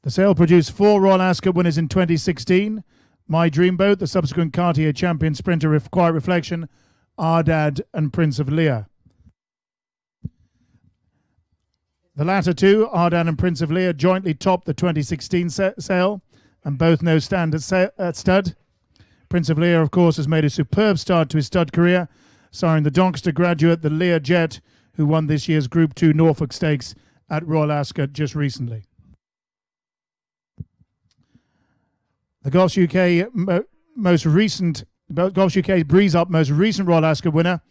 The sale produced 4 Royal Ascot winners in 2016. My Dreamboat, the subsequent Cartier Champion Sprinter Quiet Reflection, Ardad and Prince of Lear. The latter two, Ardad and Prince of Lear, jointly topped the 2016 sale and both now stand at stud. Prince of Lear, of course, has made a superb start to his stud career, siring the Doncaster graduate, the Lear Jet, who won this year's Group 2 Norfolk Stakes at Royal Ascot just recently. The Goffs UK Goffs UK Breeze Up most recent Royal Ascot winner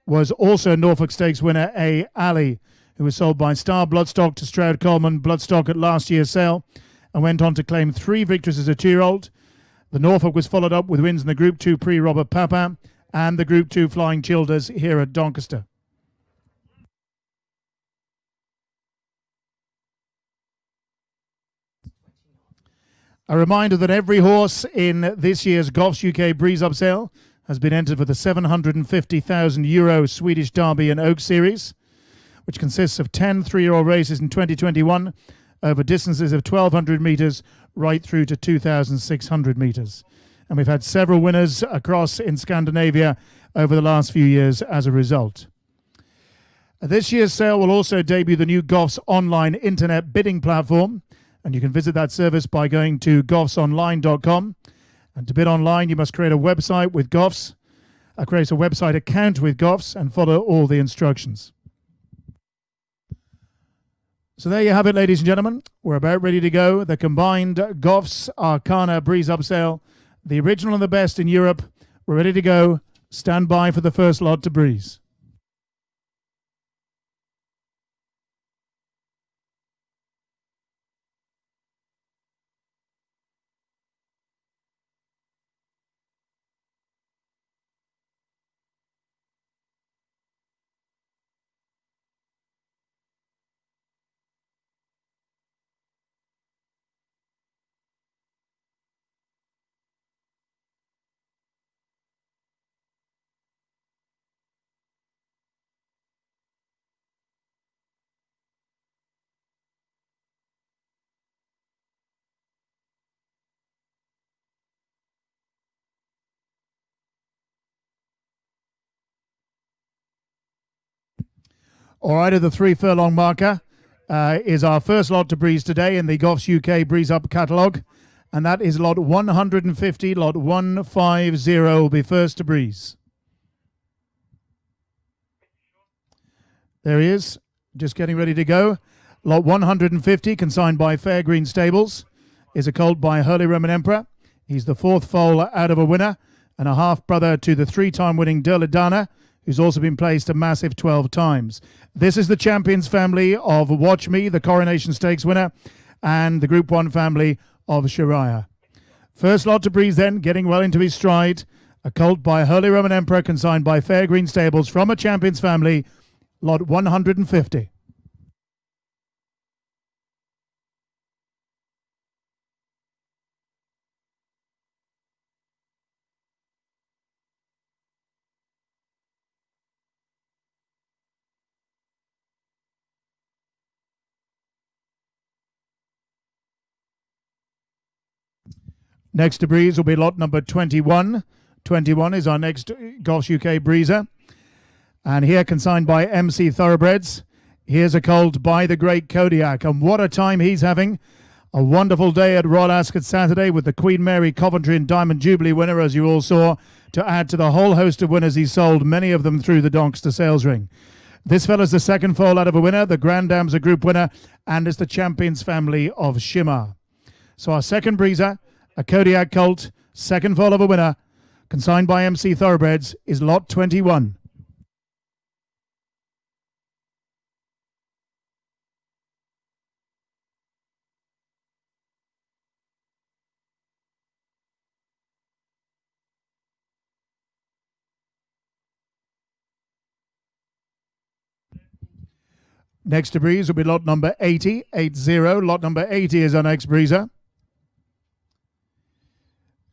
was also Norfolk Stakes winner A. Ali, who was sold by Star Bloodstock to Stroud Coleman Bloodstock at last year's sale and went on to claim 3 victories as a 2-year-old. The Norfolk was followed up with wins in the Group 2 Prix Robert Papin and the Group 2 Flying Childers here at Doncaster. A reminder that every horse in this year's Goffs UK Breeze Up sale has been entered for the €750,000 Swedish Derby and Oak Series, which consists of 10 3-year-old races in 2021 over distances of 1,200 metres right through to 2,600 metres. And we've had several winners across in Scandinavia over the last few years as a result. This year's sale will also debut the new Goffs online internet bidding platform, and you can visit that service by going to goffsonline.com. And to bid online, you must create a website with Goffs, create a website account with Goffs, and follow all the instructions. So there you have it, ladies and gentlemen. We're about ready to go. The combined Goffs Arqana Breeze Up sale, the original and the best in Europe. We're ready to go. Stand by for the first lot to breeze. All right, at the 3 furlong marker is our first lot to breeze today in the Goffs UK Breeze Up catalogue, and that is lot 150, lot 150 will be first to breeze. There he is, just getting ready to go. Lot 150, consigned by Fair Green Stables, is a colt by Holy Roman Emperor. He's the 4th foal out of a winner and a half-brother to the 3-time winning Durladana, who's also been placed a massive 12 times. This is the champions family of Watch Me, the Coronation Stakes winner, and the Group 1 family of Shariah. First lot to breeze then, getting well into his stride. A colt by Holy Roman Emperor, consigned by Fair Green Stables from a champions family, lot 150. Next to breeze will be lot number 21. 21 is our next Goffs UK breezer. And here, consigned by MC Thoroughbreds, here's a colt by the great Kodiak. And what a time he's having. A wonderful day at Royal Ascot Saturday with the Queen Mary Coventry and Diamond Jubilee winner, as you all saw, to add to the whole host of winners he sold, many of them through the Doncaster sales ring. This fella's the 2nd foal out of a winner, the Grand Dam's a group winner, and is the champions family of Shimar. So our second breezer, a Kodiak colt, 2nd foal of a winner, consigned by MC Thoroughbreds, is lot 21. Next to breeze will be lot number 80, 80. Lot number 80 is our next breezer.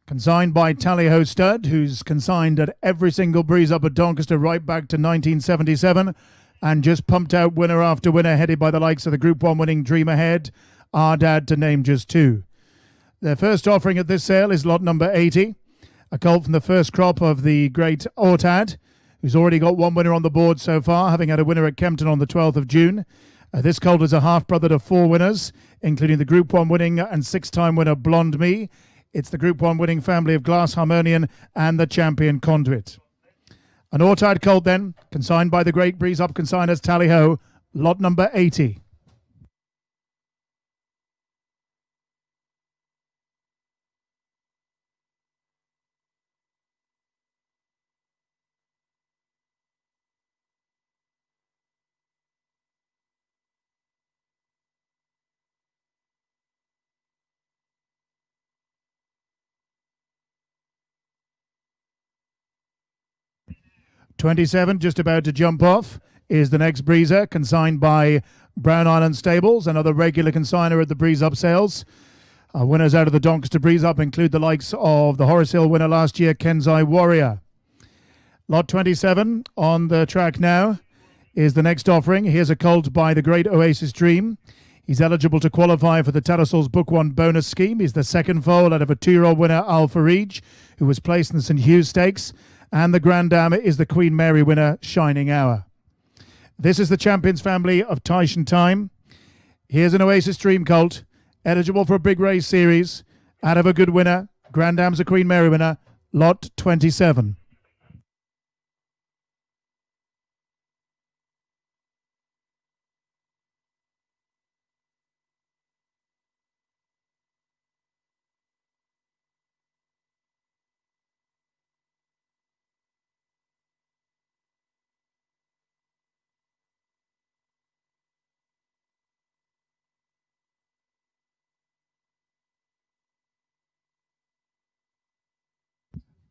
Consigned by Tally-Ho Stud, who's consigned at every single breeze up at Doncaster right back to 1977, and just pumped out winner after winner, headed by the likes of the Group 1 winning Dream Ahead, Our Dad, to name just two. Their first offering at this sale is lot number 80, a colt from the first crop of the great Ortad, who's already got one winner on the board so far, having had a winner at Kempton on the 12th of June. This colt is a half-brother to four winners, including the Group 1 winning and six-time winner Blonde Me. It's the Group 1 winning family of Glass Harmonian and the champion Conduit. An Ortad colt then, consigned by the great Breeze Up consigners Tally Ho, lot number 80. $27, just about to jump off, is the next breezer, consigned by Brown Island Stables, another regular consigner at the Breeze Up sales. Winners out of the Doncaster Breeze Up include the likes of the Horace Hill winner last year, Kenzai Warrior. Lot 27 on the track now is the next offering. Here's a colt by the great Oasis Dream. He's eligible to qualify for the Tattersalls Book 1 bonus scheme. He's the second foal out of a two-year-old winner, Alpha Reach, who was placed in the St. Hughes Stakes. And the Grand Dame is the Queen Mary winner, Shining Hour. This is the Champions family of Tyson Time. Here's an Oasis Dream colt, eligible for a big race series, out of a good winner. Grand Dame's a Queen Mary winner, lot 27.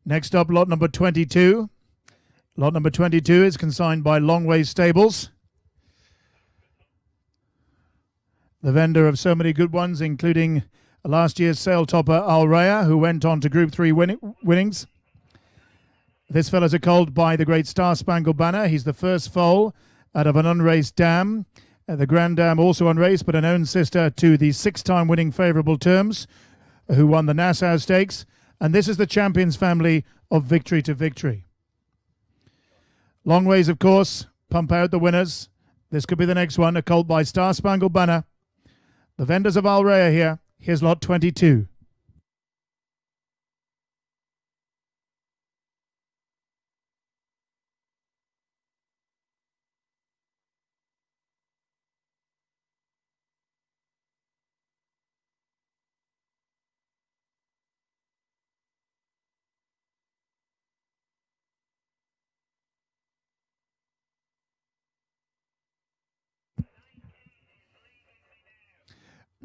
Next up, lot number 22. Lot number 22 is consigned by Longway Stables, the vendor of so many good ones, including last year's sale topper Al Raya, who went on to Group 3 winnings. This fella's a colt by the great Star Spangled Banner. He's the first foal out of an unraced dam. The Grand Dame also unraced, but an own sister to the six-time winning Favourable Terms, who won the Nassau Stakes. And this is the Champions family of Victory to Victory. Long ways, of course, pump out the winners. This could be the next one, a colt by Star Spangled Banner. The vendors of Al Raya here. Here's lot 22.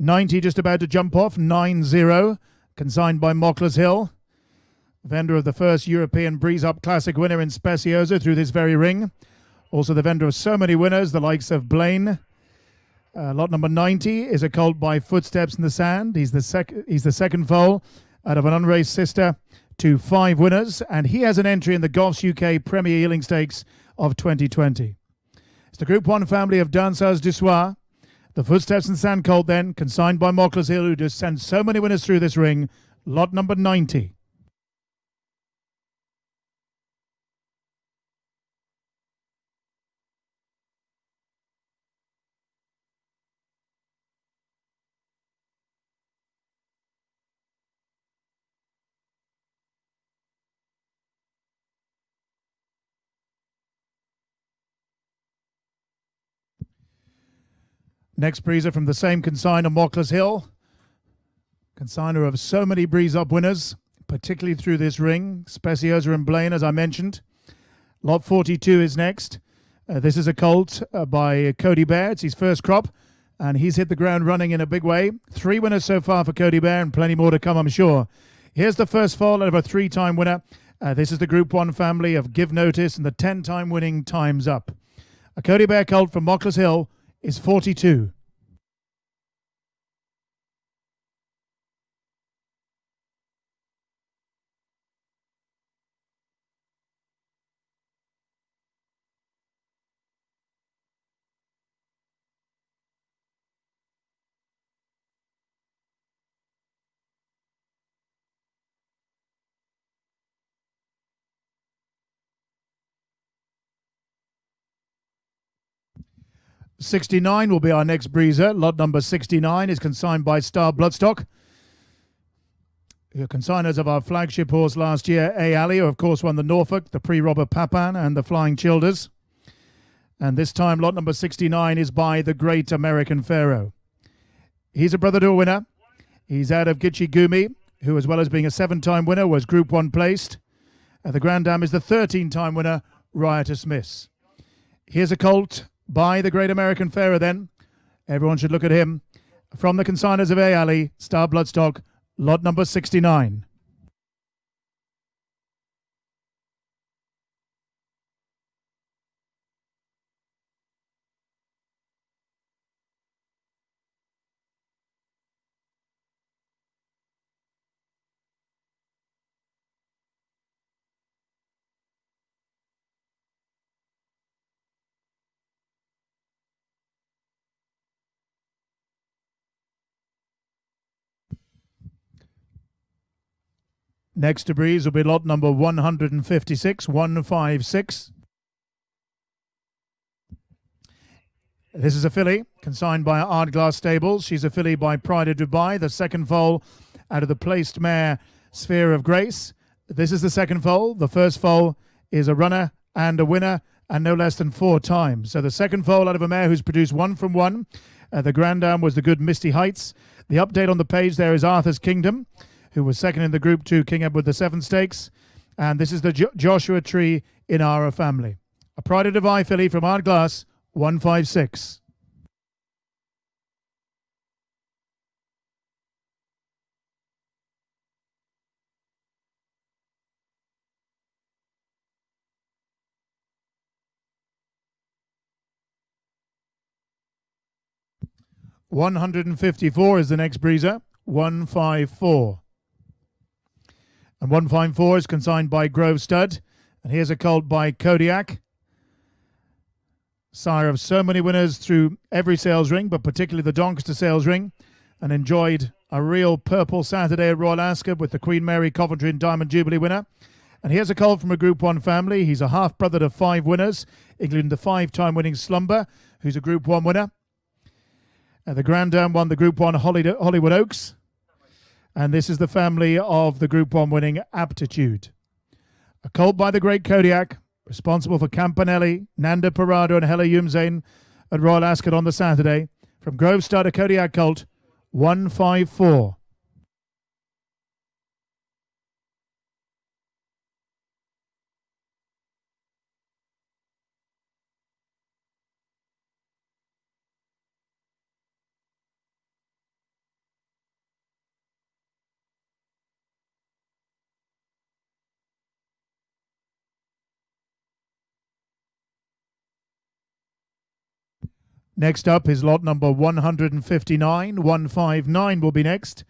$90 just about to jump off, 9-0, consigned by Mockler's Hill, vendor of the first European Breeze Up Classic winner in Speciosa through this very ring. Also the vendor of so many winners, the likes of Blaine. Lot number 90 is a colt by Footsteps in the Sand. He's the second foal out of an unraced sister to five winners, and he has an entry in the Goffs UK Premier Ealing Stakes of 2020. It's the Group 1 family of Danseurs du Soir. The Footsteps and Sand colt then, consigned by Mockler's Hill, who just sends so many winners through this ring. Lot number 90. Next breezer from the same consigner, Mockler's Hill. Consigner of so many Breeze Up winners, particularly through this ring. Speciosa and Blaine, as I mentioned. Lot 42 is next. This is a colt by Cody Bear. It's his first crop, and he's hit the ground running in a big way. Three winners so far for Cody Bear, and plenty more to come, I'm sure. Here's the first foal out of a three-time winner. This is the Group 1 family of Give Notice and the 10-time winning Time's Up. A Cody Bear colt from Mockler's Hill is 42. 69 will be our next breezer. Lot number 69 is consigned by Star Bloodstock, who are consigners of our flagship horse last year, A. Ali, who of course won the Norfolk, the Pre-Robber Papan and the Flying Childers. And this time lot number 69 is by the Great American Pharaoh. He's a brother to a winner. He's out of Gitchi Gumi, who as well as being a 7-time winner was Group 1 placed. And the Grand Dam is the 13-time winner, Riotous Miss. Here's a colt by the Great American Pharaoh then. Everyone should look at him. From the consigners of A. Ali, Star Bloodstock, lot number 69. Next to breeze will be lot number 156, 156. This is a filly, consigned by Ardglass Stables. She's a filly by Pride of Dubai, the second foal out of the placed mare Sphere of Grace. This is the second foal. The first foal is a runner and a winner, and no less than 4 times. So the second foal out of a mare who's produced 1 from 1. The Grand Dam was the good Misty Heights. The update on the page there is Arthur's Kingdom, who was second in the Group 2 King Edward VII Stakes. And this is the Joshua Tree in our family. A Pride of Dubai filly from Ardglass, 156. $154 is the next breezer. 154. And 154 is consigned by Grove Stud. And here's a colt by Kodiak, sire of so many winners through every sales ring, but particularly the Doncaster sales ring, and enjoyed a real purple Saturday at Royal Ascot with the Queen Mary Coventry and Diamond Jubilee winner. And here's a colt from a Group 1 family. He's a half-brother to 5 winners, including the 5-time winning Slumber, who's a Group 1 winner. The Grand Dam won the Group 1 Hollywood Oaks. And this is the family of the Group 1 winning Aptitude. A colt by the great Kodiak, responsible for Campanelli, Nanda Parado and Hella Youmzain at Royal Ascot on the Saturday. From Grove Stud, a Kodiak colt, 154. Next up is lot number 159. 159 will be next.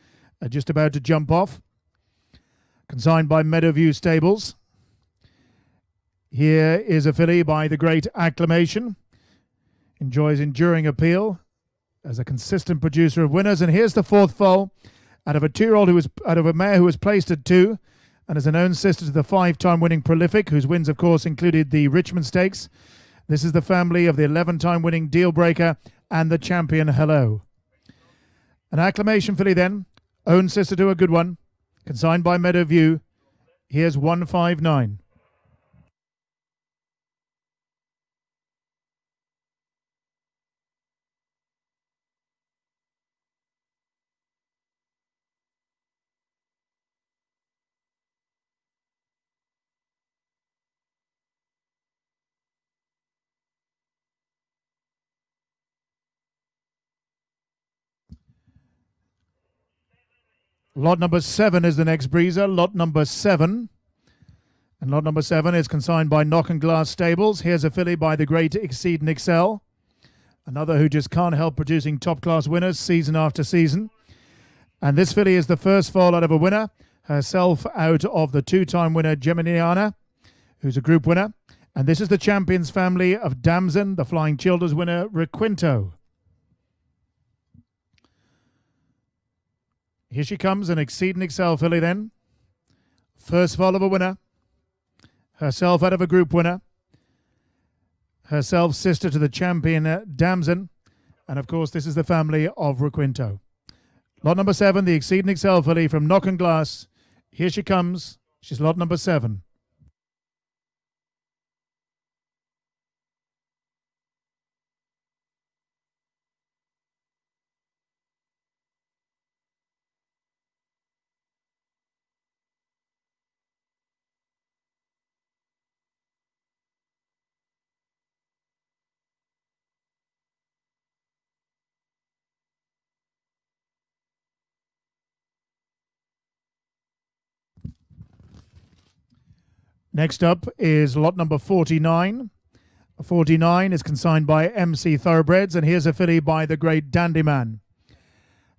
Just about to jump off. Consigned by Meadowview Stables. Here is a filly by the great Acclamation. Enjoys enduring appeal as a consistent producer of winners. And here's the 4th foal out of a 2-year-old who was out of a mare who was placed at 2, and is an own sister to the 5-time winning Prolific, whose wins, of course, included the Richmond Stakes. This is the family of the 11-time winning Deal Breaker and the Champion Hello. An Acclamation filly then, own sister to a good one, consigned by Meadowview. Here's 159. Lot number 7 is the next breezer. Lot number 7. And lot number 7 is consigned by Knock and Glass Stables. Here's a filly by the great Exceed and Excel. Another who just can't help producing top-class winners season after season. And this filly is the first foal out of a winner. Herself out of the 2-time winner Geminiana, who's a group winner. And this is the champions family of Damson, the Flying Childers winner, Requinto. Here she comes, an Exceed and Excel filly then. First foal of a winner. Herself out of a group winner. herself sister to the champion Damson. And of course, this is the family of Requinto. Lot number 7, the Exceed and Excel filly from Knock and Glass. Here she comes. She's lot number 7. Next up is lot number 49. 49 is consigned by MC Thoroughbreds, and here's a filly by the great Dandyman.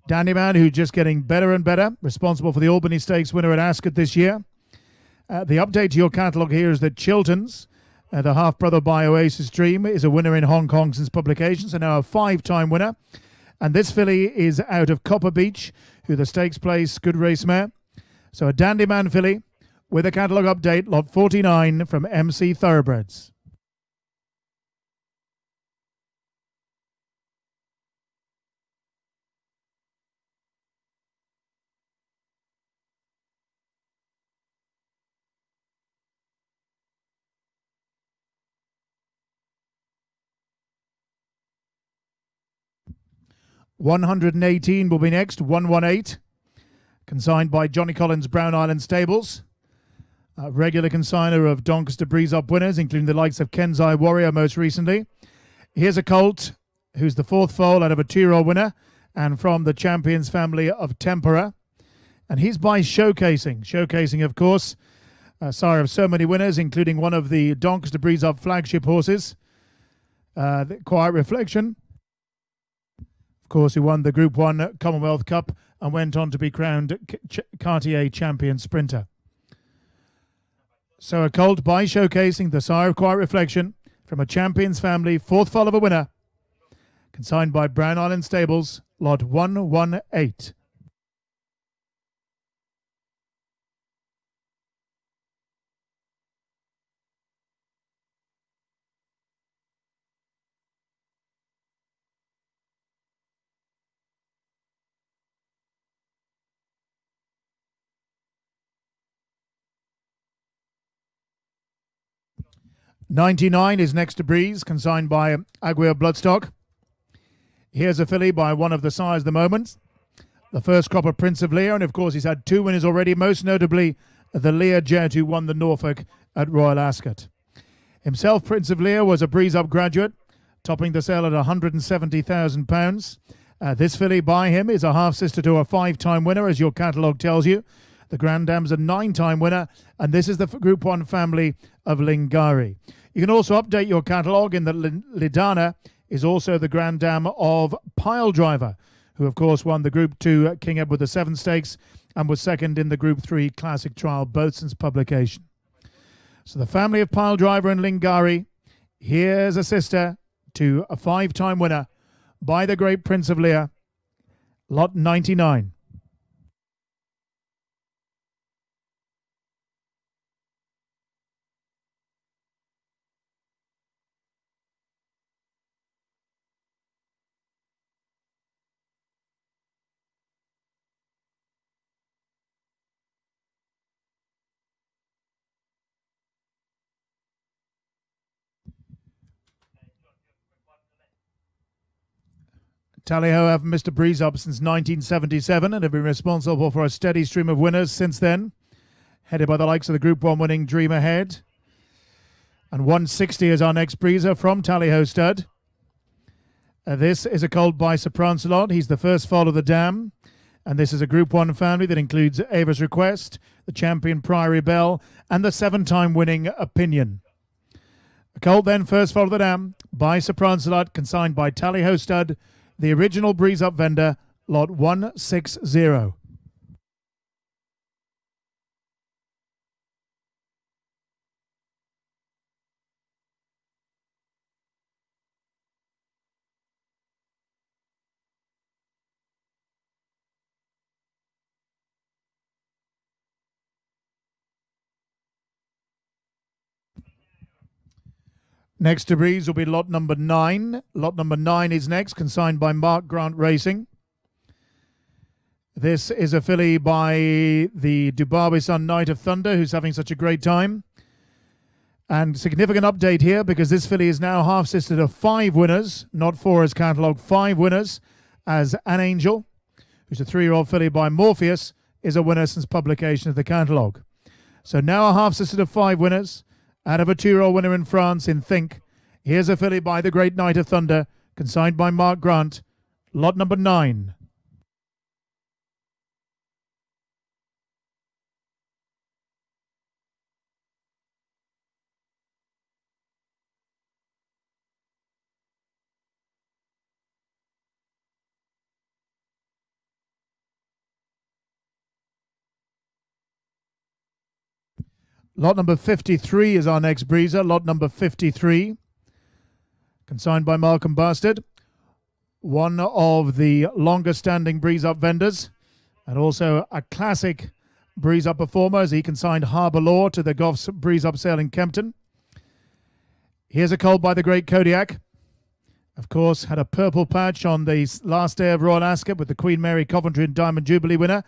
Dandyman, who's just getting better and better, responsible for the Albany Stakes winner at Ascot this year. The update to your catalogue here is that Chilton's, the half-brother by Oasis Dream, is a winner in Hong Kong since publication, so now a 5-time winner. And this filly is out of Copper Beach, who the stakes place good race mare. So a Dandyman filly with a catalogue update, lot 49 from MC Thoroughbreds. $118 will be next, 118, consigned by Johnny Collins Brown Island Stables. Regular consigner of Doncaster Breeze Up winners, including the likes of Kenzai Warrior most recently. Here's a colt who's the 4th foal out of a 2-year-old winner and from the champions family of Tempera. And he's by Showcasing. Showcasing, of course, sire of so many winners, including one of the Doncaster Breeze Up flagship horses, the Quiet Reflection. Of course, who won the Group 1 Commonwealth Cup and went on to be crowned Cartier Champion Sprinter. So a colt by Showcasing, the sire of Quiet Reflection, from a champions family, 4th foal of a winner, consigned by Brown Island Stables, lot 118. $99 is next to Breeze, consigned by Aguirre Bloodstock. Here's a filly by one of the sires of the moment, the first crop of Prince of Lear, and of course he's had 2 winners already, most notably the Lear Jet, who won the Norfolk at Royal Ascot. Himself, Prince of Lear, was a Breeze Up graduate, topping the sale at £170,000. This filly by him is a half-sister to a 5-time winner, as your catalogue tells you. The Grand Dam's a 9-time winner, and this is the Group 1 family of Lingari. You can also update your catalogue in that Lidana is also the Grand Dam of Pile Driver, who of course won the Group 2 King Edward VII Stakes and was second in the Group 3 Classic Trial, both since publication. So the family of Pile Driver and Lingari, here's a sister to a 5-time winner by the great Prince of Lear, lot 99. Tally-ho have Mr. Breeze Up since 1977 and have been responsible for a steady stream of winners since then, headed by the likes of the Group 1 winning Dream Ahead. And 160 is our next breezer from Tally-ho Stud. This is a colt by Sir Prancelot. He's the first foal of the dam. And this is a Group 1 family that includes Ava's Request, the champion Priory Bell, and the 7-time winning Opinion. A colt then, first foal of the dam, by Sir Prancelot, consigned by Tally-ho Stud, the original Breeze Up vendor, lot 160. Next to breeze will be lot number 9. Lot number 9 is next, consigned by Mark Grant Racing. This is a filly by the Dubawi Son Knight of Thunder, who's having such a great time. And significant update here, because this filly is now half-sister to 5 winners, not 4 as catalogue, 5 winners, as An Angel, who's a 3-year-old filly by Morpheus, is a winner since publication of the catalogue. So now a half-sister to 5 winners, out of a 2-year-old winner in France in Think. Here's a filly by the Great Knight of Thunder, consigned by Mark Grant, lot number 9. Lot number 53 is our next breezer. Lot number 53, consigned by Malcolm Bastard, one of the longest-standing breeze-up vendors, and also a classic breeze-up performer, as he consigned Harbour Law to the Goffs breeze-up sale in Kempton. Here's a colt by the Great Kodiak. Of course, had a purple patch on the last day of Royal Ascot with the Queen Mary Coventry and Diamond Jubilee winner.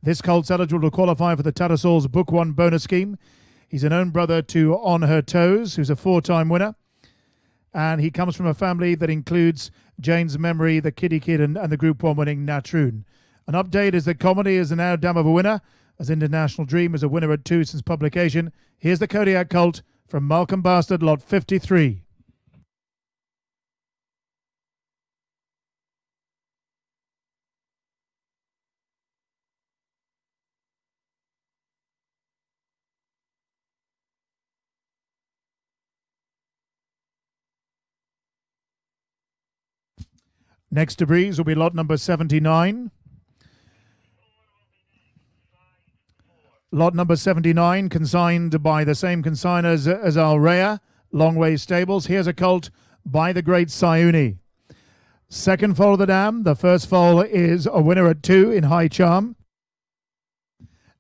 This colt's eligible to qualify for the Tattersalls Book 1 bonus scheme. He's an own brother to On Her Toes, who's a 4-time winner. And he comes from a family that includes Jane's Memory, the Kitty Kid, and the Group 1 winning Natroon. An update is that Comedy is now damn of a winner, as International Dream is a winner at 2 since publication. Here's the Kodiak colt from Malcolm Bastard, lot 53. Next to breeze will be lot number 79. Lot number 79, consigned by the same consigners as Alrea, Longway Stables. Here's a colt by the Great Sayuni. Second foal of the dam. The first foal is a winner at 2 in High Charm.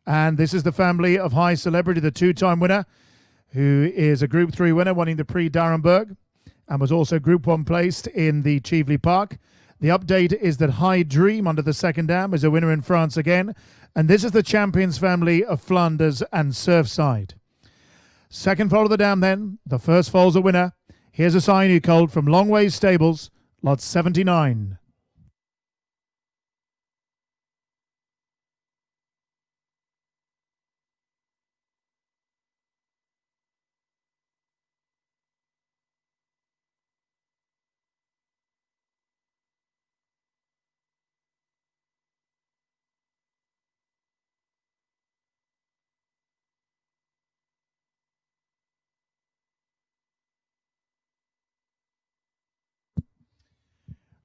And this is the family of High Celebrity, the 2-time winner, who is a Group 3 winner, winning the Prix d'Arenberg, and was also Group 1 placed in the Cheveley Park. The update is that High Dream under the second dam is a winner in France again. And this is the Champions family of Flanders and Surfside. Second foal of the dam then. The first foal's a winner. Here's a Sayuni colt from Longway Stables, lot 79.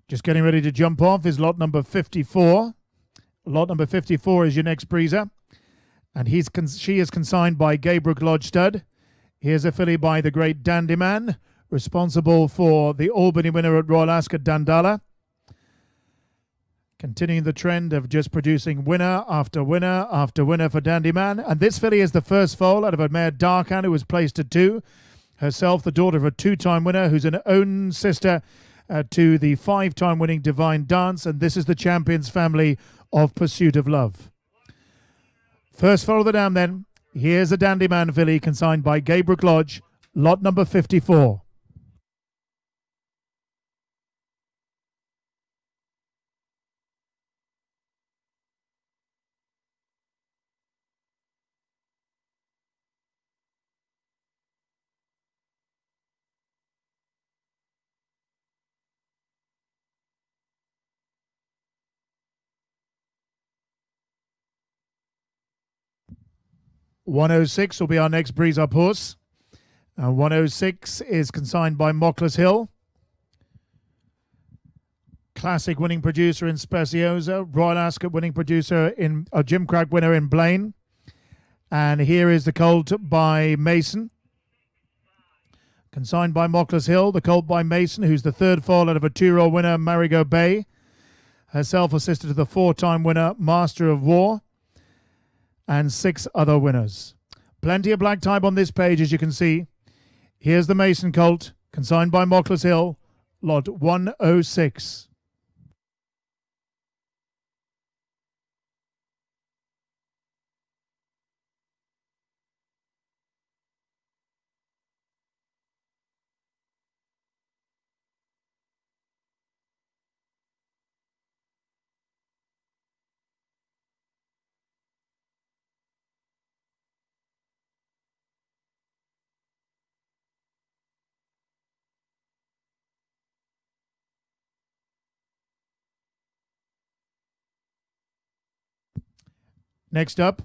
Just getting ready to jump off is lot number 54. Lot number 54 is your next breezer. And she is consigned by Gaybrook Lodge Stud. Here's a filly by the Great Dandyman, responsible for the Albany winner at Royal Ascot, Dandala. Continuing the trend of just producing winner after winner after winner for Dandyman. And this filly is the first foal out of a mare, Arqana, who was placed at 2. Herself, the daughter of a 2-time winner, who's an own sister to the 5-time winning Divine Dance, and this is the Champions family of Pursuit of Love. First foal of the dam then. Here's a Dandyman filly consigned by Gaybrook Lodge, lot number 54. .106 will be our next breeze up horse. 106 is consigned by Mockless Hill. Classic winning producer in Speciosa. Royal Ascot winning producer in Jim Crack winner in Blaine. And here is the colt by Mason. Consigned by Mockless Hill. The colt by Mason, who's the 3rd foal out of a 2-year-old winner, Marigot Bay. Herself assisted to the 4-time winner, Master of War. And 6 other winners. Plenty of black type on this page, as you can see. Here's the Mason colt consigned by Mockler's Hill, lot 106. Next up,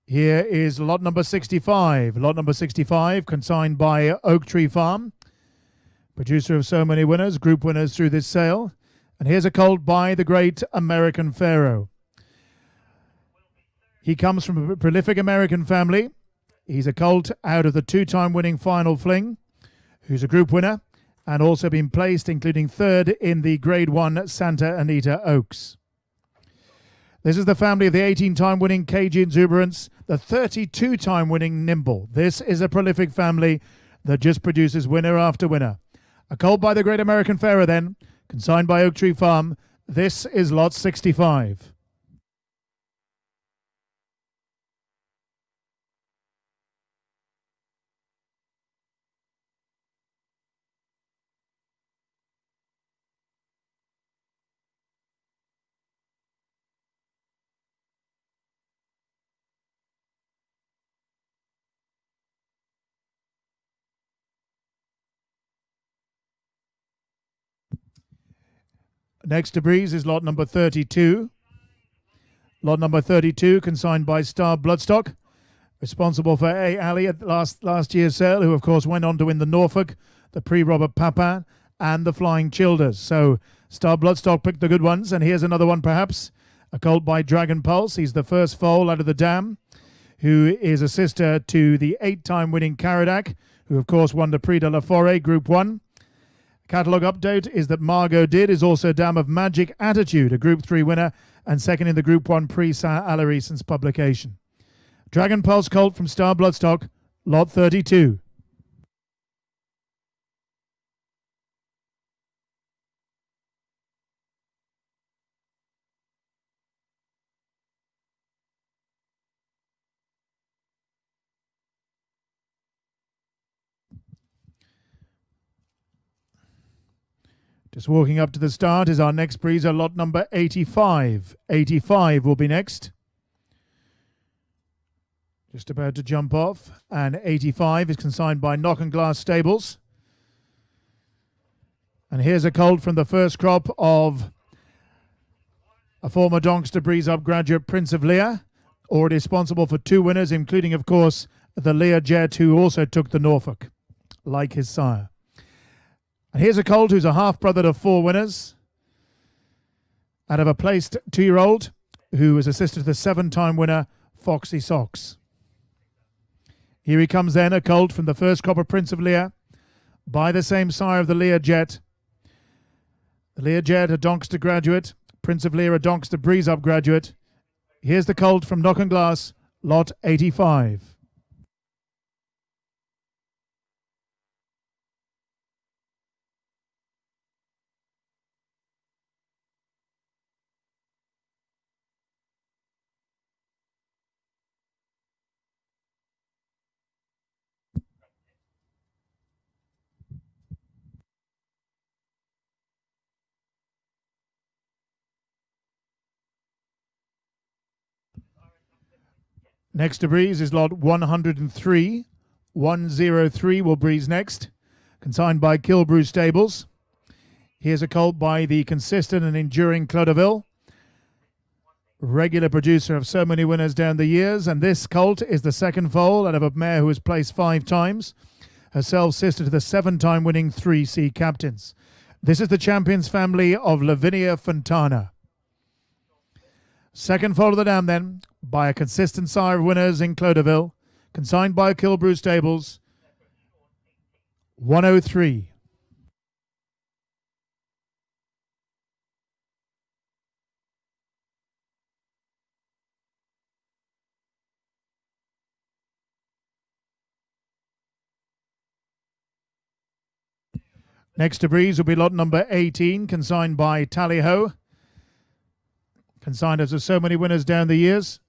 here is lot number 65. Lot number 65, consigned by Oak Tree Farm, producer of so many winners, group winners through this sale. And here's a colt by the great American Pharaoh. He comes from a prolific American family. He's a colt out of the two-time winning Final Fling, who's a group winner, and also been placed, including third in the Grade 1 Santa Anita Oaks. This is the family of the 18-time winning Cagey Exuberance, the 32-time winning Nimble. This is a prolific family that just produces winner after winner. A colt by the great American Pharaoh then, consigned by Oak Tree Farm. This is lot 65. Next to breeze is lot number 32. Lot number 32, consigned by Star Bloodstock, responsible for A. Ali at last year's sale, who of course went on to win the Norfolk, the Prix-Robert Papin, and the Flying Childers. So Star Bloodstock picked the good ones, and here's another one perhaps, a colt by Dragon Pulse. He's the first foal out of the dam, who is a sister to the 8-time winning Caradoc, who of course won the Prix de la Forêt Group 1. Catalogue update is that Margot Did is also Dam of Magic Attitude, a Group 3 winner and second in the Group 1 Prix Saint-Hilary since publication. Dragon Pulse colt from Star Bloodstock, lot 32. Just walking up to the start is our next breezer, lot number 85. 85 will be next. Just about to jump off, and 85 is consigned by Knock and Glass Stables. And here's a colt from the first crop of a former Doncaster Breeze Up graduate, Prince of Lear, already responsible for 2 winners, including, of course, the Lear Jet, who also took the Norfolk, like his sire. And here's a colt who's a half-brother to 4 winners, out of a placed 2-year-old, who is a sister to the 7-time winner, Foxy Socks. Here he comes then, a colt from the first crop of Prince of Lear, by the same sire of the Lear Jet. The Lear Jet, a Doncaster graduate, Prince of Lear, a Doncaster Breeze Up graduate. Here's the colt from Knock and Glass, lot 85. Next to breeze is lot 103. 103 will breeze next, consigned by Kilbrew Stables. Here's a colt by the consistent and enduring Clodoville, regular producer of so many winners down the years, and this colt is the second foal out of a mare who has placed 5 times, herself sister to the 7-time winning 3C Captains. This is the champions family of Lavinia Fontana. Second foal of the dam then, by a consistent sire of winners in Clodoville, consigned by Kilbrew Stables, 103. Next to breeze will be lot number 18, consigned by Tally Ho. Consigned as so many winners down the years.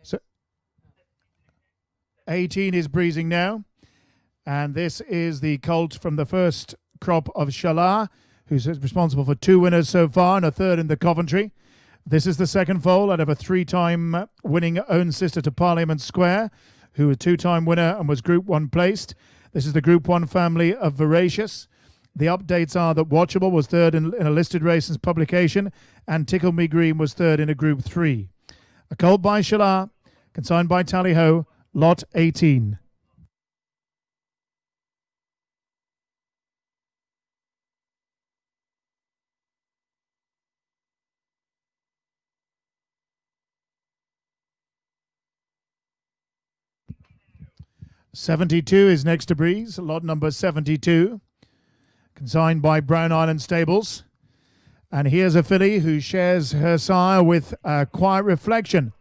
So 18 is breezing now. And this is the colt from the first crop of Shalar, who's responsible for 2 winners so far and a third in the Coventry. This is the second foal out of a 3-time winning own sister to Parliament Square, who was a 2-time winner and was Group 1 placed. This is the Group 1 family of Voracious. The updates are that Watchable was third in a listed race since publication, and Tickle Me Green was third in a Group 3. A colt by Shalar, consigned by Tally Ho, lot 18. '72 is next to breeze, lot number 72, consigned by Brown Island Stables. And here's a filly who shares her sire with Quiet Reflection,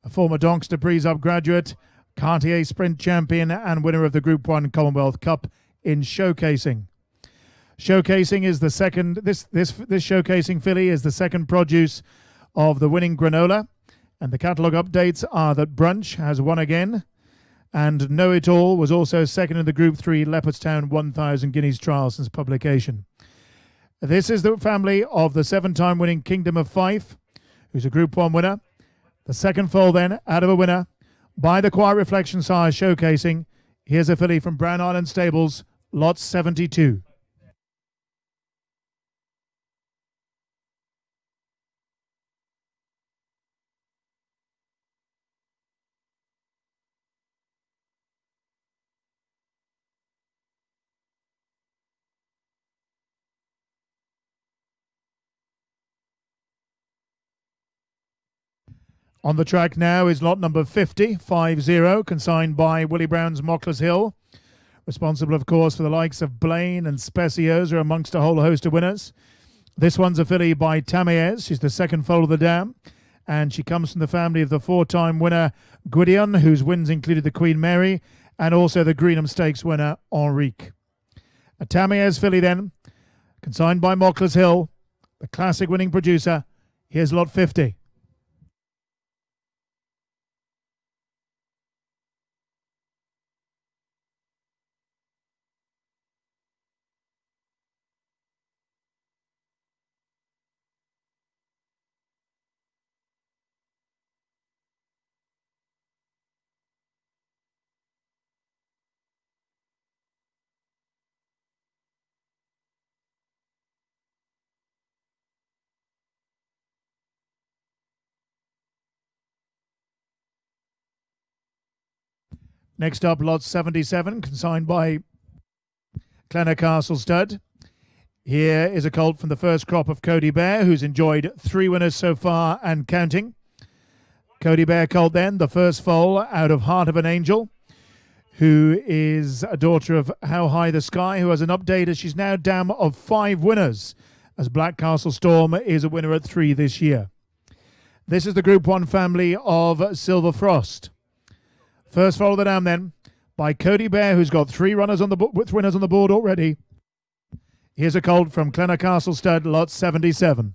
a former Doncaster Breeze Up graduate, Cartier Sprint champion, and winner of the Group 1 Commonwealth Cup in showcasing. Showcasing is the second. This showcasing filly is the second produce of the winning Granola, and the catalogue updates are that Brunch has won again. And Know It All was also second in the Group 3 Leopardstown 1,000 Guineas trial since publication. This is the family of the 7-time winning Kingdom of Fife, who's a Group 1 winner. The second foal then, out of a winner, by the Quiet Reflection sire showcasing. Here's a filly from Brown Island Stables, lot 72. On the track now is lot number 50, 50, consigned by Willie Brown's Mocklers Hill. Responsible, of course, for the likes of Blaine and Speciosa amongst a whole host of winners. This one's a filly by Tamiez. She's the second foal of the dam. And she comes from the family of the 4-time winner Gwydion, whose wins included the Queen Mary, and also the Greenham Stakes winner Henrique. A Tamiez filly then, consigned by Mocklers Hill, the classic winning producer. Here's lot 50. Next up, lot 77, consigned by Clenacastle Stud. Here is a colt from the first crop of Cody Bear, who's enjoyed 3 winners so far and counting. Cody Bear colt then, the first foal out of Heart of an Angel, who is a daughter of How High the Sky, who has an update as she's now dam of 5 winners, as Black Castle Storm is a winner at 3 this year. This is the Group 1 family of Silver Frost. First foal of the dam then, by Cody Bear, who's got 3 runners on the with winners on the board already. Here's a colt from Clenacastle Stud, lot 77.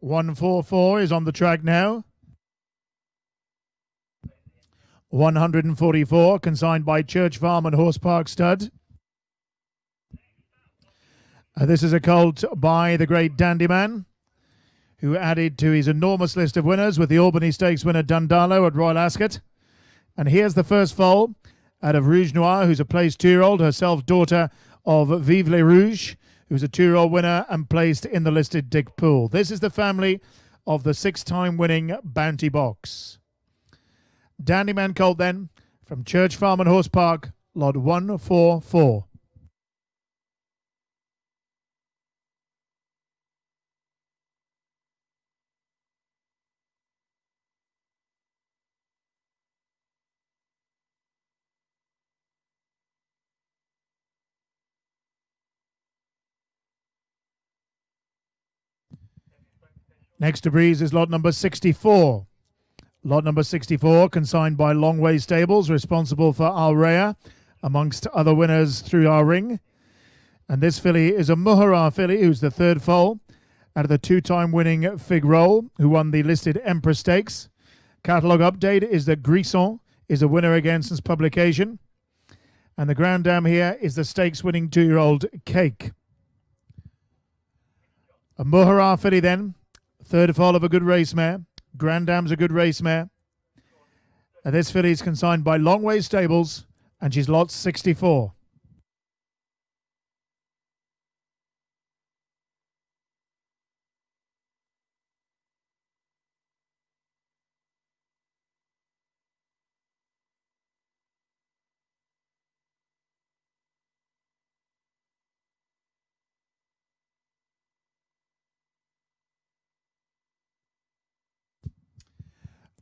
$144 is on the track now. 144, consigned by Church Farm and Horse Park Stud. This is a colt by the great Dandyman, who added to his enormous list of winners with the Albany Stakes winner Dundalo at Royal Ascot. And here's the first foal out of Rouge Noir, who's a placed 2-year-old, herself daughter of Vive les Rouges, who's a 2-year-old winner and placed in the listed Dick Pool. This is the family of the 6-time winning Bounty Box. Dandyman colt then, from Church Farm and Horse Park, lot 144. Next to breeze is lot number 64. Lot number 64, consigned by Longway Stables, responsible for Alrea, amongst other winners through our ring. And this filly is a Muhara filly, who's the third foal out of the two-time winning Fig Roll, who won the listed Emperor Stakes. Catalogue update is that Grisson is a winner again since publication. And the Grand Dam here is the stakes-winning 2-year-old Cake. A Muhara filly then, third foal of a good race mare. Grand Dam's a good race mare. And this filly is consigned by Longway Stables, and she's lot 64.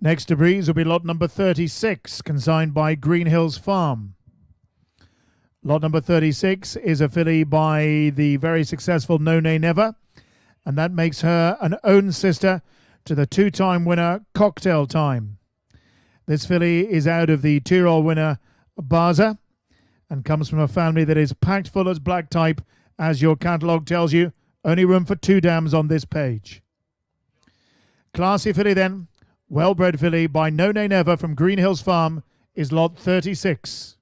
Next to breeze will be lot number 36, consigned by Green Hills Farm. Lot number 36 is a filly by the very successful No Nay Never, and that makes her an own sister to the two-time winner Cocktail Time. This filly is out of the two-year-old winner Baza and comes from a family that is packed full as black type, as your catalogue tells you. Only room for 2 dams on this page. Classy filly then, well-bred filly by No Nay Never from Green Hills Farm, is lot 36.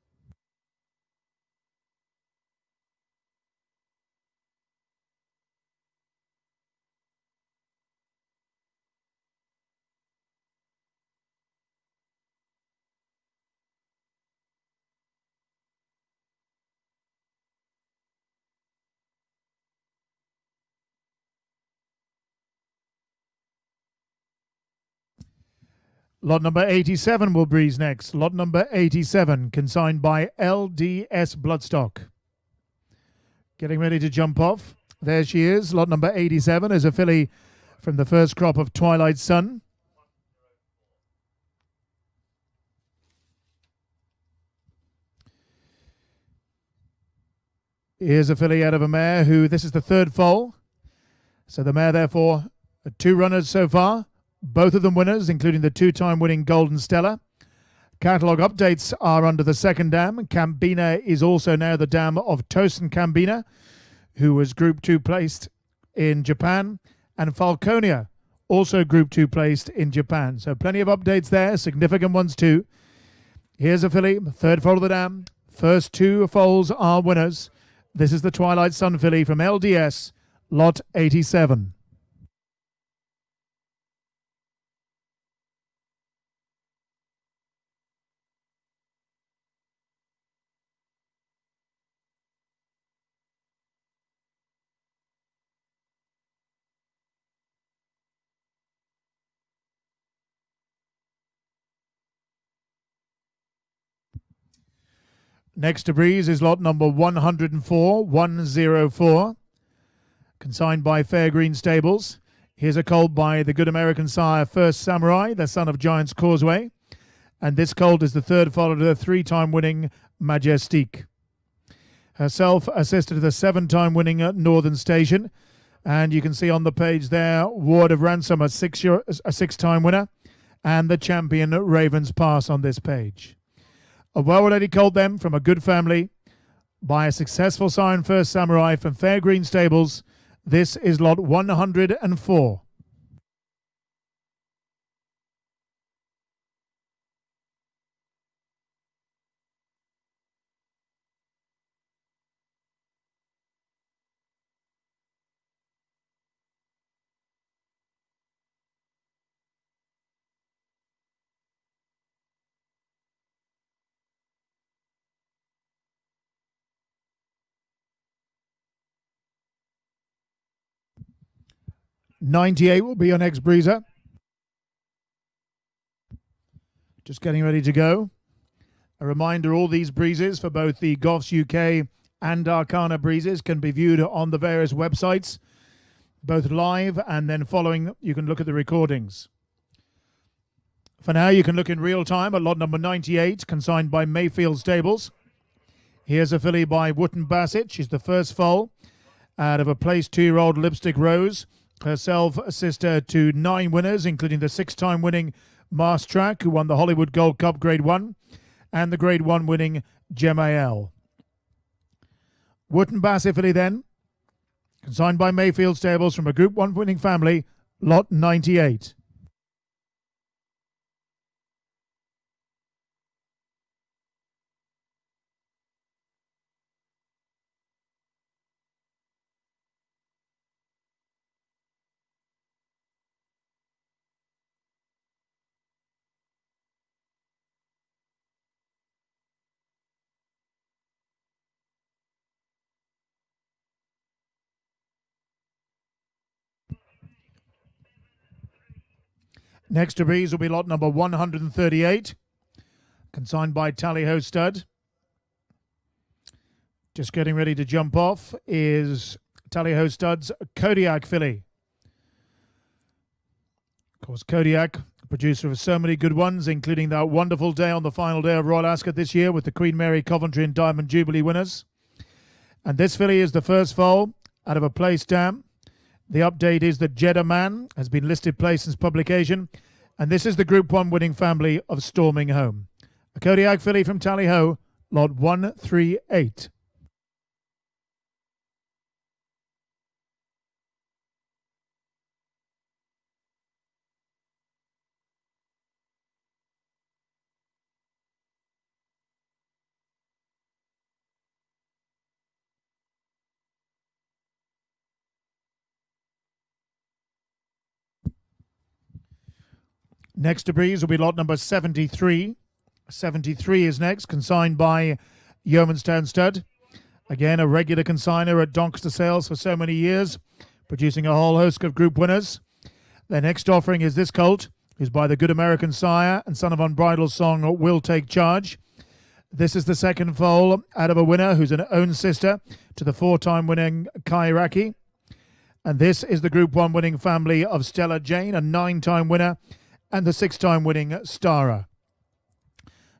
Lot number 87 will breeze next. Lot number 87, consigned by LDS Bloodstock. Getting ready to jump off. There she is. Lot number 87 is a filly from the first crop of Twilight Sun. Here's a filly out of a mare who, this is the third foal. So the mare, therefore, 2 runners so far. Both of them winners, including the 2-time winning Golden Stella. Catalogue updates are under the second dam. Cambina is also now the dam of Tosin Cambina, who was Group 2 placed in Japan. And Falconia, also Group 2 placed in Japan. So plenty of updates there, significant ones too. Here's a filly, third foal of the dam. First 2 foals are winners. This is the Twilight Sun filly from LDS, lot 87. Next to breeze is lot number 104, consigned by Fairgreen Stables. Here's a colt by the good American sire First Samurai, the son of Giant's Causeway. And this colt is the third foal of the 3-time winning Majestique. Herself assisted to the 7-time winning Northern Station. And you can see on the page there, Ward of Ransom, a 6-time winner. And the champion Ravens Pass on this page. A well-related colt then from a good family by a successful sire First Samurai from Fairgreen Stables. This is lot 104. $98 will be your next breezer. Just getting ready to go. A reminder, all these breezes for both the Goffs UK and Arqana breezes can be viewed on the various websites, both live and then following, you can look at the recordings. For now, you can look in real time at lot number 98, consigned by Mayfield Stables. Here's a filly by Wootton Bassett. She's the first foal out of a placed 2-year-old Lipstick Rose. Herself a sister to 9 winners, including the 6-time winning Mars Track, who won the Hollywood Gold Cup Grade 1, and the Grade 1 winning Gemael. Wootton Bassett filly then, consigned by Mayfield Stables from a Group 1 winning family, lot 98. Next to breeze will be lot number 138, consigned by Tally Ho Stud. Just getting ready to jump off is Tally Ho Stud's Kodiak filly. Of course, Kodiak, producer of so many good ones, including that wonderful day on the final day of Royal Ascot this year with the Queen Mary, Coventry and Diamond Jubilee winners. And this filly is the first foal out of a place dam. The update is that Jeddah Man has been listed place since publication, and this is the Group 1 winning family of Storming Home. A Kodiak filly from Tally Ho, lot 138. Next to breeze will be lot number 73. 73 is next, consigned by Yeomanstown Stud. Again, a regular consigner at Doncaster Sales for so many years, producing a whole host of group winners. Their next offering is this colt, who's by the Good American sire and son of Unbridled Song, Will Take Charge. This is the second foal out of a winner who's an own sister to the 4-time winning Kairaki. And this is the Group 1 winning family of Stella Jane, a 9-time winner, and the 6-time winning Stara.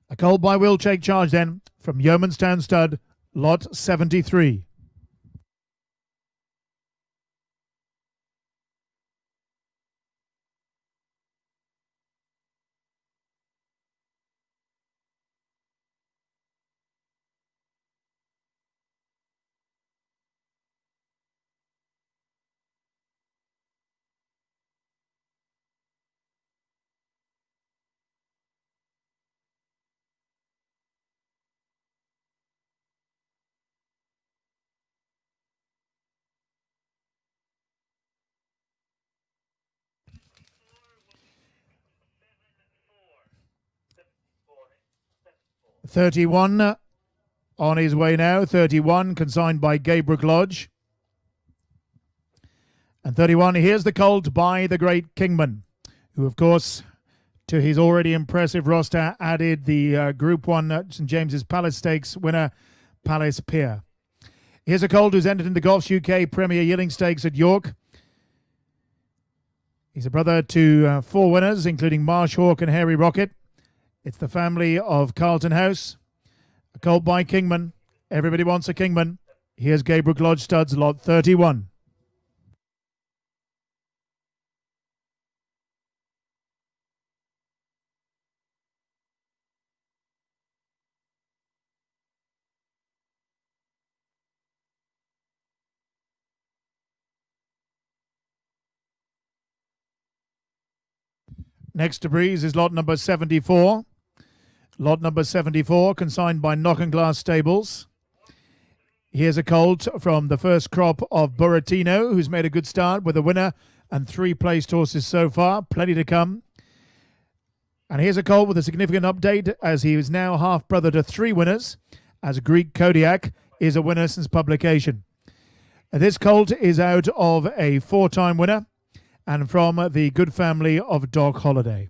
A colt by Will Take Charge then, from Yeomanstown Stud, lot 73. $31 on his way now. 31 consigned by Gabriel Lodge. And 31, here's the colt by the great Kingman, who of course to his already impressive roster added the Group 1 St James's Palace Stakes winner Palace Pier. Here's a colt who's entered in the Goffs UK Premier Yearling Stakes at York. He's a brother to 4 winners, including Marsh Hawk and Harry Rocket. It's the family of Carlton House. A colt by Kingman. Everybody wants a Kingman. Here's Gabriel Lodge Studs, lot 31. Next to breeze is lot number 74. Lot number 74, consigned by Knock and Glass Stables. Here's a colt from the first crop of Buratino, who's made a good start with a winner and 3 placed horses so far. Plenty to come. And here's a colt with a significant update, as he is now half-brother to 3 winners, as Greek Kodiak is a winner since publication. This colt is out of a 4-time winner and from the good family of Dog Holiday.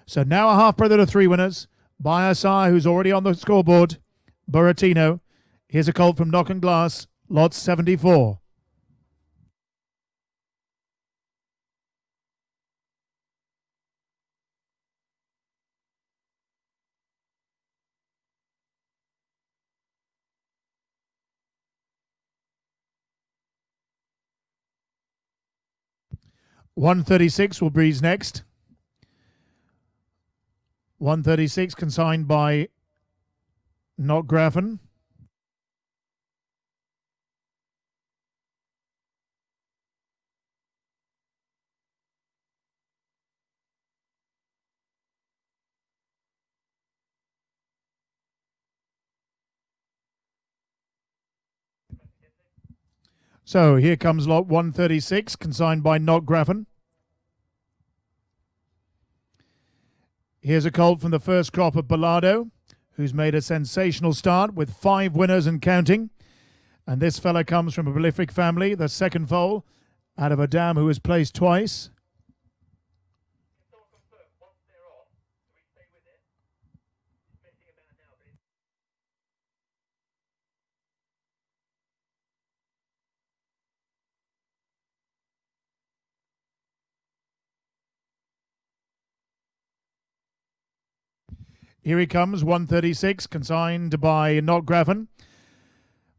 So now a half brother to 3 winners. Biasar, who's already on the scoreboard. Buratino. Here's a colt from Knock and Glass, lot 74. $136 will breeze next. 136 consigned by Not Graffen. So here comes lot 136, consigned by Not Graffen. Here's a colt from the first crop of Bellado, who's made a sensational start with 5 winners and counting. And this fella comes from a prolific family, the second foal, out of a dam who was placed twice. Here he comes, 136, consigned by Not Graffen.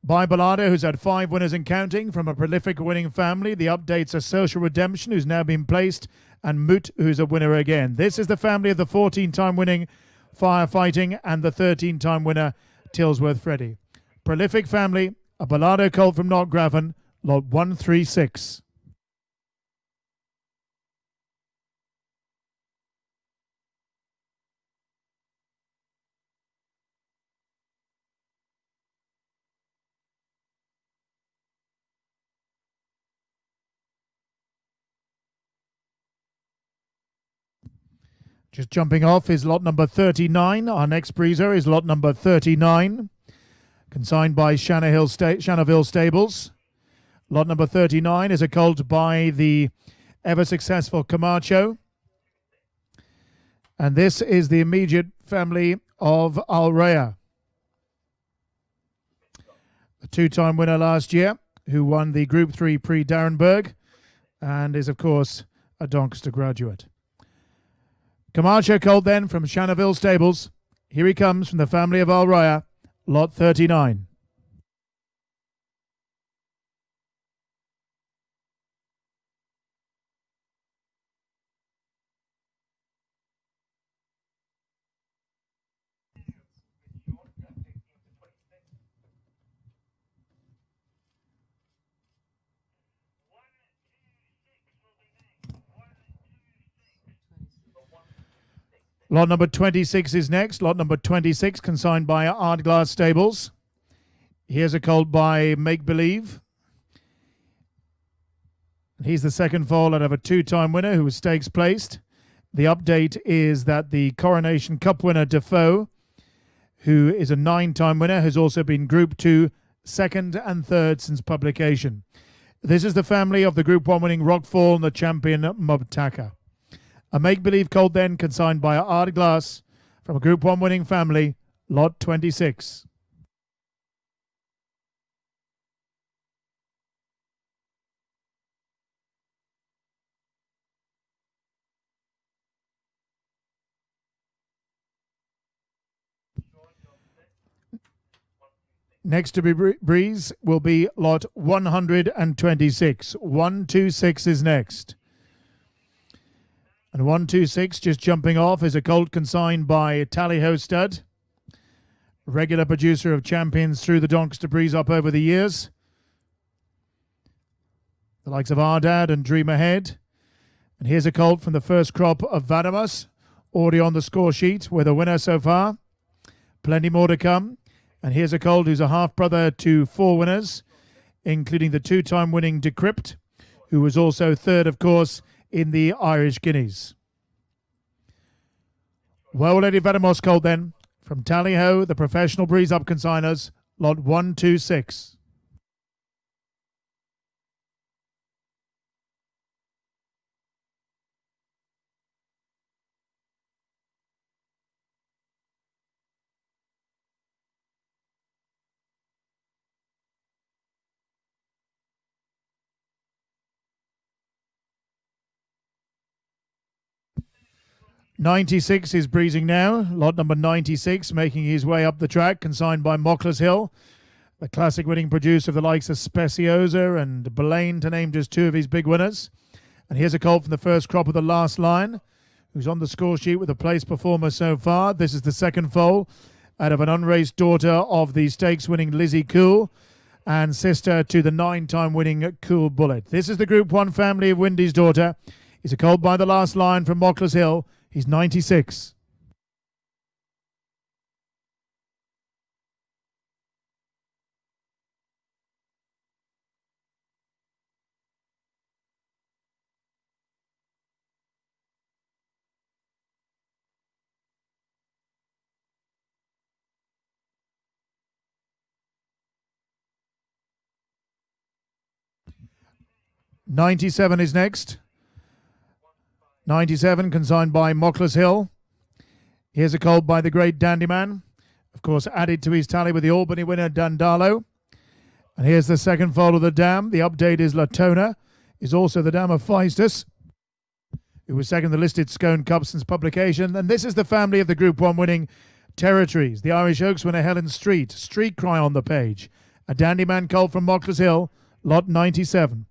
By Bellado, who's had 5 winners and counting from a prolific winning family. The updates are Social Redemption, who's now been placed, and Moot, who's a winner again. This is the family of the 14-time winning Firefighting and the 13-time winner Tillsworth Freddy. Prolific family, a Bellado colt from Not Graffen, lot 136. Just jumping off is lot number 39. Our next breezer is lot number 39, consigned by Shannaville Stables. Lot number 39 is a colt by the ever-successful Camacho. And this is the immediate family of Alrea, the 2-time winner last year, who won the Group 3 Prix d'Arenberg and is, of course, a Doncaster graduate. Camacho colt then from Shannaville Stables. Here he comes from the family of Alrea, lot 39. Lot number 26 is next. Lot number 26, consigned by Ardglass Stables. Here's a colt by Make Believe. He's the second foal out of a 2-time winner who was stakes placed. The update is that the Coronation Cup winner Defoe, who is a 9-time winner, has also been Group 2, second and third since publication. This is the family of the Group 1 winning Rockfall and the champion Mubtaka. A make-believe colt then, consigned by Ardglass from a Group 1 winning family, lot 26. Next to be breeze will be lot 126. 126 is next. And 126, just jumping off, is a colt consigned by Tally-Ho Stud, regular producer of champions through the Doncaster Breeze up over the years. The likes of Ardad and Dream Ahead. And here's a colt from the first crop of Vadamus, already on the score sheet with a winner so far. Plenty more to come. And here's a colt who's a half-brother to 4 winners, including the 2-time winning Decrypt, who was also third, of course, in the Irish Guineas. Well, Lady Vadamos colt then, from Tally-Ho, the professional breeze up consigners, lot 126. 96 is breezing now. Lot number 96 making his way up the track, consigned by Mockler's Hill, the classic winning producer of the likes of Speciosa and Belaine, to name just two of his big winners. And here's a colt from the first crop of the last line, who's on the score sheet with a place performer so far. This is the second foal out of an unraced daughter of the stakes-winning Lizzie Cool and sister to the 9-time winning Cool Bullet. This is the Group 1 family of Windy's daughter. He's a colt by the last line from Mockler's Hill. He's 96. '97 is next. 97 consigned by Mockler's Hill. Here's a colt by the great Dandyman, of course added to his tally with the Albany winner Dandalo. And here's the second foal of the dam. The update is Latona, is also the dam of Feistus, who was second in the listed Scone Cup since publication. And this is the family of the Group 1 winning Territories. The Irish Oaks winner Helen Street Cry on the page. A Dandyman colt from Mockler's Hill, lot 97.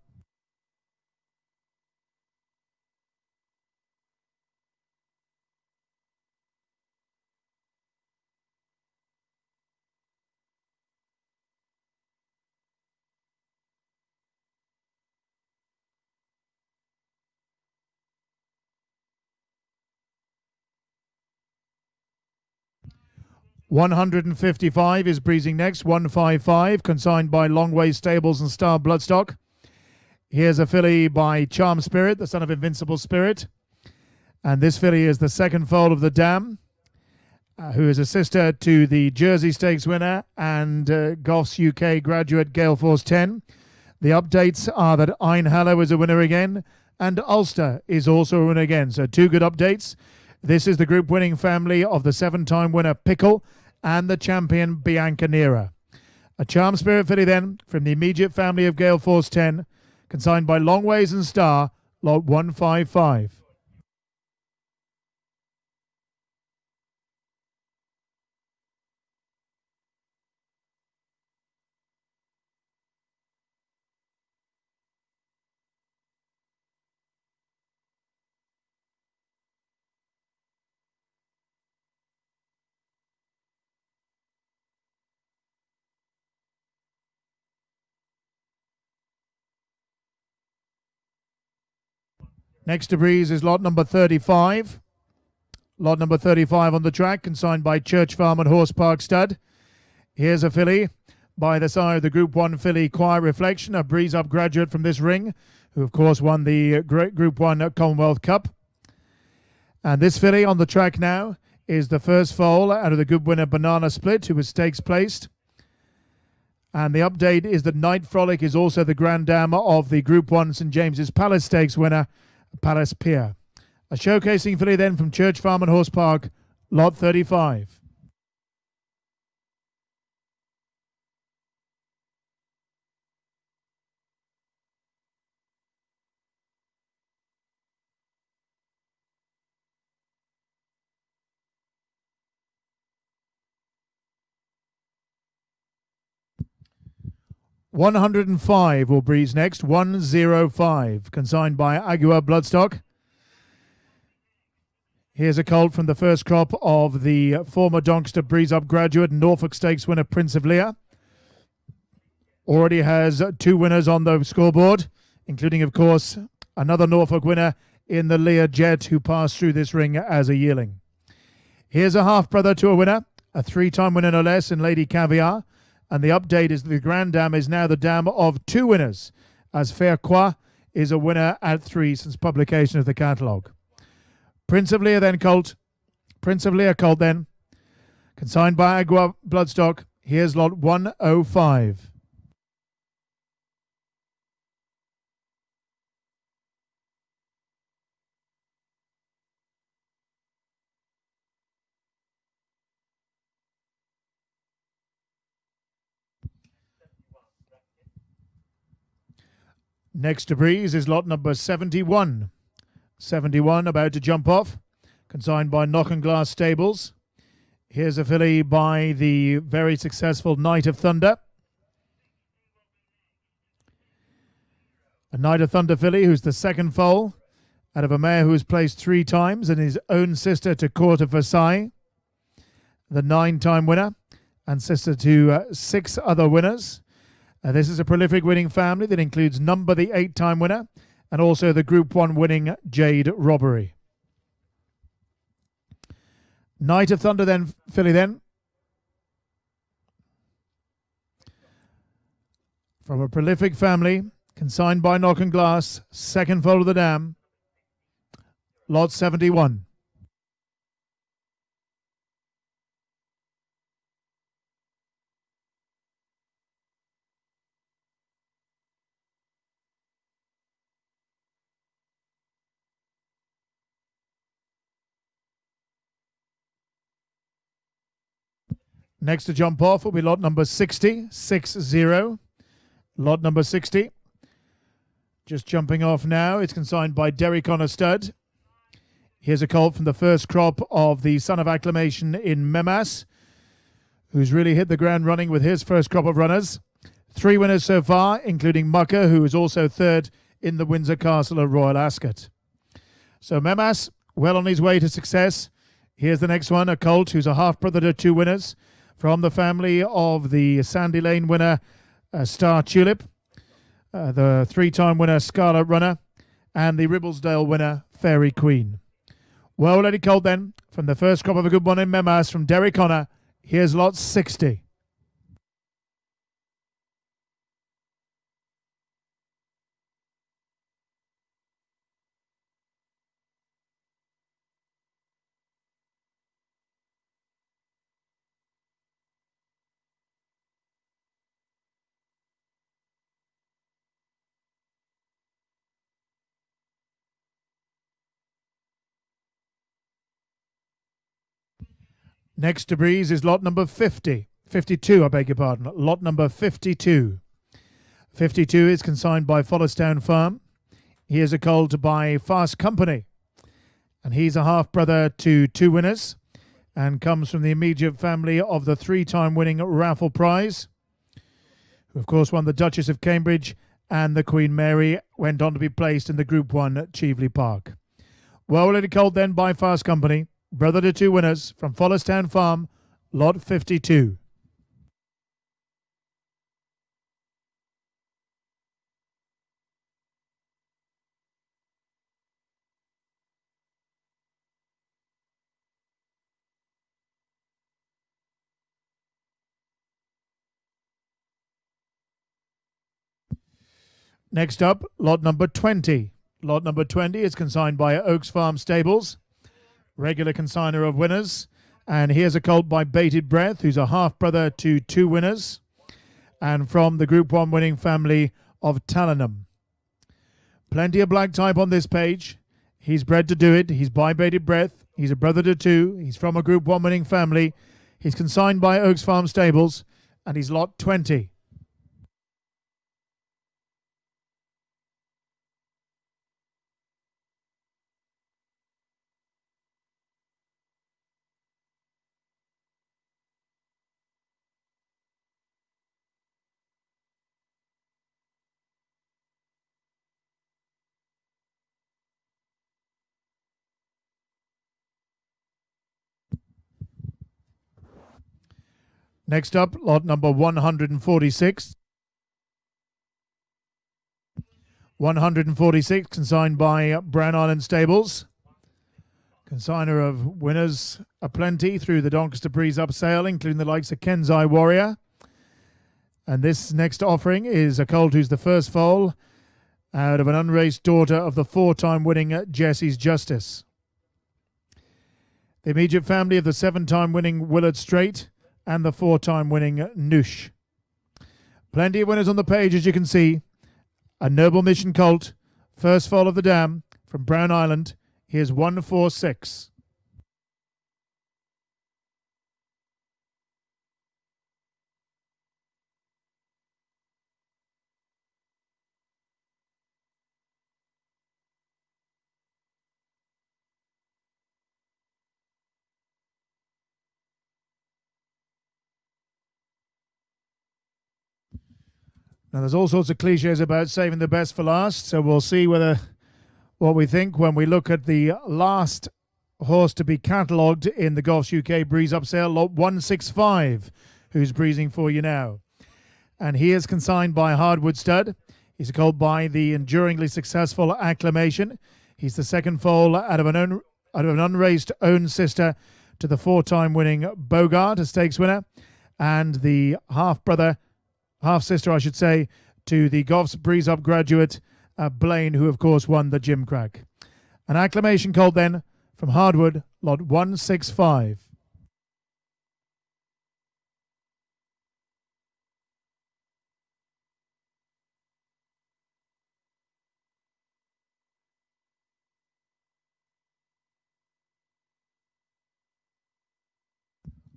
$155 is breezing next. 155 consigned by Longway Stables and Star Bloodstock. Here's a filly by Charm Spirit, the son of Invincible Spirit. And this filly is the second foal of the dam, who is a sister to the Jersey Stakes winner and Goffs UK graduate Gale Force 10. The updates are that Einhallow is a winner again and Ulster is also a winner again. So two good updates. This is the group winning family of the 7-time winner Pickle and the champion Bianca Nera. A Charm Spirit filly then from the immediate family of Gale Force 10, consigned by Longways and Star, lot 155. Next to breeze is lot number 35. Lot number 35 on the track, consigned by Church Farm and Horse Park Stud. Here's a filly by the side of the Group 1 filly Quiet Reflection, a Breeze Up graduate from this ring, who of course won the Group 1 Commonwealth Cup. And this filly on the track now is the first foal out of the good winner Banana Split, who was stakes placed. And the update is that Night Frolic is also the Grand Dam of the Group 1 St James's Palace Stakes winner, Palace Pier. A showcasing filly then from Church Farm and Horse Park, lot 35. $105 will breeze next. 105, consigned by Agua Bloodstock. Here's a colt from the first crop of the former Doncaster Breeze Up graduate Norfolk Stakes winner Prince of Lear. Already has two winners on the scoreboard, including, of course, another Norfolk winner in the Lear Jet, who passed through this ring as a yearling. Here's a half-brother to a winner, a 3-time winner no less in Lady Caviar. And the update is that the Grand Dam is now the dam of two winners, as Fair Croix is a winner at 3 since publication of the catalogue. Prince of Lear colt then, consigned by Agua Bloodstock. Here's lot 105. Next to breeze is lot number 71. 71 about to jump off, consigned by Knock and Glass Stables. Here's a filly by the very successful Knight of Thunder. A Knight of Thunder filly who's the second foal out of a mare who was placed 3 times and his own sister to Court of Versailles, the 9-time winner, and sister to 6 other winners. This is a prolific winning family that includes Number, the 8-time winner, and also the Group 1 winning Jade Robbery. Knight of Thunder then, filly then. From a prolific family, consigned by Knock and Glass, second foal of the dam, lot 71. Next to jump off will be lot number 60, 6-0. Lot number 60. Just jumping off now. It's consigned by Arqana Stud. Here's a colt from the first crop of the Son of Acclamation in Memas, who's really hit the ground running with his first crop of runners. 3 winners so far, including Mucker, who is also third in the Windsor Castle at Royal Ascot. So Memas, well on his way to success. Here's the next one, a colt who's a half-brother to 2 winners from the family of the Sandy Lane winner, Star Tulip, the 3-time winner, Scarlet Runner, and the Ribblesdale winner, Fairy Queen. Well, Lady Colt then, from the first crop of a good one in Memas from Arqana. Here's lot 60. Next to breeze is lot number 50. 52, I beg your pardon. Lot number 52. 52 is consigned by Follistown Farm. Here's a colt by Fast Company. And he's a half-brother to 2 winners and comes from the immediate family of the 3-time winning Raffle Prize, who of course won the Duchess of Cambridge, and the Queen Mary went on to be placed in the Group 1 at Cheveley Park. Well, Lady Colt then by Fast Company. Brother to 2 winners from Follistown Farm, lot 52. Next up, lot number 20. Lot number 20 is consigned by Oaks Farm Stables, regular consigner of winners. And here's a colt by Bated Breath, who's a half-brother to 2 winners, and from the Group 1 winning family of Tallenham. Plenty of black type on this page. He's bred to do it. He's by Bated Breath. He's a brother to 2. He's from a Group 1 winning family. He's consigned by Oaks Farm Stables, and he's lot 20. Next up, lot number 146. 146, consigned by Brown Island Stables. Consigner of winners aplenty through the Doncaster Breeze Up sale, including the likes of Kenzai Warrior. And this next offering is a colt who's the first foal out of an unraced daughter of the 4-time winning Jesse's Justice. The immediate family of the 7-time winning Willard Strait and the 4-time winning Noosh. Plenty of winners on the page, as you can see. A Noble Mission colt, first foal of the dam from Brown Island. Here's 146. Now, there's all sorts of cliches about saving the best for last, so we'll see what we think when we look at the last horse to be catalogued in the Goffs UK Breeze Up Sale, lot 165, who's breezing for you now. And he is consigned by Hardwood Stud. He's called by the enduringly successful Acclamation. He's the second foal out of an unraced own sister to the 4-time winning Bogart, a stakes winner, and the half-sister, I should say, to the Goffs Breeze Up graduate, Blaine, who of course won the Gimcrack. An Acclamation colt then from Hardwood, lot 165.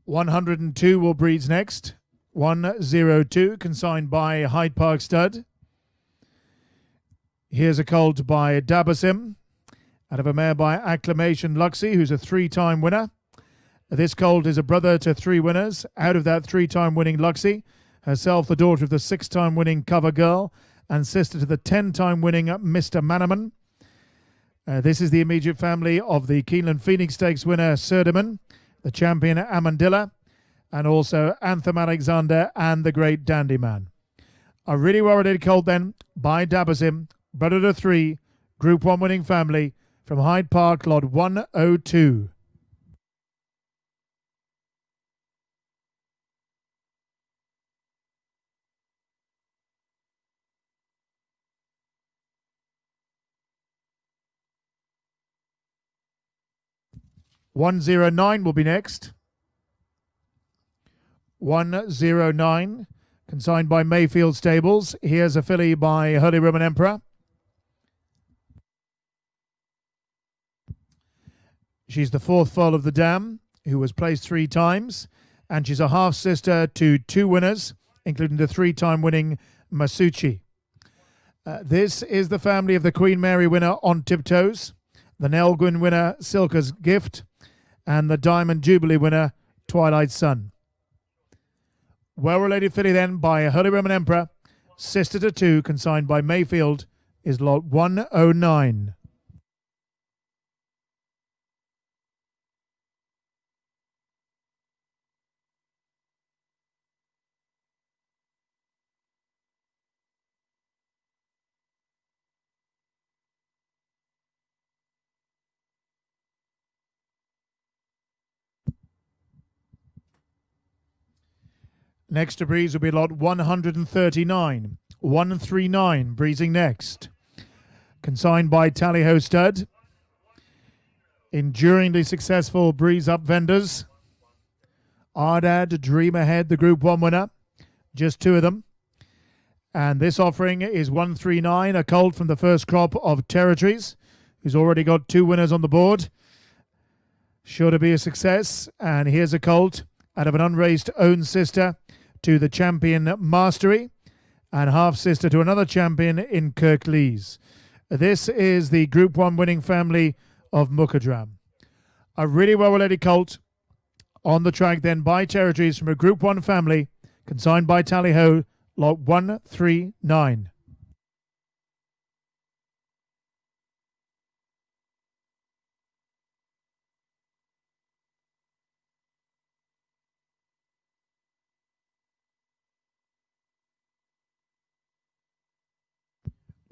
$102 will breeds next. 102, consigned by Hyde Park Stud. Here's a colt by Dabasim, out of a mare by Acclamation Luxie, who's a 3-time winner. This colt is a brother to 3 winners. Out of that 3-time winning Luxie, herself the daughter of the 6-time winning Cover Girl, and sister to the 10-time winning Mr. Manaman. This is the immediate family of the Keeneland Phoenix Stakes winner Serdeman, the champion Amandilla, and also Anthem Alexander and the great Dandy Man. A really well-rated colt then by Dabasim, brother to 3, Group 1 winning family from Hyde Park, lot 102. $109 will be next. 109, consigned by Mayfield Stables. Here's a filly by Holy Roman Emperor. She's the 4th foal of the Dam, who was placed 3 times, and she's a half-sister to 2 winners, including the 3-time winning Masucci. This is the family of the Queen Mary winner On Tiptoes, the Nelgwyn winner Silka's Gift, and the Diamond Jubilee winner Twilight Sun. Well-related filly then by Holy Roman Emperor, sister to 2, consigned by Mayfield, is lot 109. Next to breeze will be lot 139. 139 breezing next. Consigned by Tally-Ho Stud. Enduringly successful breeze up vendors. Ardad, Dream Ahead, the Group 1 winner. Just 2 of them. And this offering is 139, a colt from the first crop of Territories, who's already got 2 winners on the board. Sure to be a success. And here's a colt out of an unraced own sister to the champion Mastery, and half-sister to another champion in Kirk Lees. This is the Group 1 winning family of Mukadram. A really well-related colt on the track then by Territories from a Group 1 family, consigned by Tally-Ho, lot 139.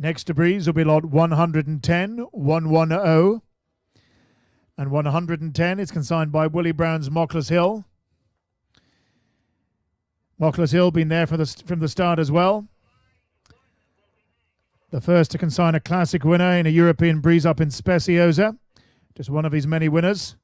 Next to breeze will be lot 110, 110. And 110 is consigned by Willie Brown's Mockless Hill. Mockless Hill been there from the start as well. The first to consign a classic winner in a European breeze up in Speciosa. Just one of his many winners.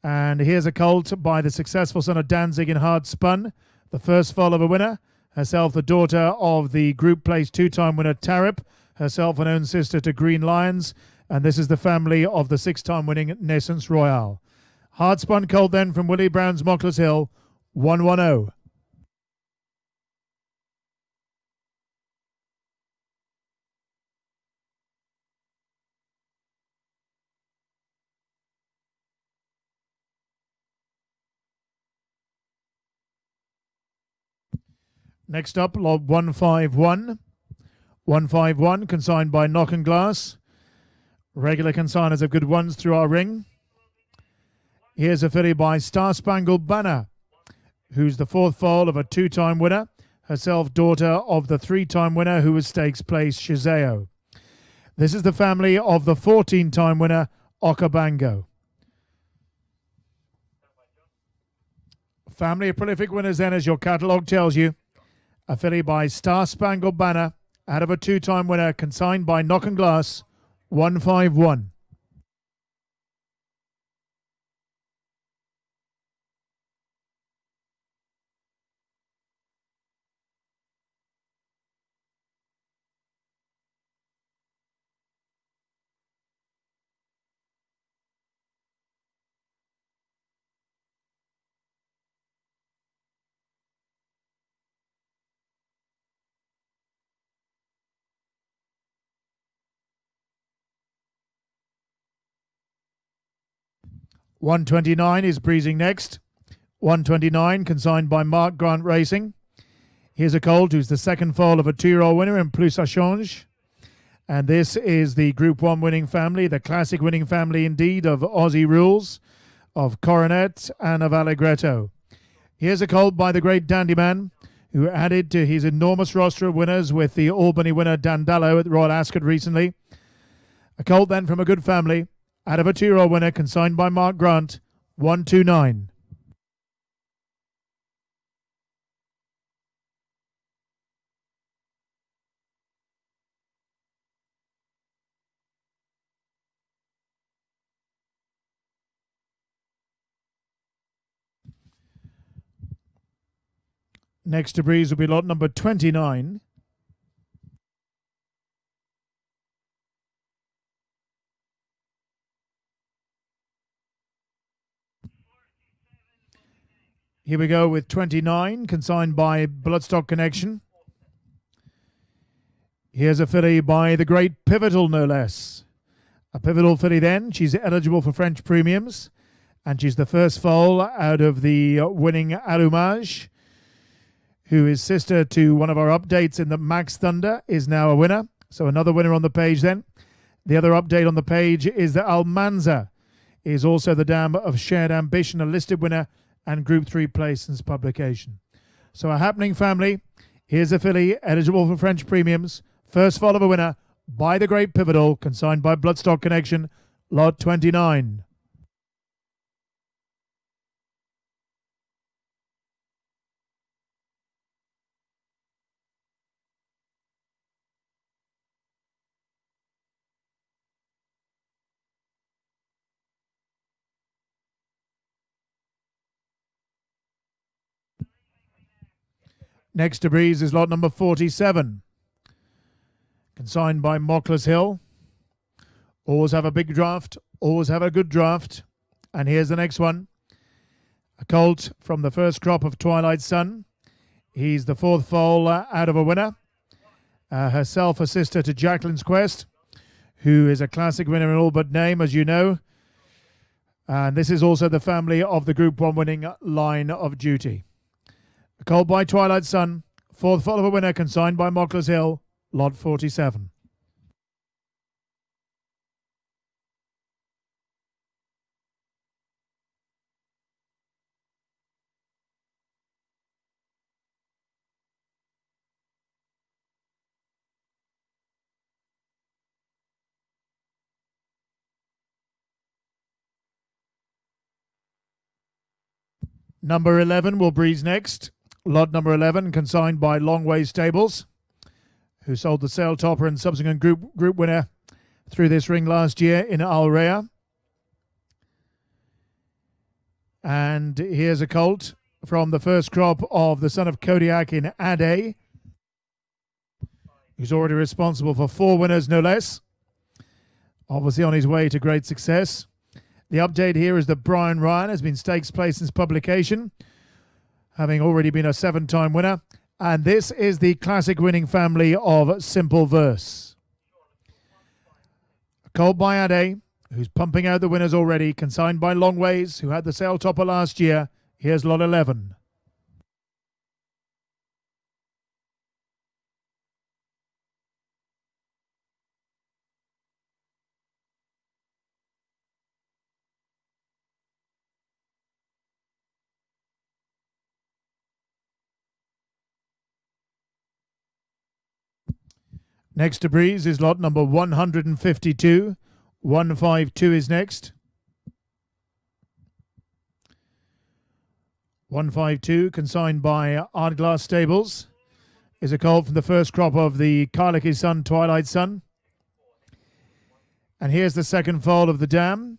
And here's a colt by the successful son of Danzig in Hard Spun. The first foal of a winner. Herself the daughter of the Group Place 2-time winner Tarip. Herself an own sister to Green Lions. And this is the family of the 6-time winning Naissance Royale. Hard Spun colt then from Willie Brown's Mockless Hill. 110. Next up, lot 151. 151, consigned by Knock and Glass. Regular consigners of good ones through our ring. Here's a filly by Star Spangled Banner, who's the fourth foal of a two-time winner, herself daughter of the three-time winner who was stakes place Shizeo. This is the family of the 14-time winner Okabango. Family of prolific winners then, as your catalogue tells you. A filly by Star Spangled Banner, out of a two-time winner, consigned by Knock and Glass, 151. $129 is breezing next. $129, consigned by Mark Grant Racing. Here's a colt who's the second foal of a two-year-old winner in Plus à Change. And this is the Group 1 winning family, the classic winning family indeed of Aussie Rules, of Coronet and of Allegretto. Here's a colt by the great Dandyman, who added to his enormous roster of winners with the Albany winner Dandalo at the Royal Ascot recently. A colt then from a good family, out of a two-year-old winner, consigned by Mark Grant, 129. Next to breeze will be lot number 29. Here we go with 29, consigned by Bloodstock Connection. Here's a filly by the great Pivotal, no less. A Pivotal filly then. She's eligible for French premiums. And she's the first foal out of the winning Allumage, who is sister to one of our updates in the Max Thunder, is now a winner. So another winner on the page then. The other update on the page is that Almanza is also the dam of Shared Ambition, a listed winner and Group 3 place since publication. So a happening family. Here's a filly eligible for French premiums. First foal of a winner by the great Pivotal, consigned by Bloodstock Connection, lot 29. Next to breeze is lot number 47, consigned by Mockler's Hill. Always have a big draft, always have a good draft. And here's the next one. A colt from the first crop of Twilight Sun. He's the fourth foal out of a winner. Herself a sister to Jacqueline's Quest, who is a classic winner in all but name, as you know. And this is also the family of the Group 1 winning Line of Duty. A colt by Twilight Sun, fourth foal of a winner, consigned by Mockler's Hill, lot 47. Number 11 will breeze next. Lot number 11, consigned by Longway Stables, who sold the Sail Topper and subsequent group winner through this ring last year in Alrea. And here's a colt from the first crop of the son of Kodiak in Ade, who's already responsible for 4 winners, no less. Obviously on his way to great success. The update here is that Brian Ryan has been stakes placed since publication, having already been a 7-time winner. And this is the classic winning family of Simple Verse. A colt by Ade, who's pumping out the winners already, consigned by Longways, who had the Sail Topper last year. Here's lot 11. Next to breeze is lot number 152. 152 is next. 152, consigned by Ardglass Stables, is a colt from the first crop of the Carlicky Sun, Twilight Sun. And here's the second foal of the dam,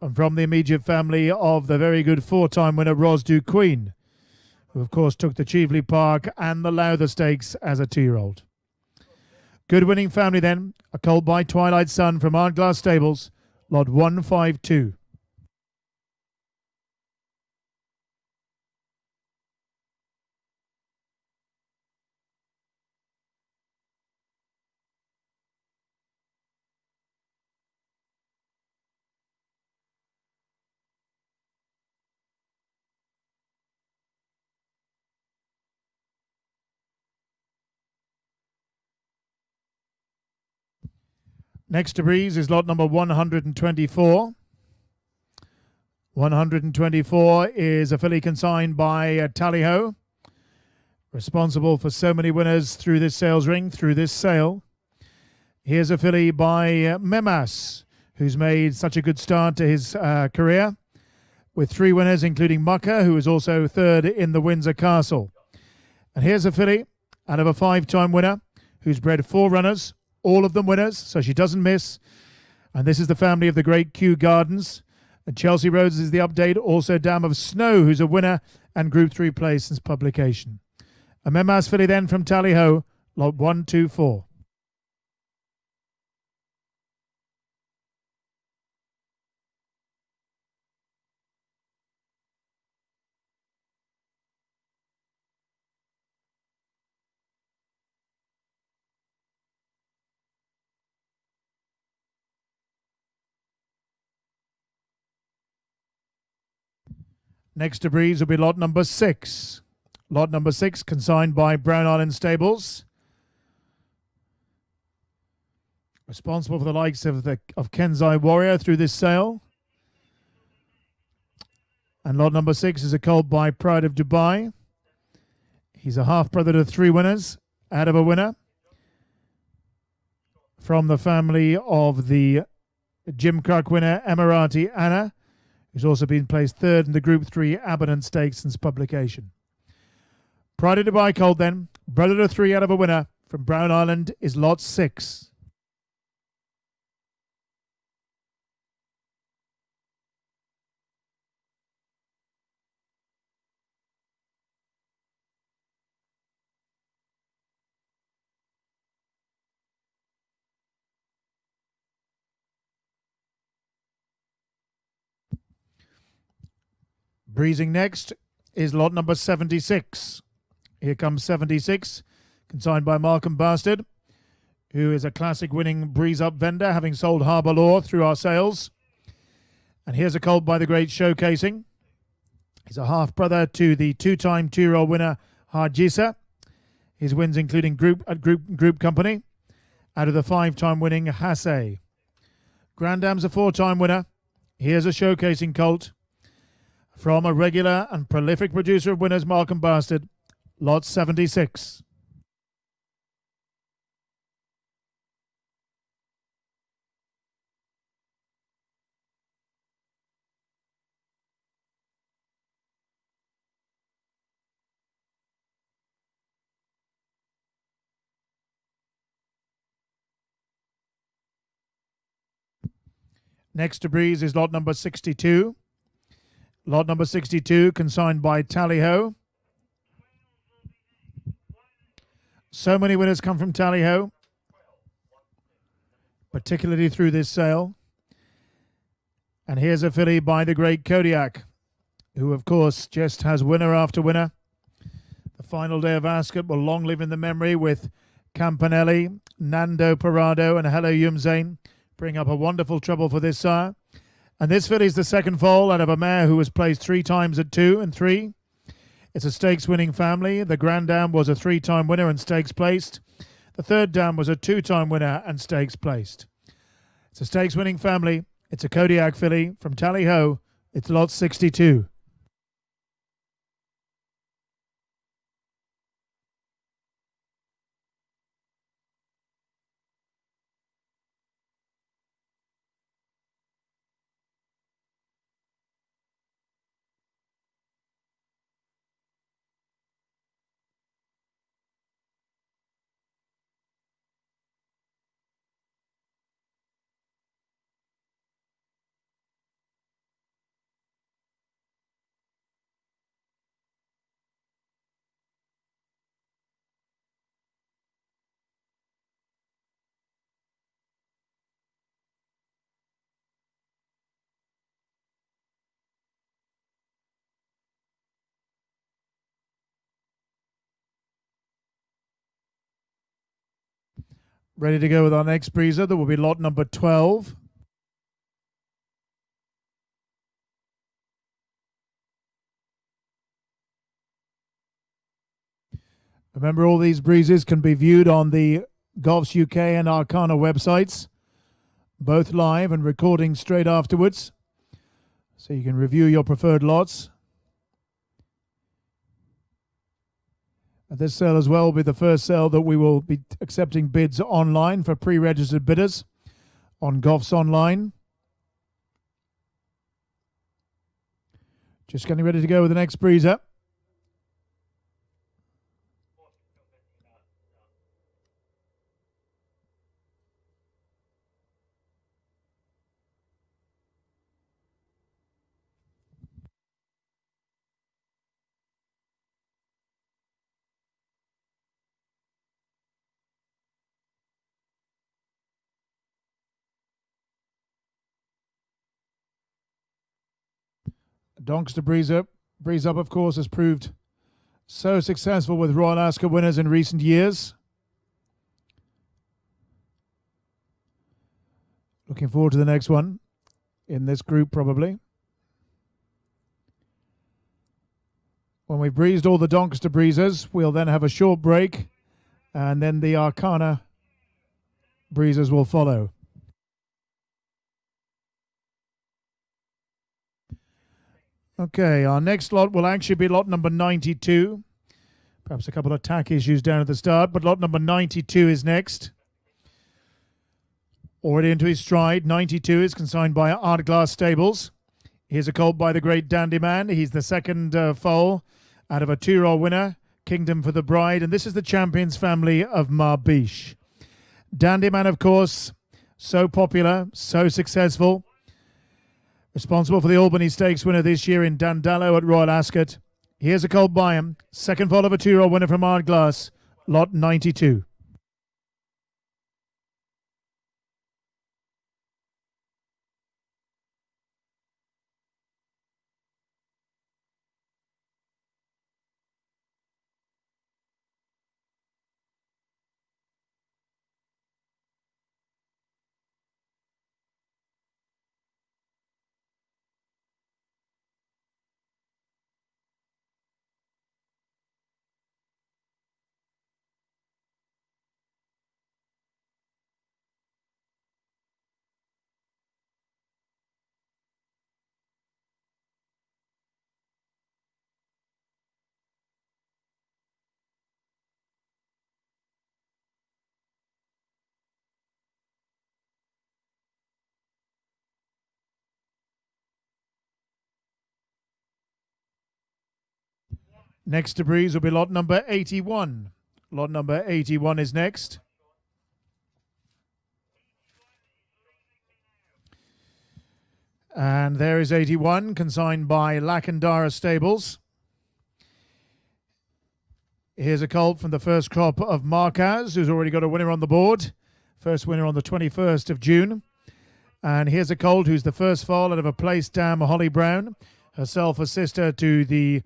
and from the immediate family of the very good four-time winner Rosdu Queen, who of course took the Cheveley Park and the Lowther Stakes as a 2-year-old. Good winning family then, a colt by Twilight Sun from Ardglass Stables, lot 152. Next to breeze is lot number 124. 124 is a filly consigned by Tally-Ho, responsible for so many winners through this sales ring, through this sale. Here's a filly by Memas, who's made such a good start to his career, with 3 winners, including Mucker, who is also third in the Windsor Castle. And here's a filly out of a 5-time winner, who's bred 4 runners, all of them winners, so she doesn't miss. And this is the family of the great Kew Gardens. And Chelsea Rhodes is the update. Also Dam of Snow, who's a winner and Group 3 place since publication. A Memas filly then from Tally-Ho, lot 124. Next to breeze will be lot number 6. Lot number 6, consigned by Brown Island Stables. Responsible for the likes of Kenzai Warrior through this sale. And lot number 6 is a colt by Pride of Dubai. He's a half-brother to 3 winners, out of a winner. From the family of the Jim Clark winner, Emirati Anna, who's also been placed 3rd in the Group 3 Aberdeen Stakes since publication. Pride of Dubai colt then, brother to 3 out of a winner, from Brown Island is lot 6. Breezing next is lot number 76. Here comes 76, consigned by Malcolm Bastard, who is a classic winning breeze up vendor, having sold Harbour Law through our sales. And here's a colt by the great Showcasing. He's a half-brother to the 2-time 2-year-old winner Harjisa. His wins including Group Company, out of the 5-time winning Hasse. Grandam's a 4-time winner. Here's a Showcasing colt from a regular and prolific producer of winners, Malcolm Bastard, lot 76. Next to breeze is lot number 62. Lot number 62, consigned by Tally-Ho. So many winners come from Tally-Ho, particularly through this sale. And here's a filly by the great Kodiak, who of course just has winner after winner. The final day of Ascot will long live in the memory, with Campanelli, Nando Parado and Hello Yumzane bring up a wonderful trouble for this sire. And this filly's the second foal out of a mare who was placed 3 times at 2 and 3. It's a stakes winning family. The Grand Dam was a 3-time winner and stakes placed. The third dam was a 2-time winner and stakes placed. It's a stakes winning family. It's a Kodiak filly from Tally-Ho. It's lot 62. Ready to go with our next breezer. That will be lot number 12. Remember, all these breezes can be viewed on the Goffs UK and Arqana websites, both live and recording straight afterwards, so you can review your preferred lots. And this sale as well will be the first sale that we will be accepting bids online for pre-registered bidders on Goffs Online. Just getting ready to go with the next breezer. Doncaster Breeze Up, of course, has proved so successful with Royal Ascot winners in recent years. Looking forward to the next one in this group, probably. When we've breezed all the Doncaster breezers, we'll then have a short break, and then the Arqana breezers will follow. Okay, our next lot will actually be lot number 92. Perhaps a couple of tack issues down at the start, but lot number 92 is next. Already into his stride. 92 is consigned by Art Stables. Here's a colt by the great Dandy Man. He's the second foal out of a two-year-old winner, Kingdom for the Bride, and this is the Champions family of Marbiche. Dandy Man, of course, so popular, so successful. Responsible for the Albany Stakes winner this year in Dandalo at Royal Ascot. Here's a colt by him. Second foal of a two-year-old winner from Art Glass, lot 92. Next to breeze will be lot number 81. Lot number 81 is next. And there is 81, consigned by Lakandara Stables. Here's a colt from the first crop of Marquez, who's already got a winner on the board. First winner on the 21st of June. And here's a colt who's the first foal out of a place dam, Holly Brown. Herself a sister to the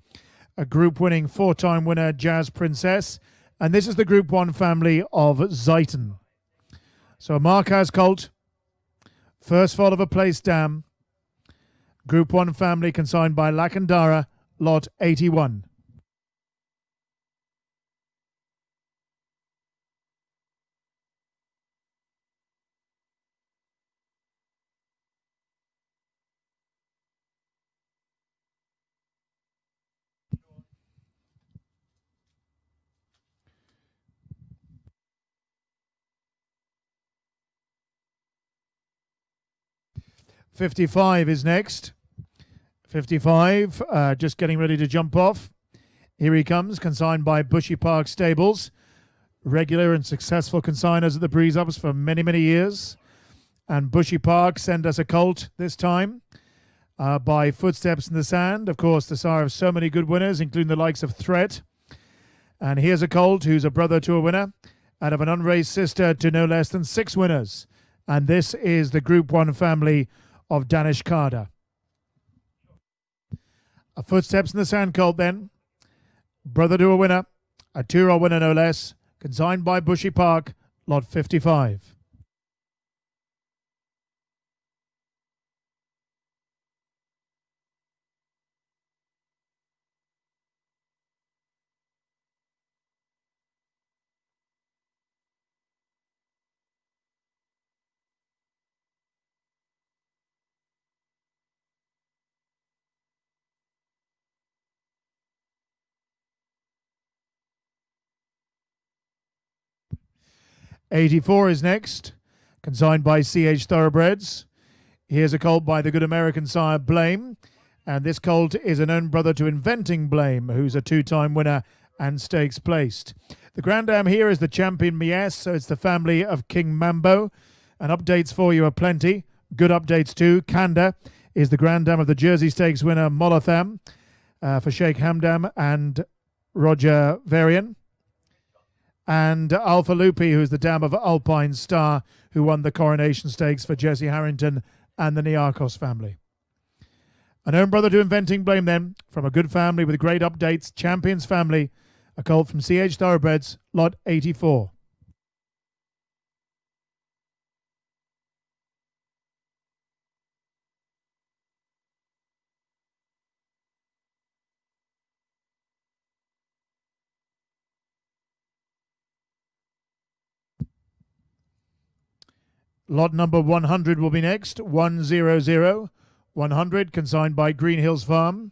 group-winning four-time winner, Jazz Princess. And this is the Group 1 family of Zayton. So a Marquez colt, first foal of a place dam, Group 1 family consigned by Lakandara, lot 81. .55 is next. 55, just getting ready to jump off. Here he comes, consigned by Bushy Park Stables. Regular and successful consigners at the Breeze Ups for many, many years. And Bushy Park send us a colt this time by Footsteps in the Sand. Of course, the sire of so many good winners, including the likes of Threat. And here's a colt who's a brother to a winner, out of an unraised sister to no less than 6 winners. And this is the Group 1 family of Danish Carder. A Footsteps in the Sand colt then. Brother to a winner, a two-year-old winner no less, consigned by Bushy Park, lot 55. '84 is next, consigned by CH Thoroughbreds. Here's a colt by the good American sire Blame, and this colt is an own brother to Inventing Blame, who's a two-time winner and stakes placed. The Grand Dam here is the champion Mies, so it's the family of King Mambo, and updates for you are plenty. Good updates too. Kanda is the Grand Dam of the Jersey Stakes winner Molotham for Sheikh Hamdam and Roger Varian. And Alpha Lupi, who's the dam of Alpine Star, who won the Coronation Stakes for Jesse Harrington and the Niarchos family. An own brother to Inventing Blame then, from a good family with great updates, Champions family, a colt from CH Thoroughbreds, lot 84. Lot number 100 will be next, 100. 100, consigned by Green Hills Farm.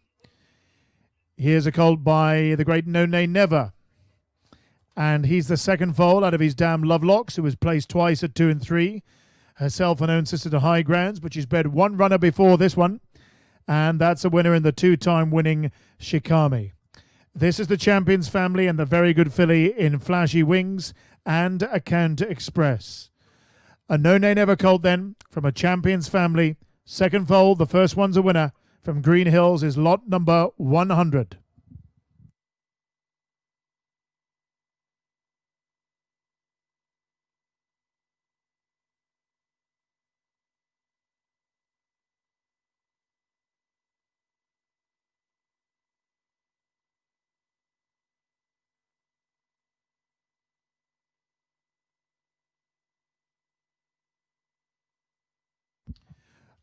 Here's a colt by the great No Nay Never. And he's the second foal out of his dam Lovelocks, who was placed twice at 2 and 3. Herself an own sister to High Grounds, but she's bred one runner before this one. And that's a winner in the two-time winning Shikami. This is the Champions family and the very good filly in Flashy Wings and Account Express. A No Nay Never colt then, from a Champions family. Second foal, the first one's a winner. From Green Hills is lot number 100.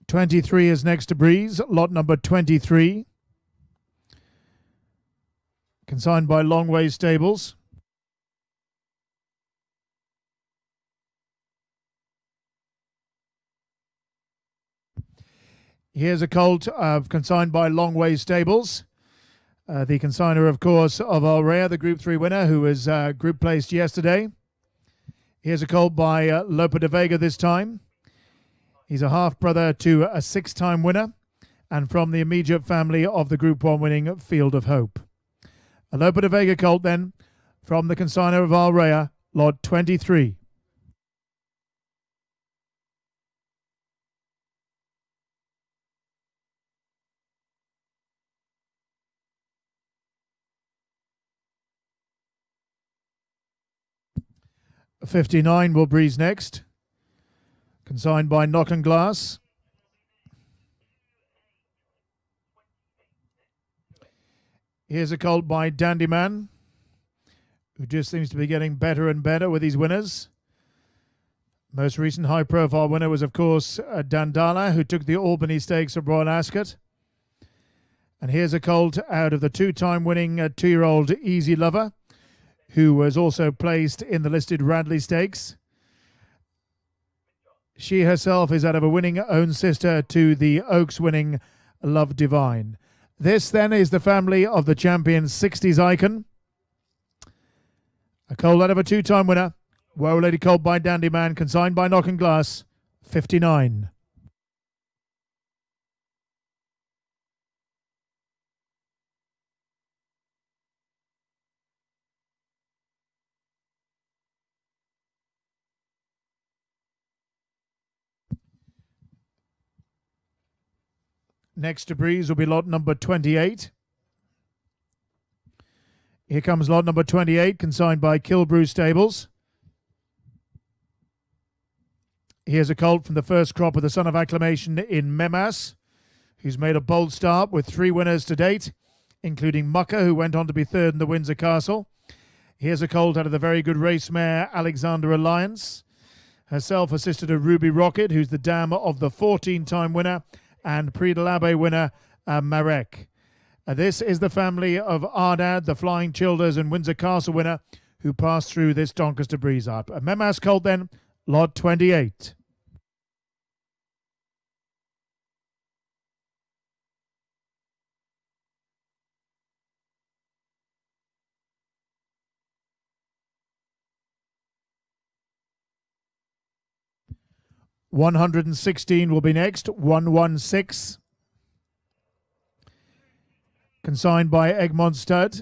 '23 is next to Breeze, lot number 23. Consigned by Longway Stables. Here's a colt consigned by Longway Stables. The consigner, of course, of Alrea, the Group 3 winner, who was group placed yesterday. Here's a colt by Lope de Vega this time. He's a half-brother to a 6-time winner and from the immediate family of the Group 1 winning Field of Hope. A Lope de Vega colt then from the consigner of Alrea, lot 23. '59 will breeze next. Consigned by Knock and Glass. Here's a colt by Dandyman, who just seems to be getting better and better with his winners. Most recent high-profile winner was, of course, Dandala, who took the Albany Stakes at Royal Ascot. And here's a colt out of the two-time winning 2-year-old Easy Lover, who was also placed in the listed Radley Stakes. She herself is out of a winning own sister to the Oaks winning Love Divine. This then is the family of the champion 60s icon. A colt out of a two-time winner. Well Lady colt by Dandyman, consigned by Knock and Glass, 59. Next to Breeze will be lot number 28. Here comes lot number 28, consigned by Kilbrew Stables. Here's a colt from the first crop of the Son of Acclamation in Memas, who's made a bold start with 3 winners to date, including Mucker, who went on to be third in the Windsor Castle. Here's a colt out of the very good race mare Alexander Alliance. Herself assisted a Ruby Rocket, who's the dam of the 14-time winner and Prix de l'Abbé winner Marek. This is the family of Ardad, the Flying Childers and Windsor Castle winner, who passed through this Doncaster Breeze Up. A Memas colt then, lot 28. $116 will be next, 116. Consigned by Egmont Stud.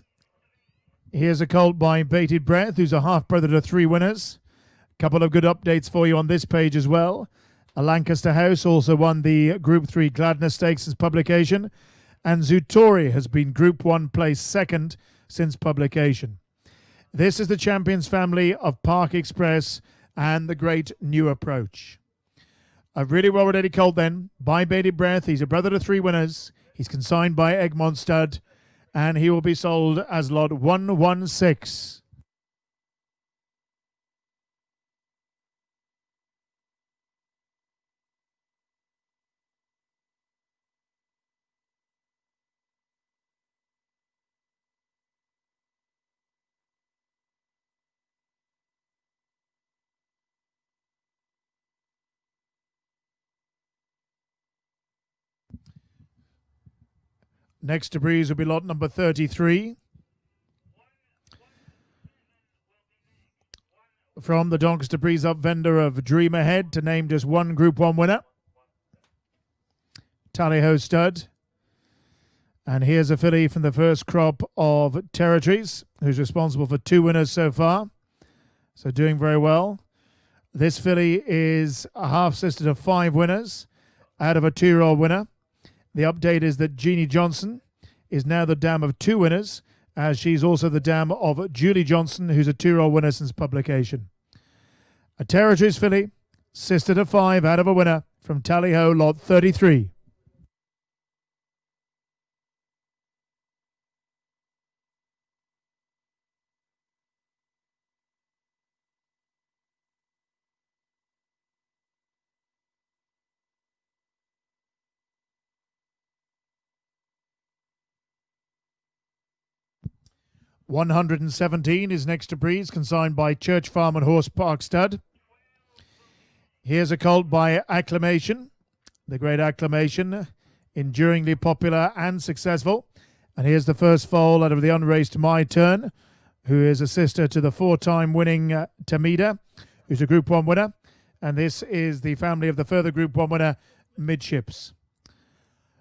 Here's a colt by Bated Breath, who's a half-brother to 3 winners. A couple of good updates for you on this page as well. A Lancaster House also won the Group 3 Gladness Stakes since publication. And Zutori has been Group 1 placed second since publication. This is the champions family of Park Express and the Great New Approach. A really well-rated colt then, by Bated Breath. He's a brother to 3 winners. He's consigned by Egmont Stud, and he will be sold as lot 116. Next to Breeze will be lot number 33. From the Doncaster Breeze Up vendor of Dream Ahead to name just one Group 1 winner. Tally-ho stud. And here's a filly from the first crop of Territories, who's responsible for 2 winners so far. So doing very well. This filly is a half-sister to 5 winners out of a 2-year-old winner. The update is that Jeannie Johnson is now the dam of 2 winners, as she's also the dam of Julie Johnson, who's a 2-year-old winner since publication. A Territories filly, sister to 5 out of a winner from Tally-ho, lot 33. $117 is next to Breeze, consigned by Church Farm and Horse Park Stud. Here's a colt by Acclamation, the great Acclamation, enduringly popular and successful. And here's the first foal out of the unraced My Turn, who is a sister to the 4-time winning Tamida, who's a Group 1 winner. And this is the family of the further Group 1 winner, Midships.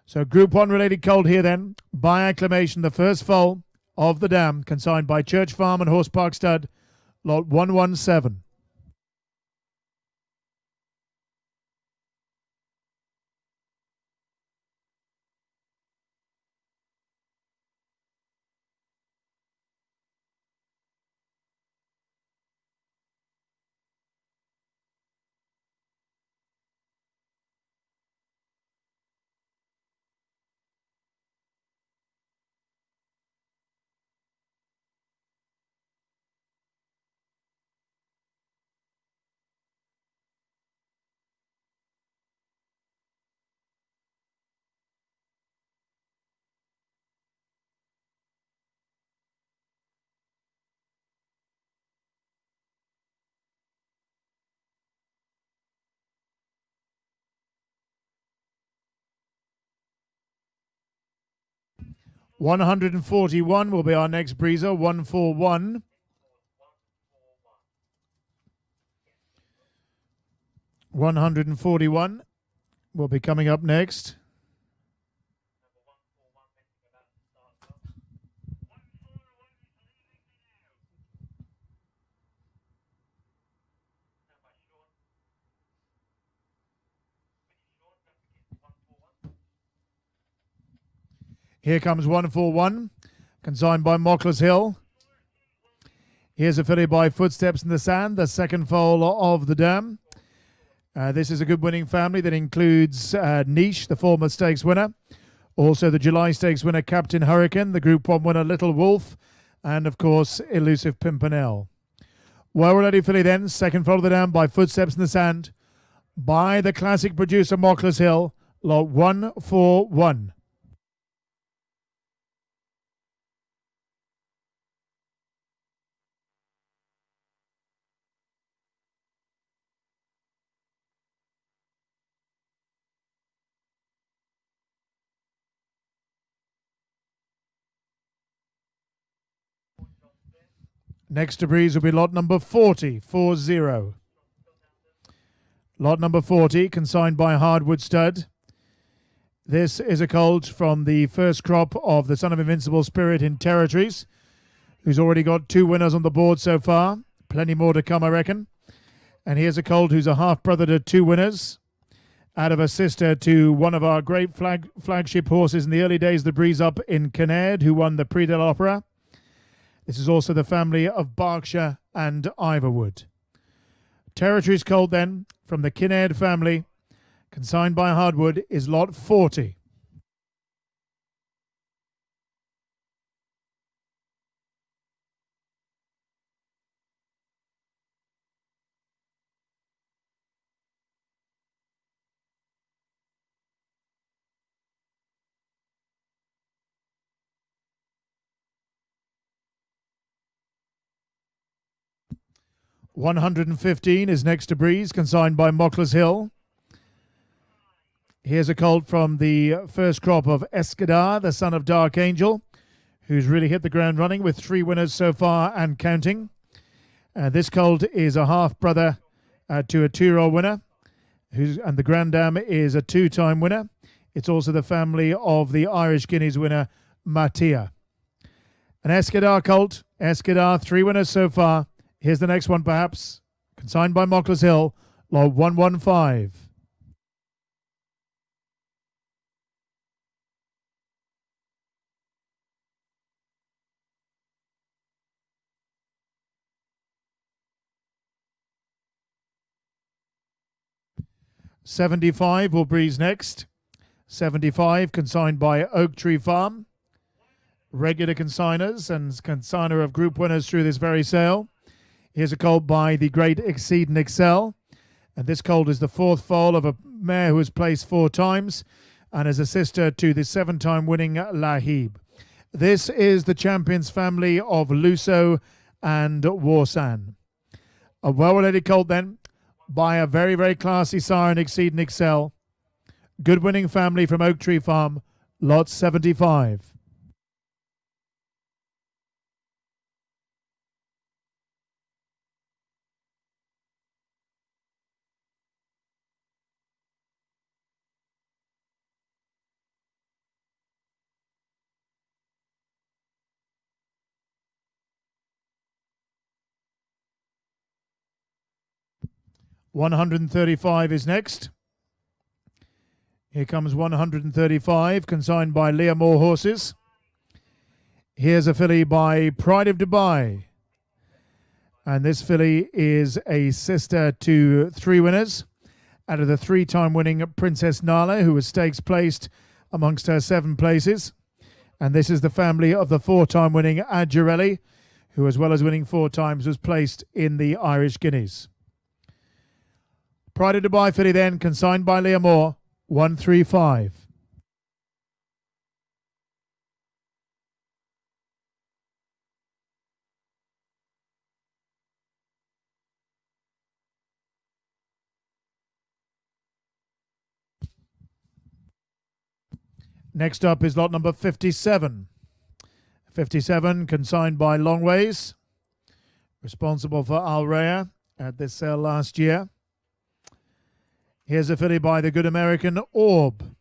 So Group 1 related colt here then, by Acclamation, the first foal of the dam, consigned by Church Farm and Horse Park Stud, lot 117. $141 will be our next breezer, 141. $141 will be coming up next. Here comes 141, consigned by Mockler's Hill. Here's a filly by Footsteps in the Sand, the second foal of the dam. This is a good winning family that includes Niche, the former stakes winner. Also the July stakes winner, Captain Hurricane, the Group 1 winner, Little Wolf, and of course Elusive Pimpernel. Well ready filly then, second followed down by Footsteps in the Sand, by the classic producer Mocklers Hill, lot 141. Next to breeze will be lot number 40, 40. Lot number 40, consigned by Hardwood Stud. This is a colt from the first crop of the Son of Invincible Spirit in Territories, who's already got 2 winners on the board so far. Plenty more to come, I reckon. And here's a colt who's a half-brother to 2 winners, out of a sister to one of our great flagship horses in the early days of the breeze up in Kinnaird, who won the Prix de l'Opera. This is also the family of Berkshire and Ivorwood. Territories colt then, from the Kinnaird family, consigned by Hardwood, is lot 40. $115 is next to breeze, consigned by Mocklers Hill. Here's a colt from the first crop of Escadar, the son of Dark Angel, who's really hit the ground running with 3 winners so far and counting. This colt is a half-brother to a 2-year-old winner, and the Grandam is a 2-time winner. It's also the family of the Irish Guineas winner, Mattia. An Escadar colt, Escadar, 3 winners so far. Here's the next one, perhaps, consigned by Mocklers Hill, lot 115. $75 will breeze next. $75 consigned by Oak Tree Farm. Regular consigners and consigner of group winners through this very sale. Here's a colt by the great Exceed and Excel. And this colt is the 4th foal of a mare who has placed 4 times and is a sister to the 7-time winning Lahib. This is the champions family of Luso and Warsan. A well-related colt then by a very, very classy sire in Exceed and Excel. Good winning family from Oak Tree Farm, lot 75. $135 is next. Here comes $135, consigned by Leah Moore Horses. Here's a filly by Pride of Dubai. And this filly is a sister to 3 winners, out of the 3-time winning Princess Nala, who was stakes placed amongst her 7 places. And this is the family of the 4-time winning Adjurelli, who, as well as winning 4 times, was placed in the Irish Guineas. Pride of Dubai filly then, consigned by Leah Moore, 135. Next up is lot number 57. 57, consigned by Longways, responsible for Alrea at this sale last year. Here's a filly by the good American Orb.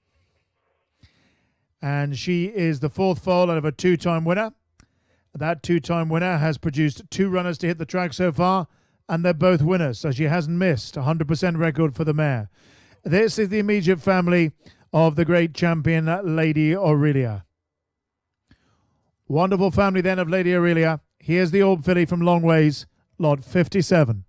And she is the 4th foal out of a 2-time winner. That 2-time winner has produced 2 runners to hit the track so far, and they're both winners, so she hasn't missed. 100% record for the mare. This is the immediate family of the great champion, Lady Aurelia. Wonderful family then of Lady Aurelia. Here's the Orb filly from Longways, lot 57.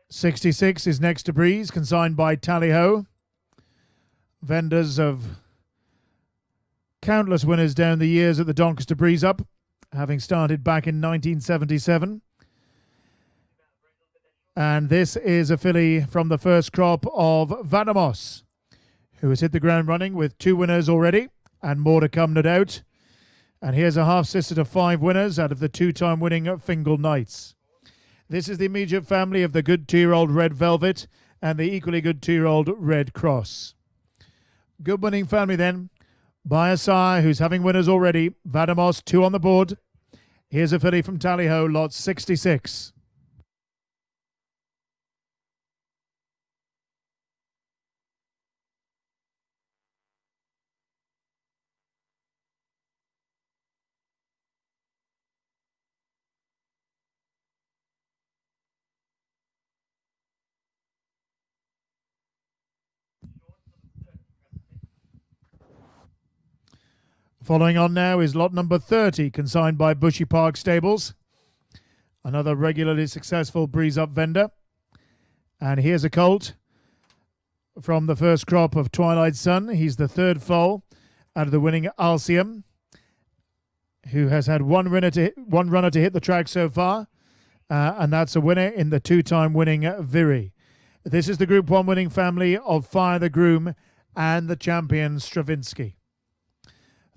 66 is Next to Breeze, consigned by Tally Ho. Vendors of countless winners down the years at the Doncaster Breeze Up, having started back in 1977. And this is a filly from the first crop of Vanamos, who has hit the ground running with 2 winners already and more to come, no doubt. And here's a half-sister to 5 winners out of the 2-time winning Fingal Knights. This is the immediate family of the good 2-year-old Red Velvet and the equally good 2-year-old Red Cross. Good winning family then. By a sire who's having winners already. Vanamos, 2 on the board. Here's a filly from Tally Ho, lot 66. Following on now is lot number 30, consigned by Bushy Park Stables, another regularly successful Breeze Up vendor. And here's a colt from the first crop of Twilight Sun. He's the 3rd foal out of the winning Alcium, who has had one runner to hit the track so far, and that's a winner in the 2-time winning Viri. This is the Group 1 winning family of Fire the Groom and the champion Stravinsky.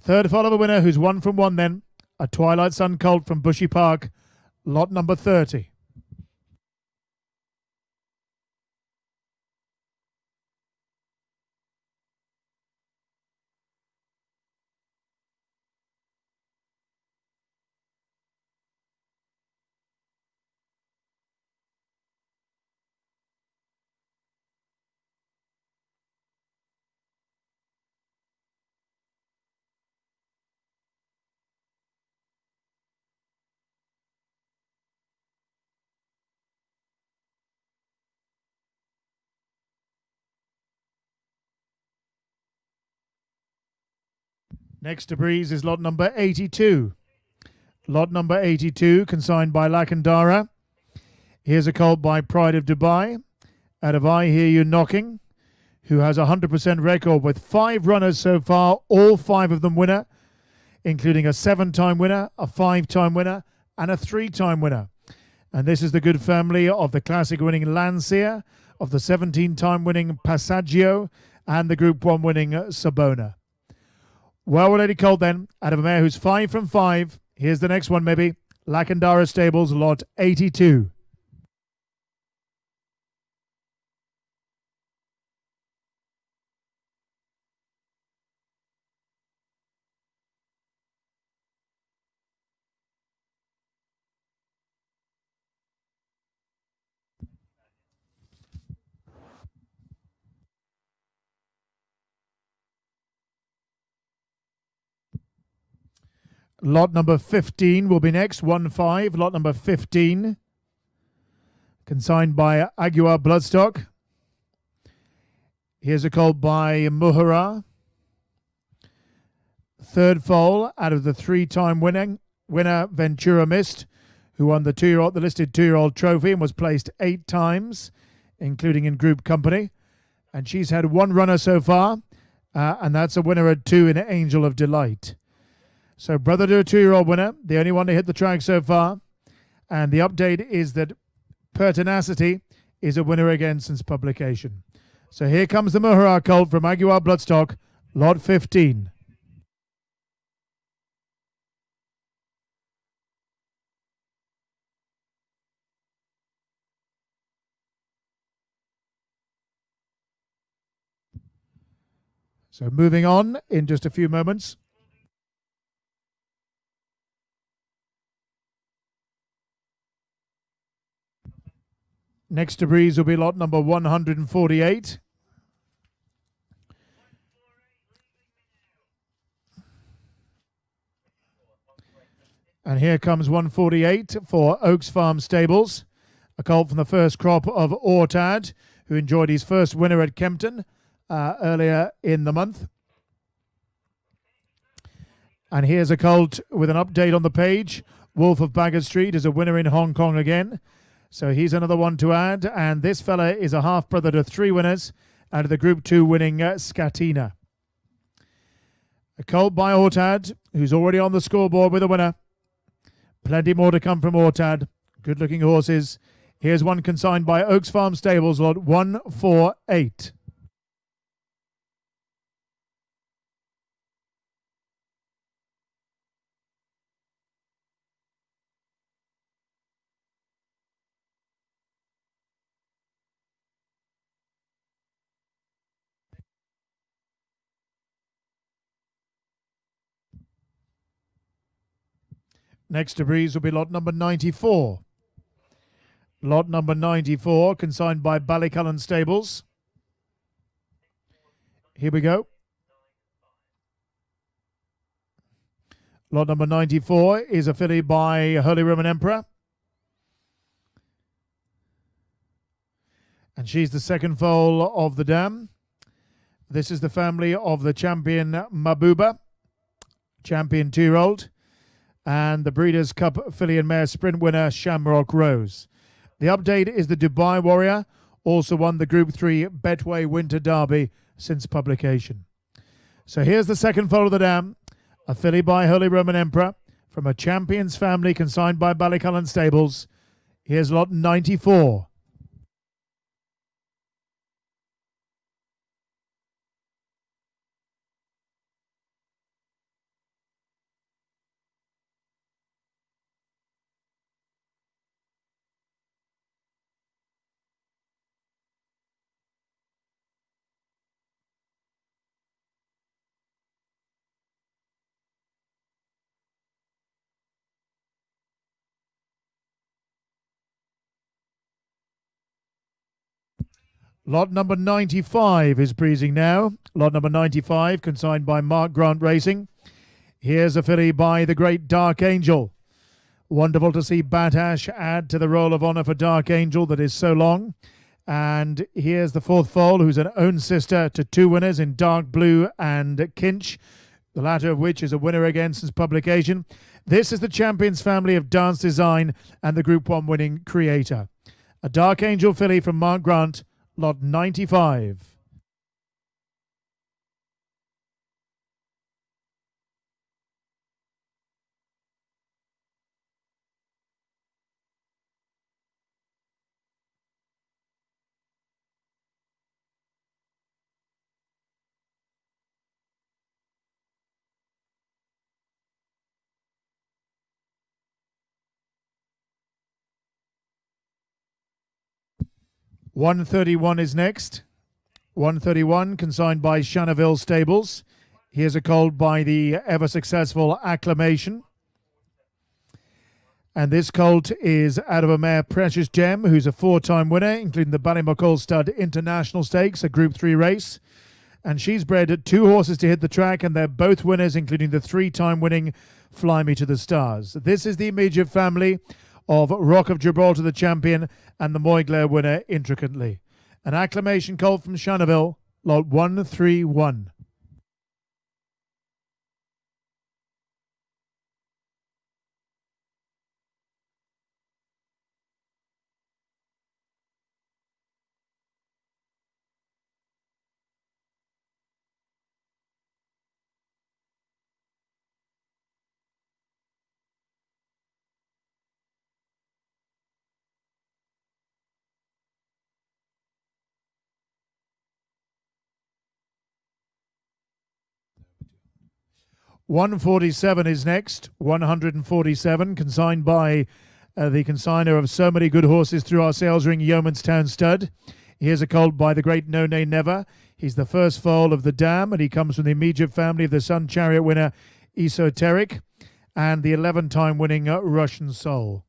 3rd foal of a winner who's 1 from 1 then, a Twilight Sun colt from Bushy Park, lot number 30. Next to Breeze is lot number 82. Lot number 82, consigned by Lakandara. Here's a colt by Pride of Dubai, out of I Hear You Knocking, who has a 100% record with 5 runners so far, all 5 of them winner, including a 7-time winner, a 5-time winner, and a 3-time winner. And this is the good family of the classic winning Lancia, of the 17-time winning Passaggio, and the Group 1 winning Sabona. Well-related colt then, out of a mare who's 5 from 5. Here's the next one maybe. Lakandara Stables, lot 82. Lot number 15 will be next, 1-5. Lot number 15, consigned by Aguiar Bloodstock. Here's a colt by Muhara. 3rd foal out of the 3-time winner Ventura Mist, who won the listed 2-year-old trophy and was placed 8 times, including in group company. And she's had 1 runner so far, and that's a winner at 2 in Angel of Delight. So brother to a 2-year-old winner, the only one to hit the track so far. And the update is that Pertinacity is a winner again since publication. So here comes the Muhara colt from Aguiar Bloodstock, lot 15. So moving on in just a few moments. Next to Breeze will be lot number 148. And here comes 148 for Oaks Farm Stables, a colt from the first crop of Ortad, who enjoyed his first winner at Kempton earlier in the month. And here's a colt with an update on the page. Wolf of Baggott Street is a winner in Hong Kong again. So he's another one to add. And this fella is a half-brother to 3 winners out of the Group 2 winning Scatina. A colt by Ortad, who's already on the scoreboard with a winner. Plenty more to come from Ortad. Good-looking horses. Here's one consigned by Oaks Farm Stables, lot 148. Next to breeze will be lot number 94. Lot number 94, consigned by Ballycullen Stables. Here we go. Lot number 94 is a filly by Holy Roman Emperor. And she's the second foal of the dam. This is the family of the champion Mabuba, champion 2-year-old, and the Breeders' Cup filly and mare sprint winner Shamrock Rose. The update is the Dubai Warrior also won the Group 3 Betway Winter Derby since publication. So here's the second foal of the dam, a filly by Holy Roman Emperor from a champions family consigned by Ballycullen Stables. Here's lot 94. Lot number 95 is breezing now. Lot number 95, consigned by Mark Grant Racing. Here's a filly by the great Dark Angel. Wonderful to see Batash add to the roll of honour for Dark Angel that is so long. And here's the fourth foal, who's an own sister to 2 winners in Dark Blue and Kinch, the latter of which is a winner again since publication. This is the champions family of Dance Design and the Group 1 winning Creator. A Dark Angel filly from Mark Grant, lot 95. $131 is next. 131, consigned by Shanaville Stables. Here's a colt by the ever-successful Acclamation. And this colt is out of a mare, Precious Gem, who's a 4-time winner, including the Ballymacall Stud International Stakes, a Group 3 race. And she's bred 2 horses to hit the track, and they're both winners, including the 3-time winning Fly Me to the Stars. This is the immediate family of Rock of Gibraltar, the champion, and the Moyglare winner, Intricately. An Acclamation colt from Shanaville, lot 131. $147 is next. 147, consigned by the consigner of so many good horses through our sales ring, Yeomanstown Stud. Here's a colt by the great No Nay Never. He's the first foal of the dam, and he comes from the immediate family of the Sun Chariot winner, Esoteric, and the 11-time winning Russian Soul.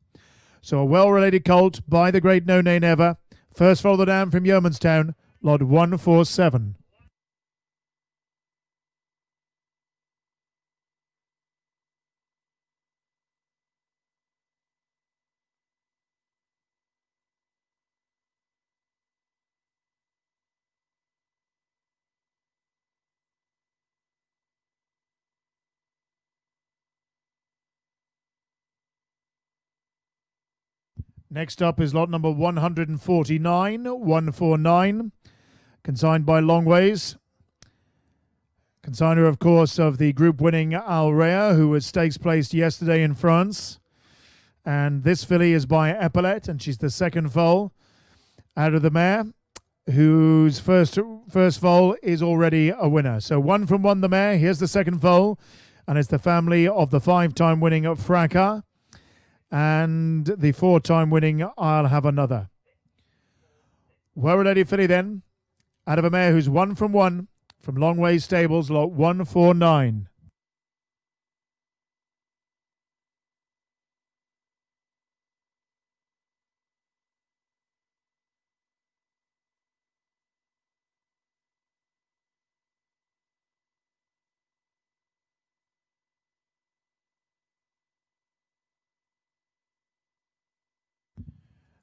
So a well-related colt by the great No Nay Never. First foal of the dam from Yeomanstown, lot 147. Next up is lot number 149, consigned by Longways. Consigner, of course, of the group winning Alrea, who was stakes placed yesterday in France. And this filly is by Epaulette, and she's the second foal out of the mare, whose first foal is already a winner. So 1 from 1 the mare. Here's the second foal, and it's the family of the 5-time winning Fracas and the 4-time winning I'll Have Another. Well related filly then, out of a mare who's 1 from 1 from Longways Stables, lot 149.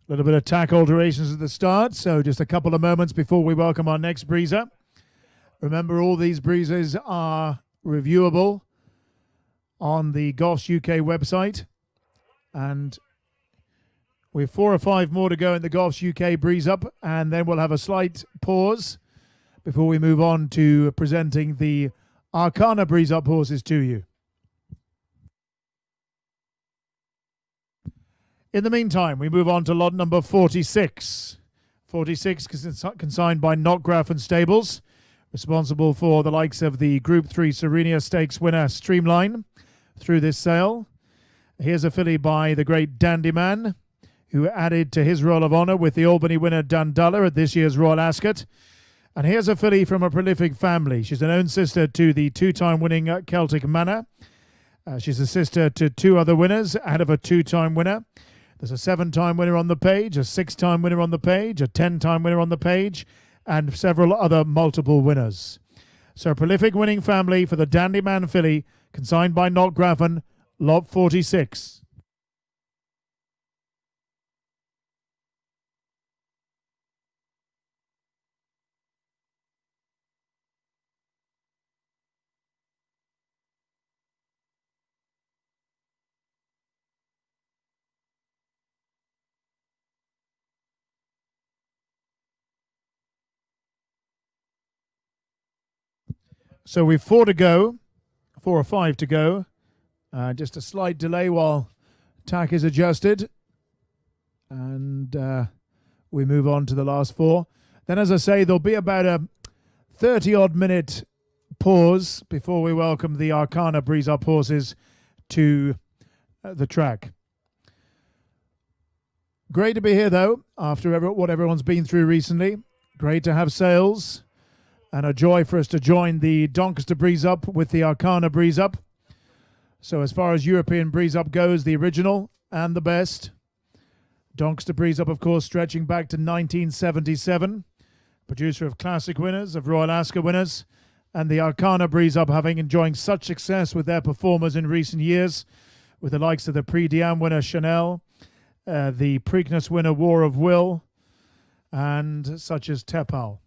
A little bit of tack alterations at the start, so just a couple of moments before we welcome our next breezer. Remember, all these breezers are reviewable on the Goffs UK website, and we have 4 or 5 more to go in the Goffs UK breeze up, and then we'll have a slight pause before we move on to presenting the Arqana breeze up horses to you. In the meantime, we move on to lot number 46. 46 consigned by Notgraf and Stables, responsible for the likes of the Group 3 Serenia Stakes winner Streamline through this sale. Here's a filly by the great Dandyman, who added to his roll of honour with the Albany winner Dandala at this year's Royal Ascot. And here's a filly from a prolific family. She's an own sister to the 2-time winning Celtic Manor. She's a sister to 2 other winners out of a 2-time winner. There's a 7-time winner on the page, a 6-time winner on the page, a 10-time winner on the page, and several other multiple winners. So a prolific winning family for the Dandyman filly, consigned by Notgrafen, lot 46. So we've 4 to go, 4 or 5 to go. Just a slight delay while tack is adjusted. And we move on to the last 4. Then, as I say, there'll be about a 30-odd minute pause before we welcome the Arqana breeze up horses to the track. Great to be here, though, after what everyone's been through recently. Great to have sales. And a joy for us to join the Doncaster Breeze Up with the Arqana Breeze Up. So as far as European Breeze Up goes, the original and the best. Doncaster Breeze Up, of course, stretching back to 1977. Producer of classic winners, of Royal Ascot winners. And the Arqana Breeze Up having enjoying such success with their performers in recent years, with the likes of the Prix Diane winner Chanel, the Preakness winner War of Will, and such as Tepal.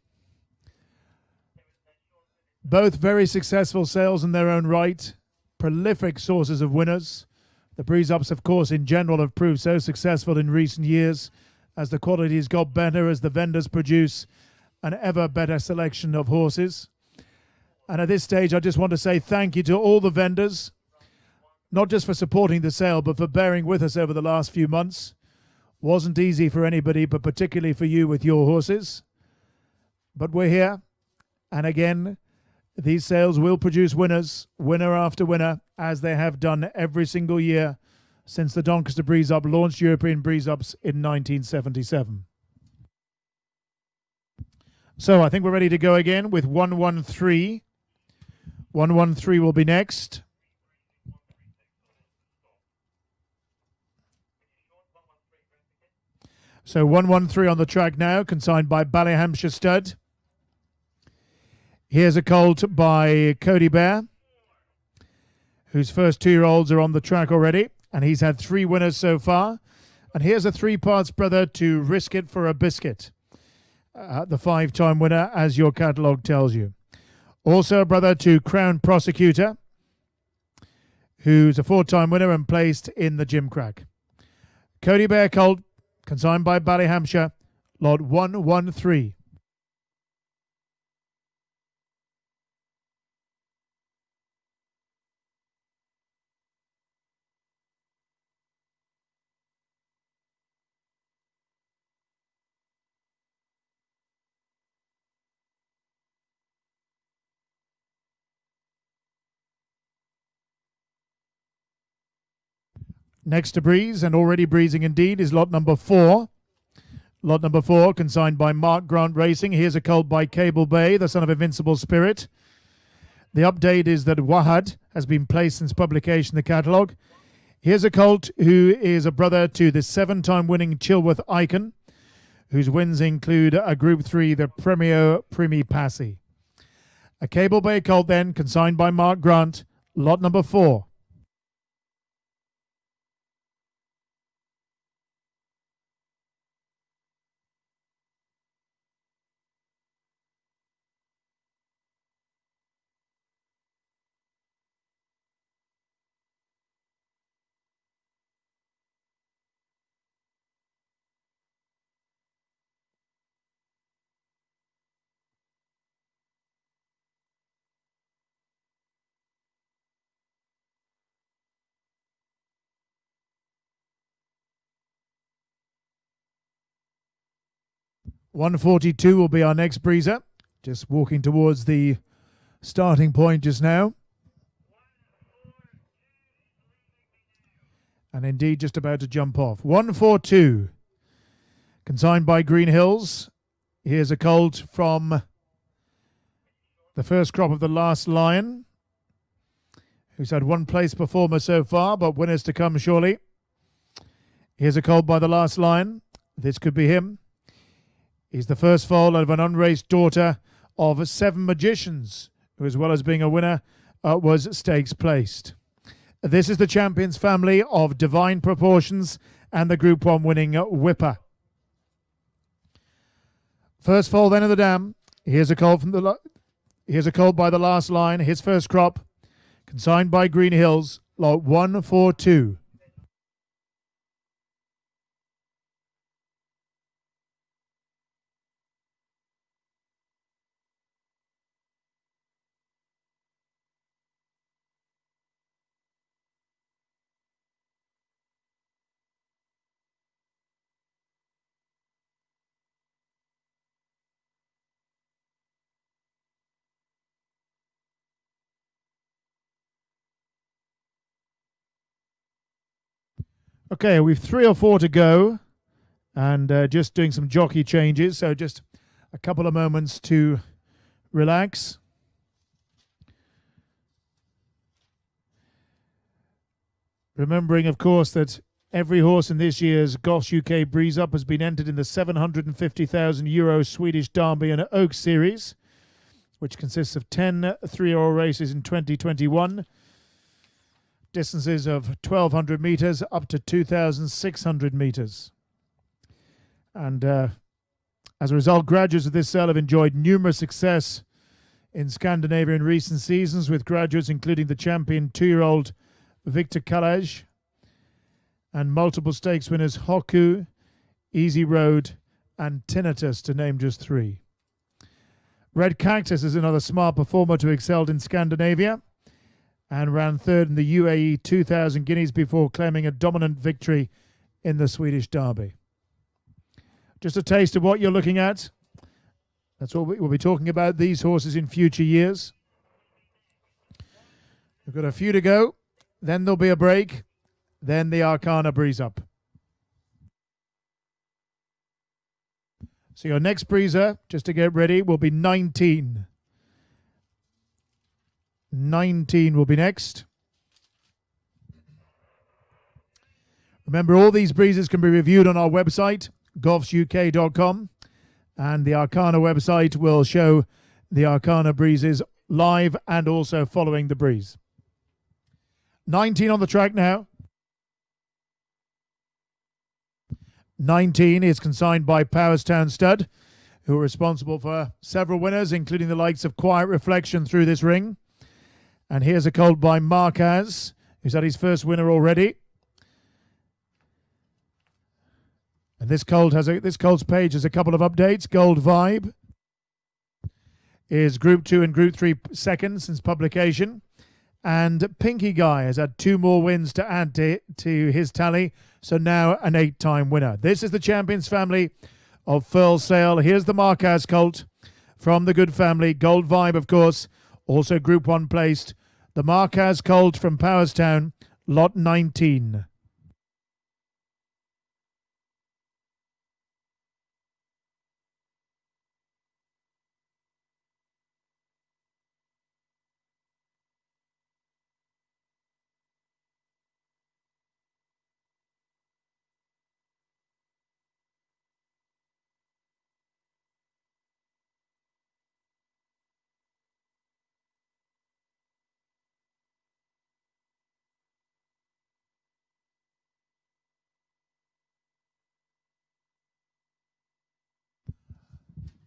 Both very successful sales in their own right, prolific sources of winners. The Breeze Ups, of course, in general have proved so successful in recent years as the quality has got better, as the vendors produce an ever better selection of horses. And at this stage, I just want to say thank you to all the vendors, not just for supporting the sale, but for bearing with us over the last few months. Wasn't easy for anybody, but particularly for you with your horses. But we're here, and again, these sales will produce winners, winner after winner, as they have done every single year since the Doncaster Breeze Up launched European Breeze Ups in 1977. So I think we're ready to go again with 113. 113 will be next. So 113 on the track now, consigned by Ballyhampshire Stud. Here's a colt by Cody Bear, whose first 2-year-olds are on the track already, and he's had 3 winners so far. And here's a 3-parts brother to Risk It for a Biscuit, the 5-time winner, as your catalogue tells you. Also a brother to Crown Prosecutor, who's a 4-time winner and placed in the Gimcrack. Cody Bear colt consigned by Ballyhampshire, lot 113. Next to breeze, and already breezing indeed, is lot number 4. Lot number 4, consigned by Mark Grant Racing. Here's a colt by Cable Bay, the son of Invincible Spirit. The update is that Wahad has been placed since publication in the catalogue. Here's a colt who is a brother to the 7-time winning Chilworth Icon, whose wins include a Group 3, the Premio Primi Passi. A Cable Bay colt then, consigned by Mark Grant, lot number 4. $142 will be our next breezer. Just walking towards the starting point just now. And indeed just about to jump off. 142. Consigned by Green Hills. Here's a colt from the first crop of the Last Lion, who's had one place performer so far, but winners to come surely. Here's a colt by the Last Lion. This could be him. He's the first foal of an unraced daughter of 7 Magicians, who, as well as being a winner, was stakes placed. This is the champions family of Divine Proportions and the Group 1 winning Whipper. First foal then of the dam. Here's a colt by the Last Line. His first crop, consigned by Green Hills, lot 142. Okay, we've 3 or 4 to go, and just doing some jockey changes, so just a couple of moments to relax. Remembering, of course, that every horse in this year's Goffs UK Breeze Up has been entered in the €750,000 Swedish Derby and Oaks Series, which consists of 10 3-year-old races in 2021. Distances of 1,200 metres up to 2,600 metres. And as a result, graduates of this sale have enjoyed numerous success in Scandinavia in recent seasons, with graduates including the champion 2-year-old Victor Kalaj and multiple stakes winners Hoku, Easy Road and Tinnitus, to name just 3. Red Cactus is another smart performer who excelled in Scandinavia and ran 3rd in the UAE 2000 Guineas before claiming a dominant victory in the Swedish Derby. Just a taste of what you're looking at. That's what we'll be talking about, these horses in future years. We've got a few to go. Then there'll be a break. Then the Arqana Breeze Up. So your next breezer, just to get ready, will be 19. 19 will be next. Remember, all these breezes can be reviewed on our website, goffsuk.com, and the Arqana website will show the Arqana breezes live and also following the breeze. 19 on the track now. 19 is consigned by Powerstown Stud, who are responsible for several winners, including the likes of Quiet Reflection through this ring. And here's a colt by Marquez, who's had his first winner already. And this colt's page has a couple of updates. Gold Vibe is Group 2 and Group 3 second since publication. And Pinky Guy has had 2 more wins to add to his tally, so now an 8-time winner. This is the champions family of Furl Sale. Here's the Marquez colt from the good family. Gold Vibe, of course, also Group 1 placed. The Marquez colt from Powerstown, lot 19.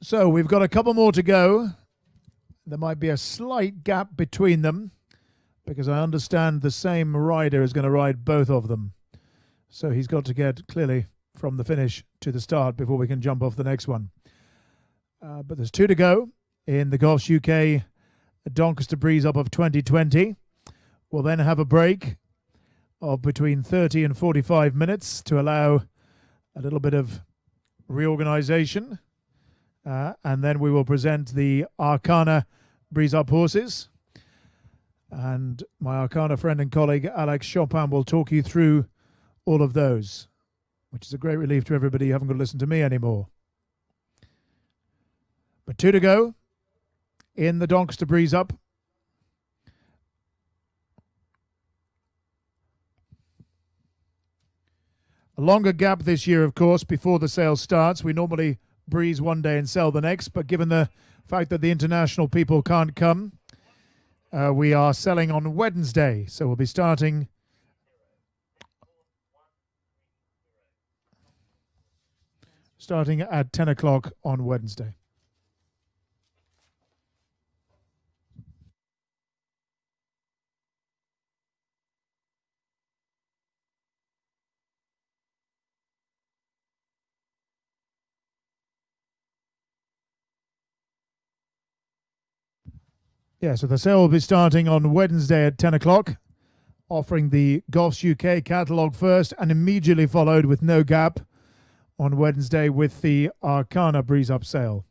So we've got a couple more to go. There might be a slight gap between them because I understand the same rider is going to ride both of them. So he's got to get clearly from the finish to the start before we can jump off the next one. But there's 2 to go in the Goffs UK Doncaster Breeze Up of 2020. We'll then have a break of between 30 and 45 minutes to allow a little bit of reorganization. And then we will present the Arqana Breeze Up horses. And my Arqana friend and colleague Alex Chopin will talk you through all of those, which is a great relief to everybody. You haven't got to listen to me anymore. But 2 to go in the Doncaster Breeze Up. A longer gap this year, of course, before the sale starts. We normally breeze one day and sell the next, but given the fact that the international people can't come, we are selling on Wednesday. So we'll be starting at 10 o'clock on Wednesday. Yeah, so the sale will be starting on Wednesday at 10 o'clock, offering the Goffs UK catalogue first and immediately followed with no gap on Wednesday with the Arqana Breeze Up sale.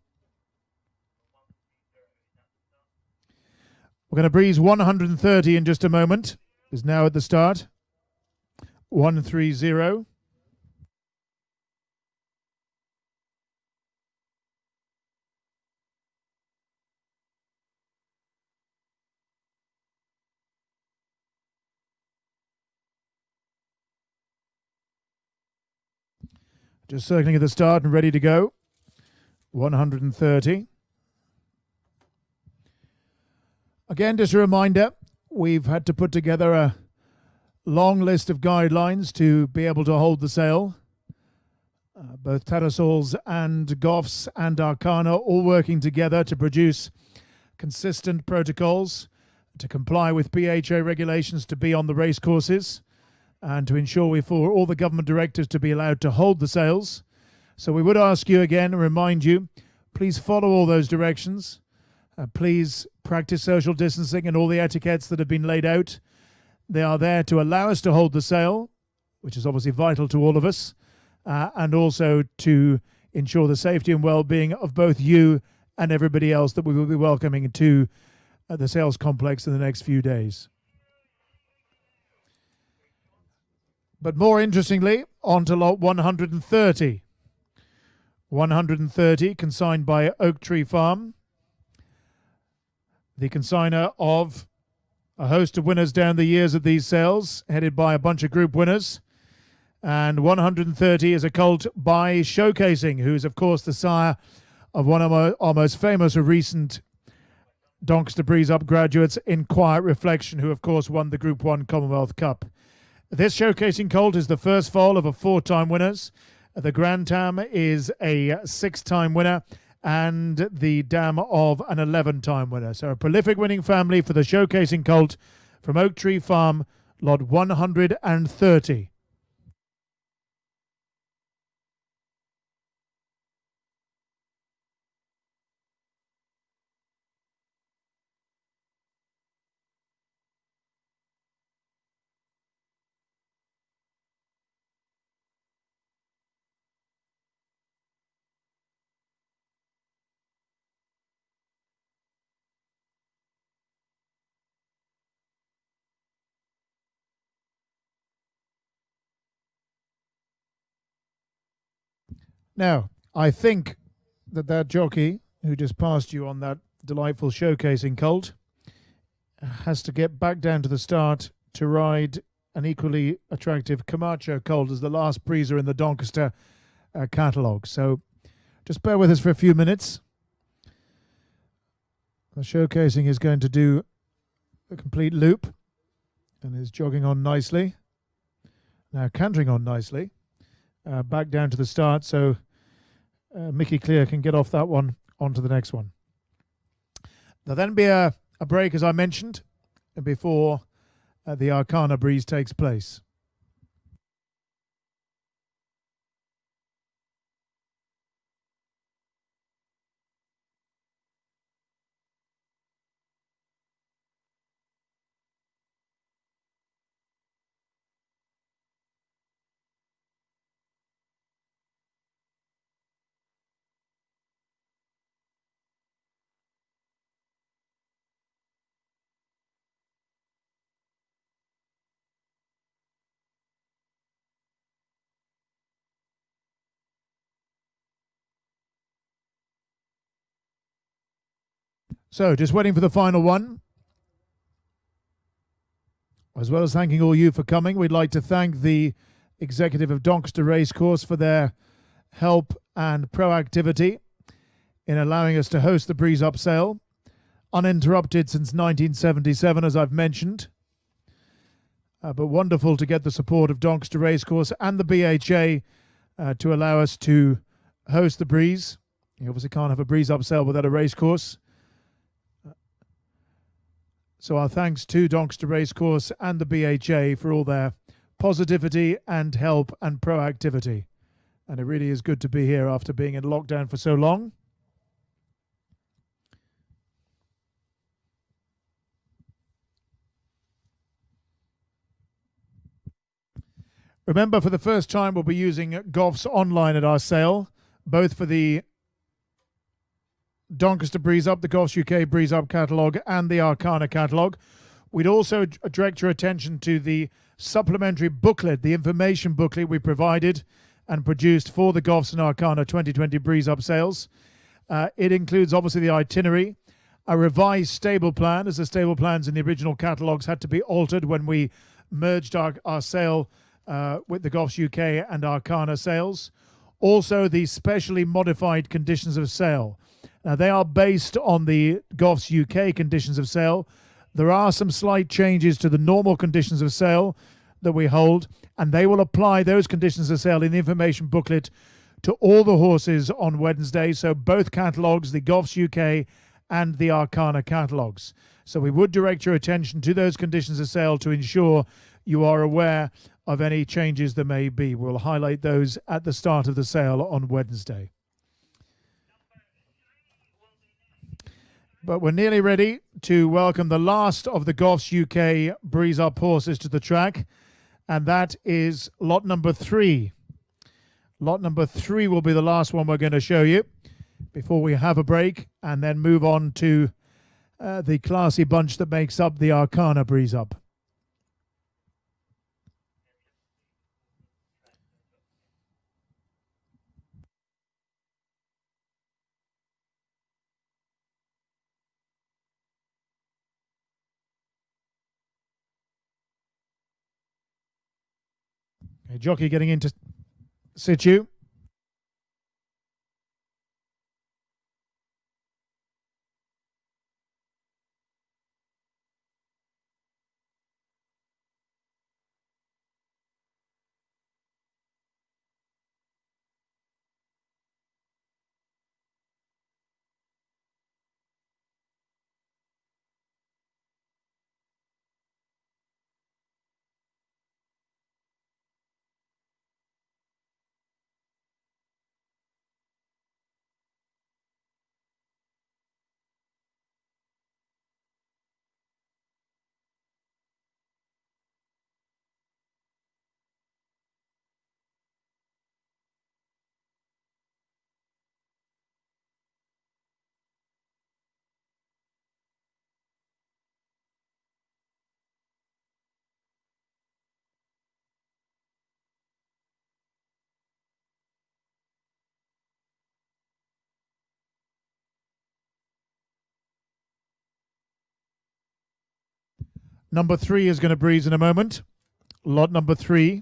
We're going to breeze 130 in just a moment. Is now at the start. 130. Just circling at the start and ready to go. 130. Again, just a reminder, we've had to put together a long list of guidelines to be able to hold the sale. Both Tattersalls and Goffs and Arqana all working together to produce consistent protocols to comply with PHA regulations to be on the race courses, and to ensure for all the government directives to be allowed to hold the sales. So we would ask you again and remind you, please follow all those directions. Please practice social distancing and all the etiquettes that have been laid out. They are there to allow us to hold the sale, which is obviously vital to all of us, and also to ensure the safety and well-being of both you and everybody else that we will be welcoming to the sales complex in the next few days. But more interestingly, on to lot 130. 130, consigned by Oak Tree Farm. The consigner of a host of winners down the years of these sales, headed by a bunch of group winners. And 130 is a colt by Showcasing, who is, of course, the sire of one of our most famous of recent Doncaster Breeze Up graduates in Quiet Reflection, who, of course, won the Group 1 Commonwealth Cup. This Showcasing colt is the first foal of a 4-time winners. The Grand Tam is a 6-time winner and the dam of an 11-time winner. So a prolific winning family for the Showcasing colt from Oak Tree Farm, lot 130. Now, I think that jockey who just passed you on that delightful showcasing colt has to get back down to the start to ride an equally attractive Camacho colt as the last breezer in the Doncaster catalogue. So just bear with us for a few minutes. The showcasing is going to do a complete loop and is jogging on nicely. Now cantering on nicely. Back down to the start so Mickey Clear can get off that one onto the next one. There'll then be a break, as I mentioned, before the Arqana breeze takes place. So, just waiting for the final one. As well as thanking all you for coming, we'd like to thank the executive of Doncaster Racecourse for their help and proactivity in allowing us to host the Breeze Up sale, uninterrupted since 1977, as I've mentioned. But wonderful to get the support of Doncaster Racecourse and the BHA to allow us to host the Breeze. You obviously can't have a Breeze Up sale without a racecourse. So our thanks to Doncaster Racecourse and the BHA for all their positivity and help and proactivity. And it really is good to be here after being in lockdown for so long. Remember, for the first time, we'll be using Goffs online at our sale, both for the Doncaster Breeze Up, the Goffs UK Breeze Up catalogue, and the Arqana catalogue. We'd also direct your attention to the supplementary booklet, the information booklet we provided and produced for the Goffs and Arqana 2020 Breeze Up sales. It includes, obviously, the itinerary, a revised stable plan, as the stable plans in the original catalogues had to be altered when we merged our sale with the Goffs UK and Arqana sales. Also, the specially modified conditions of sale. Now, they are based on the Goffs UK conditions of sale. There are some slight changes to the normal conditions of sale that we hold, and they will apply those conditions of sale in the information booklet to all the horses on Wednesday. So both catalogues, the Goffs UK and the Arqana catalogues. So we would direct your attention to those conditions of sale to ensure you are aware of any changes there may be. We'll highlight those at the start of the sale on Wednesday. But we're nearly ready to welcome the last of the Goffs UK Breeze Up horses to the track, and that is lot number 3. Lot number 3 will be the last one we're going to show you before we have a break and then move on to the classy bunch that makes up the Arqana Breeze Up. Okay, jockey getting into situ. Number 3 is going to breeze in a moment. Lot number 3.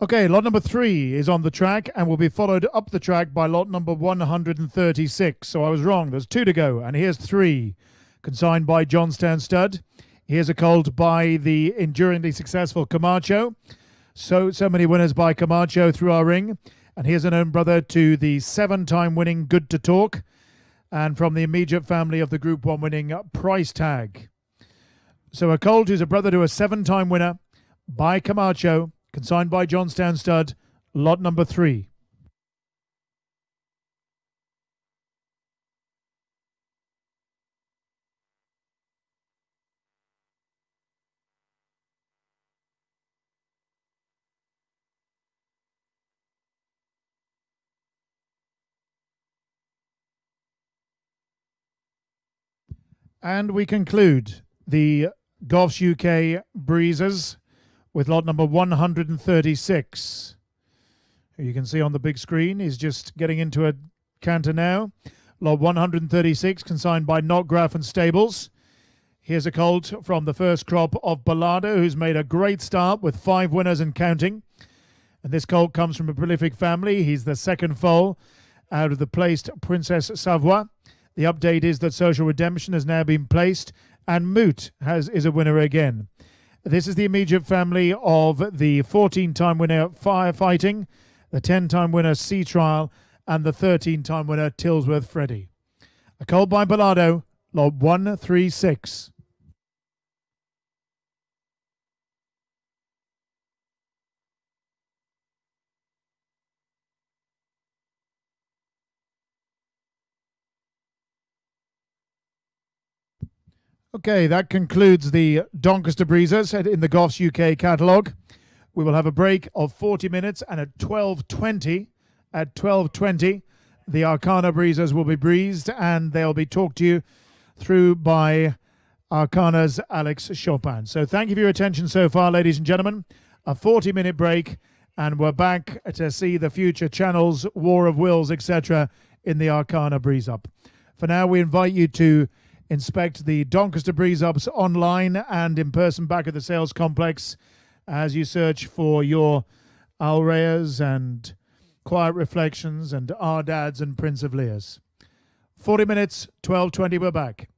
Okay, lot number 3 is on the track and will be followed up the track by lot number 136. So I was wrong. There's 2 to go. And here's 3, consigned by Johnstown Stud. Here's a colt by the enduringly successful Camacho. So many winners by Camacho through our ring. And here's an own brother to the 7-time winning Good to Talk. And from the immediate family of the Group 1 winning Price Tag. So a colt who's a brother to a 7-time winner by Camacho, consigned by Johnstown Stud, lot number 3. And we conclude the Goffs UK Breezers with lot number 136. You can see on the big screen, he's just getting into a canter now. Lot 136, consigned by Notgraf and Stables. Here's a colt from the first crop of Ballado, who's made a great start with 5 winners and counting. And this colt comes from a prolific family. He's the second foal out of the placed Princess Savoie. The update is that Social Redemption has now been placed, and Moot is a winner again. This is the immediate family of the 14-time winner Firefighting, the 10-time winner Sea Trial, and the 13-time winner Tillsworth Freddy. A colt by Ballado, lot 136. Okay, that concludes the Doncaster Breezers in the Goffs UK catalogue. We will have a break of 40 minutes, and at 12:20, the Arqana Breezers will be breezed, and they'll be talked to you through by Arqana's Alex Chopin. So thank you for your attention so far, ladies and gentlemen. A 40-minute break, and we're back to see the future channels, War of Wills, etc. in the Arqana Breeze Up. For now, we invite you to inspect the Doncaster Breeze Ups online and in person back at the sales complex as you search for your Alreas and Quiet Reflections and Ardads and Prince of Lears. 40 minutes, 12:20, we're back.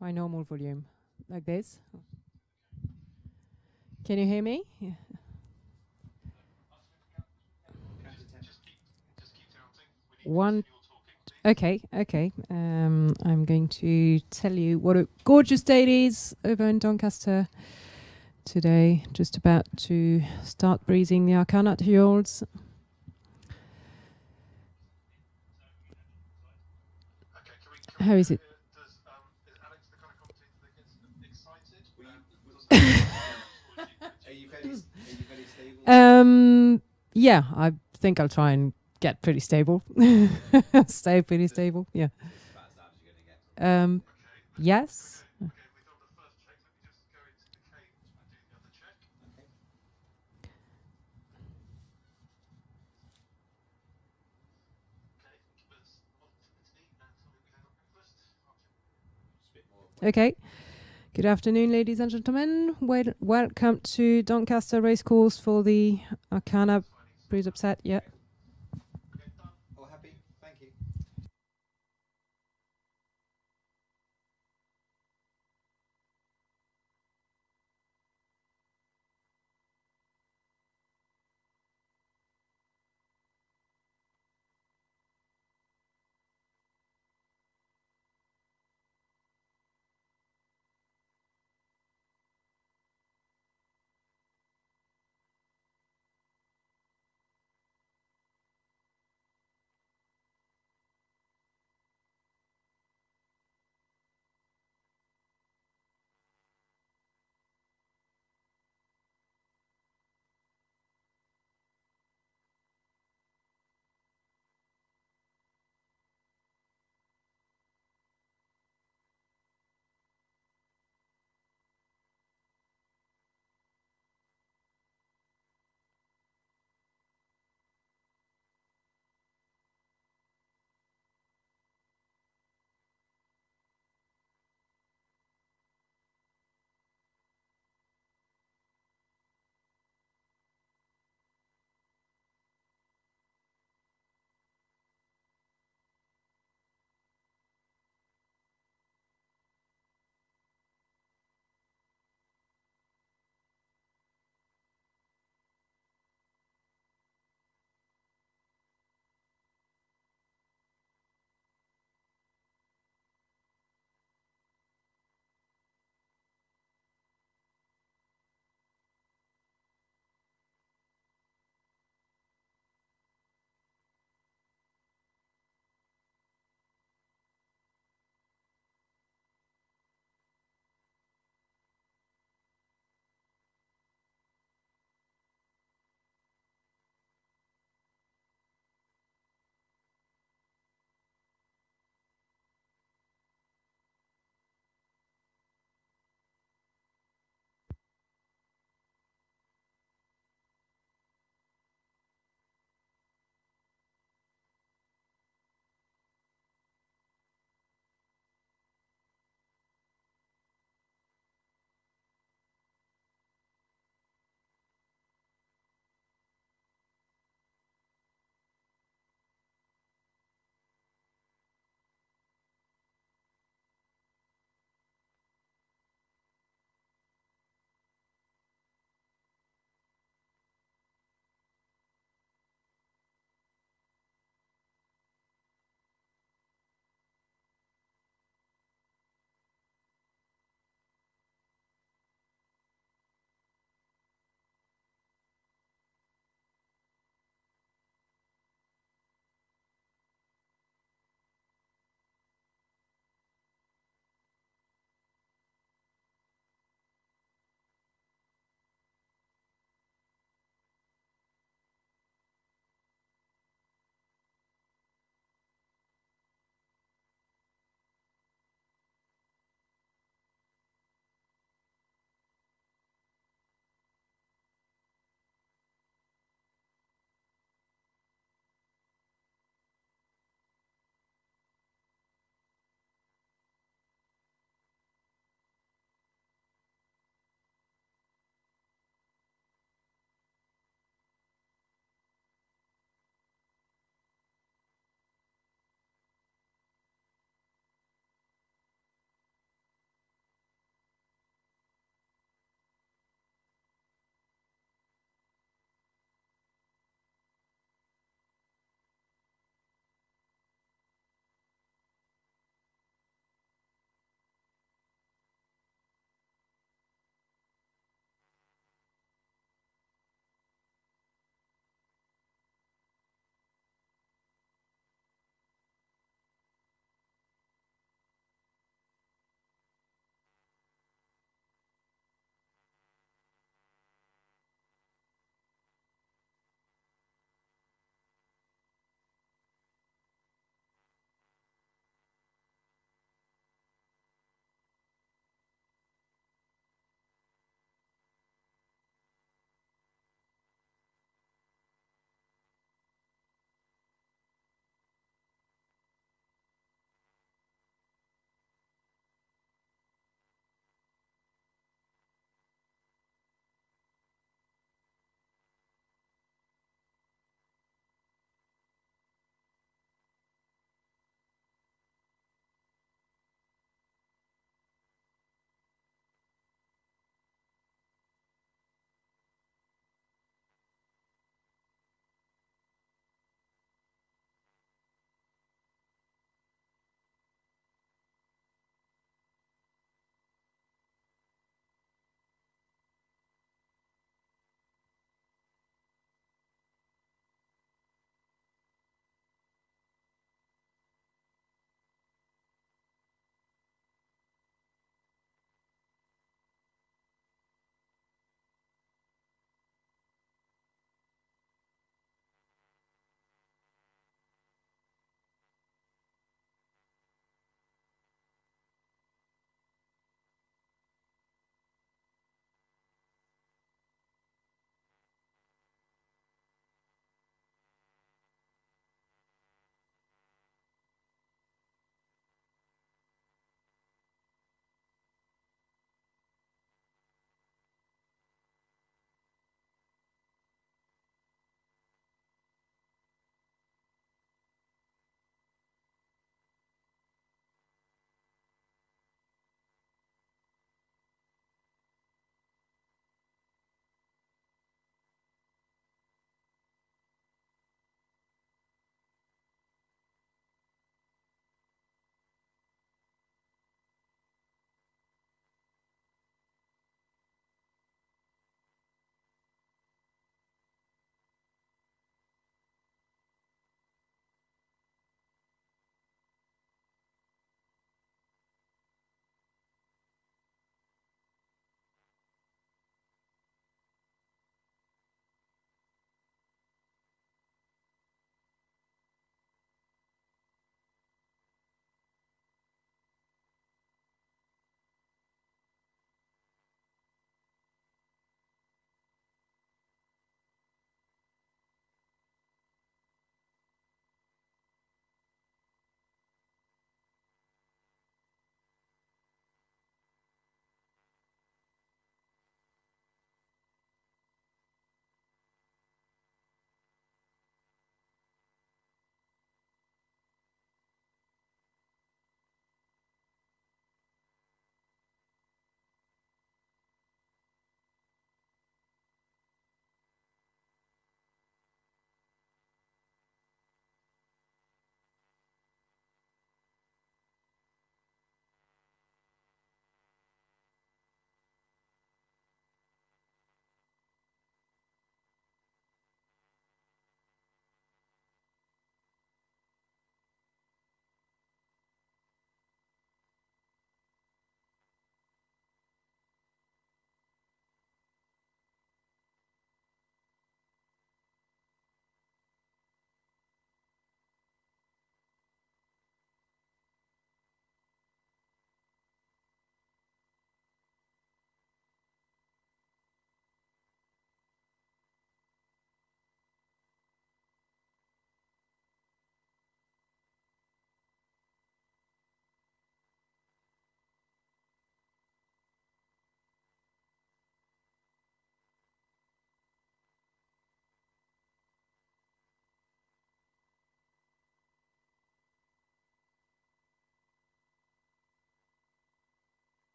my normal volume, like this. Can you hear me? Yeah. One. Okay, okay. I'm going to tell you what a gorgeous day it is over in Doncaster today. Just about to start breathing the Arqana to yours. How is it? Yeah, I think I'll try and get pretty stable. Stay pretty stable. Yeah. Yes. Okay. Good afternoon, ladies and gentlemen. Welcome to Doncaster Racecourse for the Arqana Breeze Upset. Yeah. All happy? Thank you.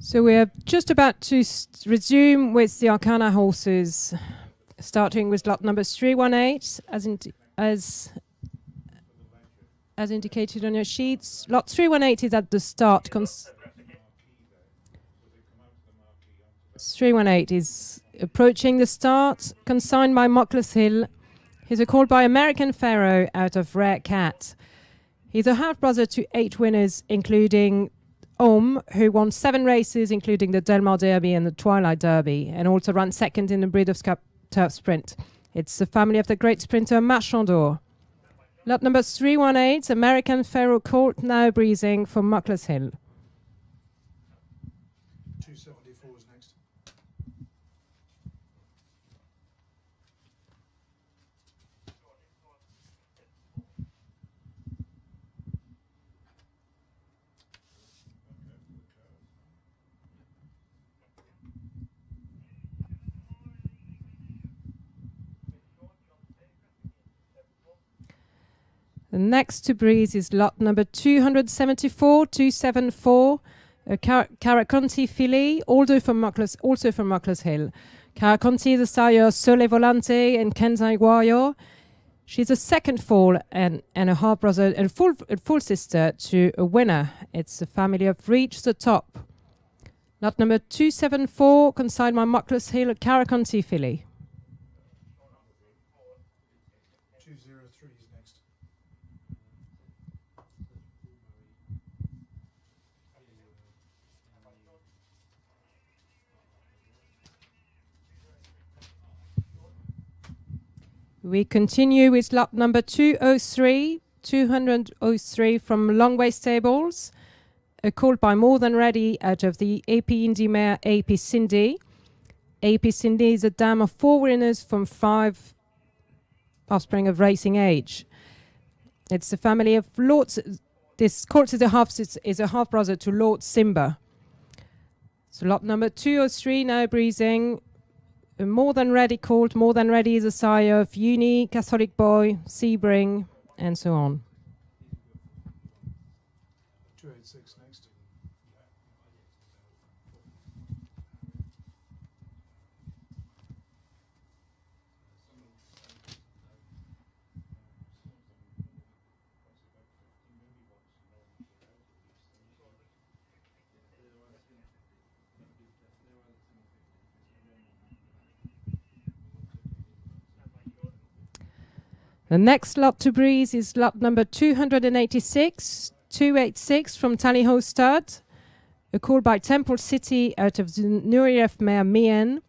So we're just about to resume with the Arqana horses, starting with lot number 318, as indicated on your sheets. Lot 318 is at the start. 318 is approaching the start, consigned by Mockless Hill. He's a called by American Pharaoh out of Rare Cat. He's a half-brother to 8 winners, including who won 7 races, including the Delmar Derby and the Twilight Derby, and also ran second in the Breeders' Cup Turf Sprint. It's the family of the great sprinter Marchandor. Lot number 318, American Pharaoh Colt, now breezing from Mockless Hill. 274 is next. The next to breeze is lot number 274, a Caraconti filly, also from Mockless Hill. Caraconti is the sire Sole Volante and Kenzai Warrior. She's a second foal and a half brother and full sister to a winner. It's a family of Reach the Top. Lot number 274, consigned by Mockless Hill, a Caraconti filly. 203 is next. We continue with lot number 203 from Longway Stables, called by More Than Ready out of the AP Indy mare AP Cindy. AP Cindy is a dam of 4 winners from 5 offspring of racing age. It's the family of Lord. This colt is a half brother to Lord Simba. So lot number 203 now breezing. More Than Ready called. More Than Ready is a sire of Uni, Catholic Boy, Sebring, and so on. 286 next. The next lot to breeze is lot number 286 from Tallyho Stud, a call by Temple City out of the Nureyev mare Mien.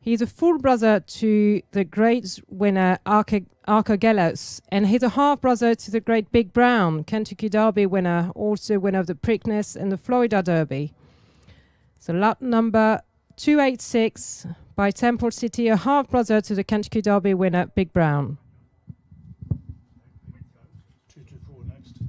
He's a full brother to the great winner Arqagelos, and he's a half brother to the great Big Brown, Kentucky Derby winner, also winner of the Preakness and the Florida Derby. So lot number 286 by Temple City, a half brother to the Kentucky Derby winner Big Brown. 224 next.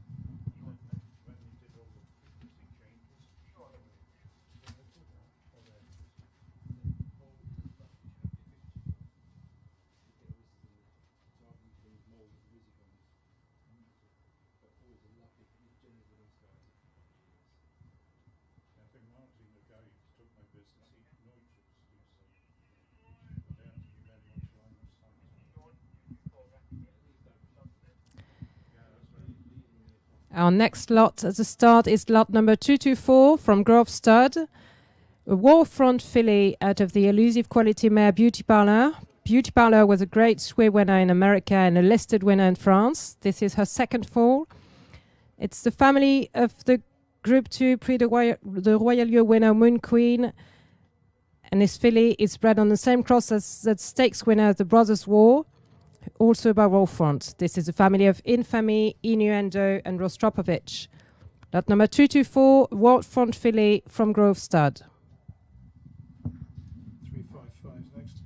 Our next lot at the start is lot number 224 from Goffs Stud, a Warfront filly out of the elusive quality mare Beauty Parlor. Beauty Parlor was a great sway winner in America and a listed winner in France. This is her second foal. It's the family of the Group 2 Prix de the Royal Year winner Moon Queen. And this filly is bred on the same cross as the stakes winner The Brothers War, also by Warfront. This is a family of Infamy, Innuendo, and Rostropovich. Lot number 224, Warfront filly from Goffs Stud. 355 next.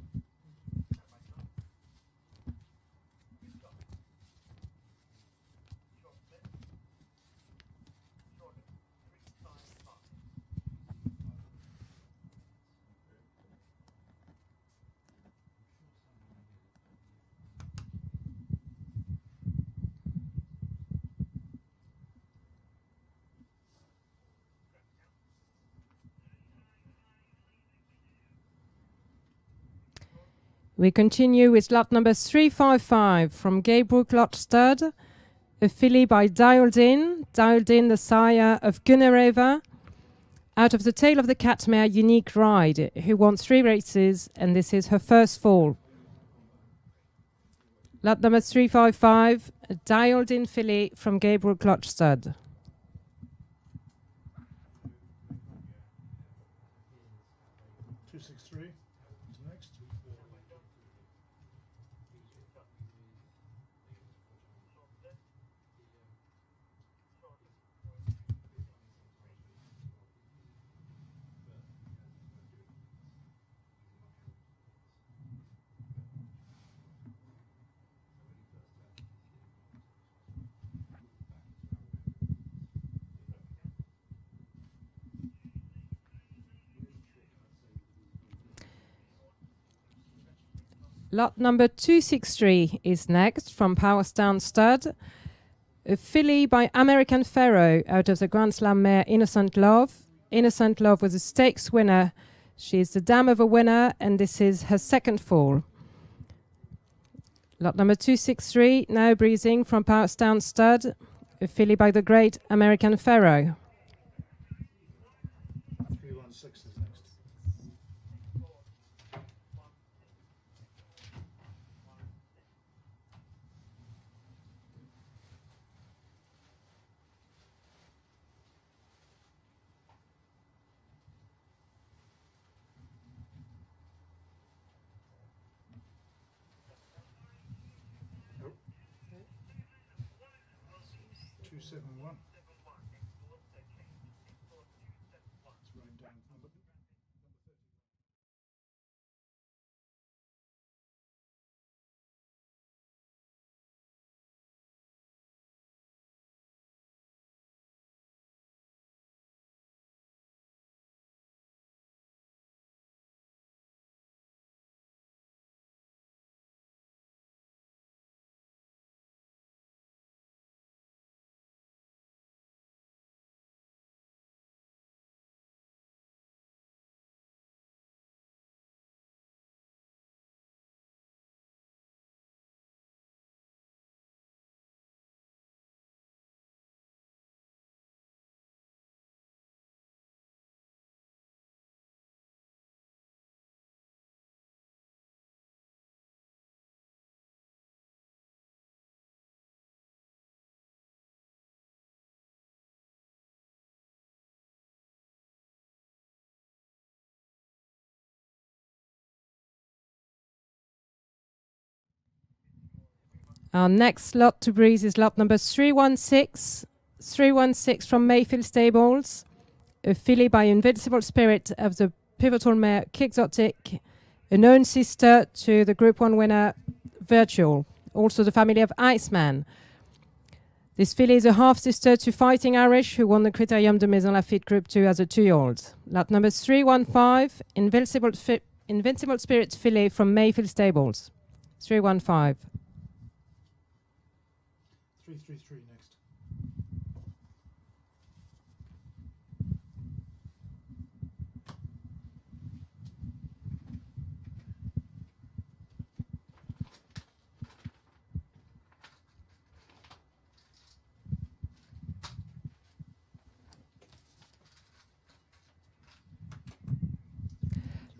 We continue with lot number 355 from Gaybrook Lot Stud, a filly by Dialed In, the sire of Gunnereva, out of the Tail of the Cat mare Unique Ride, who won 3 races, and this is her first fall. Lot number 355, a Dialed In filly from Gaybrook Lot Stud. Lot number 263 is next from Powerstown Stud, a filly by American Pharaoh out of the Grand Slam mare Innocent Love. Innocent Love was a stakes winner. She is the dam of a winner, and this is her second fall. Lot number 263, now breezing from Powerstown Stud, a filly by the great American Pharaoh. 316 is next. Nope. 271. It's running down. Our next lot to breeze is lot number 316. 316 from Mayfield Stables, a filly by Invincible Spirit of the pivotal mare Quixotic, a known sister to the Group 1 winner Virtual, also the family of Iceman. This filly is a half-sister to Fighting Irish, who won the Critérium de Maison Lafitte Group 2 as a 2-year-old. Lot number 315, Invincible Spirit filly from Mayfield Stables. 315. 333 next.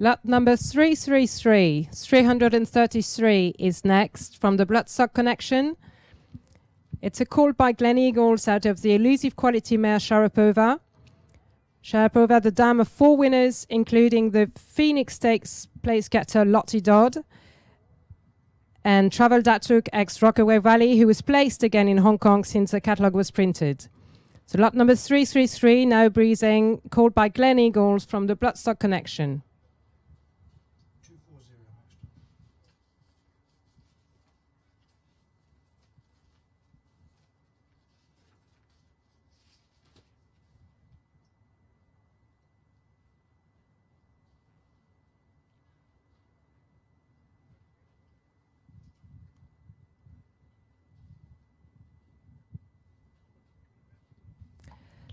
Lot number 333, 333 is next from the Bloodstock Connection. It's a call by Glen Eagles out of the elusive quality mare Sharapova. Sharapova, the dam of 4 winners, including the Phoenix Stakes place getter Lottie Dodd and Travel Datuk ex Rockaway Valley, who was placed again in Hong Kong since the catalogue was printed. So lot number 333, now breezing, called by Glen Eagles from the Bloodstock Connection. 240 next.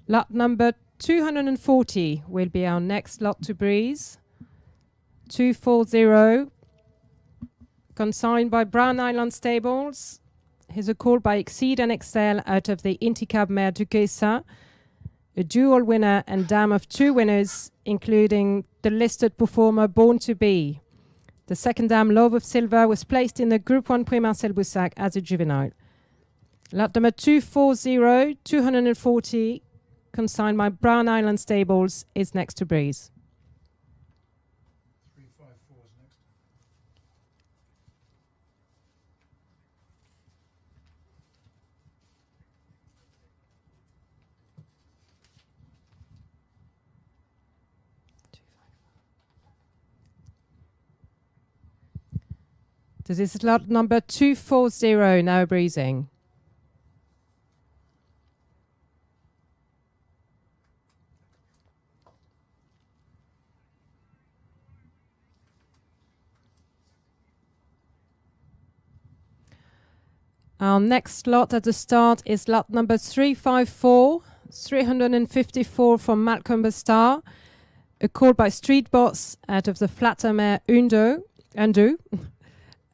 Lot number 240 will be our next lot to breeze. 240 consigned by Brown Island Stables. He's a call by Exceed and Excel out of the Inticab Mare Duquesa, a dual winner and dam of 2 winners, including the listed performer Born to Be. The second dam, Love of Silver, was placed in the Group 1 Prix Marcel Boussac as a juvenile. Lot number 240, 240, consigned by Brown Island Stables, is next to Breeze. 354 is next. This is lot number 240, now breezing. Our next lot at the start is lot number 354, 354 from Malcolm Bastar, a call by Street Boss out of the Flattermare Undu.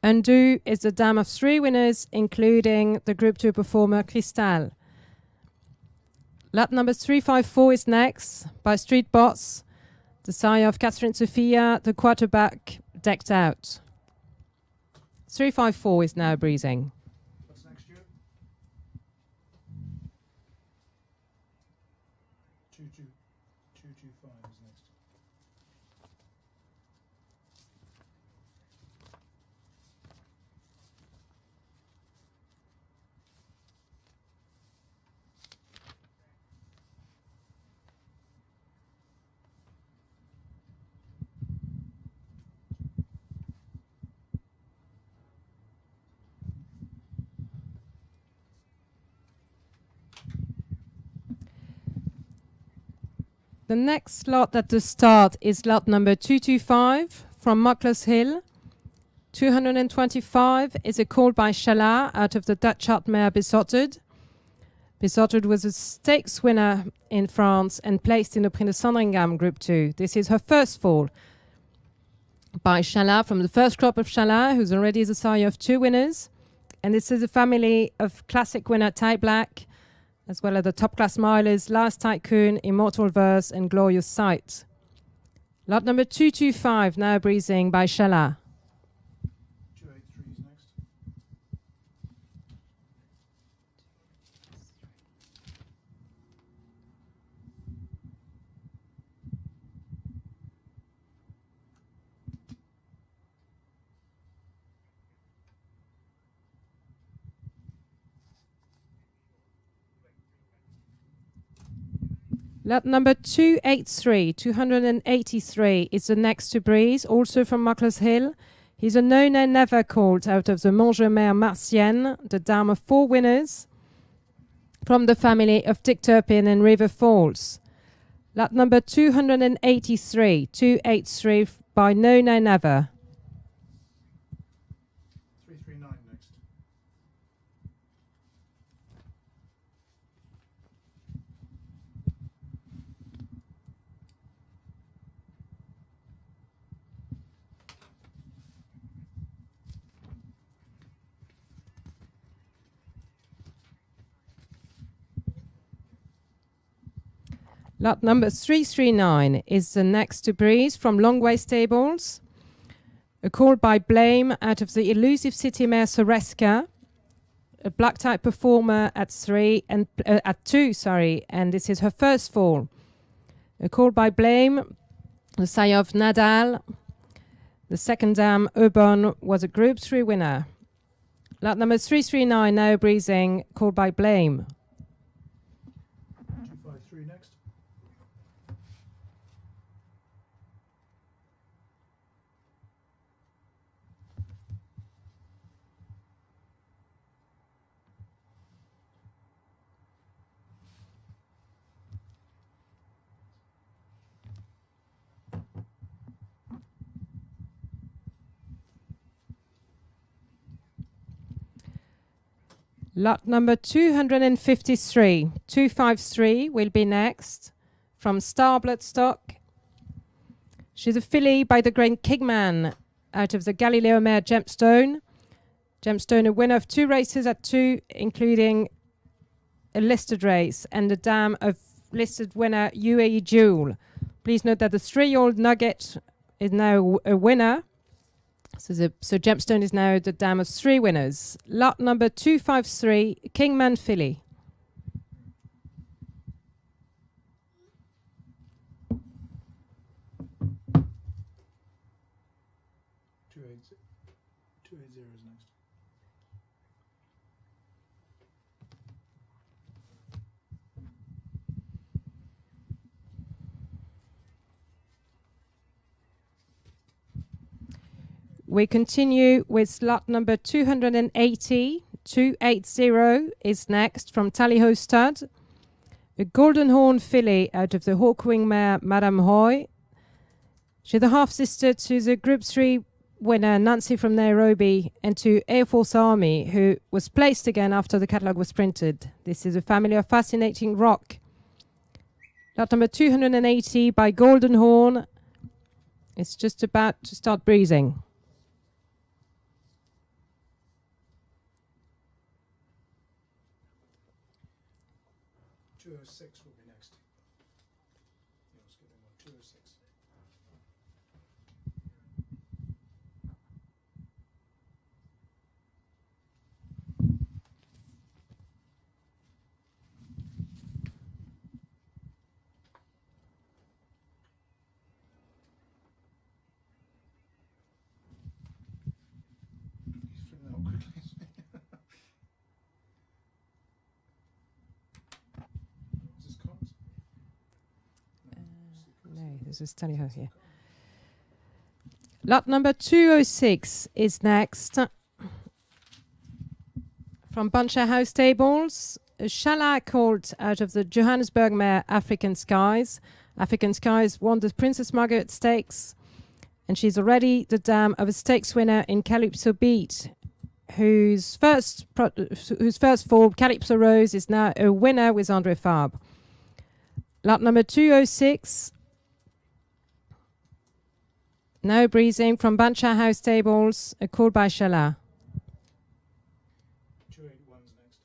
Undu is the dam of 3 winners, including the Group 2 performer Cristal. Lot number 354 is next by Street Boss, the sire of Catherine Sophia, the quarterback decked out. 354 is now breezing. What's next year? 225 is next. The next lot at the start is lot number 225 from Muckler's Hill. 225 is a call by Chala out of the Dutch Hart Mare Besotted. Besotted was a stakes winner in France and placed in the Prix de Sandringham Group 2. This is her first fall by Chala from the first crop of Chala, who's already the sire of 2 winners. And this is a family of classic winner Ty Black, as well as the top class milers Last Tycoon, Immortal Verse, and Glorious Sight. Lot number 225 now breezing by Chala. 283 is next. Lot number 283, 283 is the next to breeze, also from Muckler's Hill. He's a no nay never called out of the Montgemère Martienne, the dam of 4 winners from the family of Dick Turpin and River Falls. Lot number 283, 283 by No Nay Never. 339 next. Lot number 339 is the next to breeze from Longway Stables. A call by Blame out of the elusive city mare Soreska. A black type performer at 2, and this is her first fall. A call by Blame, the sire of Nadal. The second dam, Aubon, was a Group 3 winner. Lot number 339 now breezing, called by Blame. 253 next. Lot number 253, 253 will be next from Star Bloodstock. She's a filly by the Grand Kingman out of the Galileo mare Gemstone. Gemstone, a winner of 2 races at 2, including a listed race, and the dam of listed winner UAE Jewel. Please note that the 3-year-old Nugget is now a winner. So Gemstone is now the dam of 3 winners. Lot number 253, Kingman Filly. 280 is next. We continue with lot number 280. 280 is next from Tallyho Stud. A golden horn filly out of the Hawkwing mare Madame Hoy. She's the half-sister to the Group 3 winner Nancy from Nairobi and to Air Force Army, who was placed again after the catalogue was printed. This is a family of fascinating rock. Lot number 280 by Golden Horn. It's just about to start breathing. 206 will be next. You're skipping one. 206. He's filling that out quickly. Is this Collins? No, this is Tallyho here. Lot number 206 is next. From Buncher House Stables, a Shala colt out of the Johannesburg mare African Skies. African Skies won the Princess Margaret Stakes, and she's already the dam of a stakes winner in Calypso Beat, whose first fall, Calypso Rose, is now a winner with Andre Fabre. Lot number 206. Now breezing from Buncher House Stables, a call by Shala. 281's next.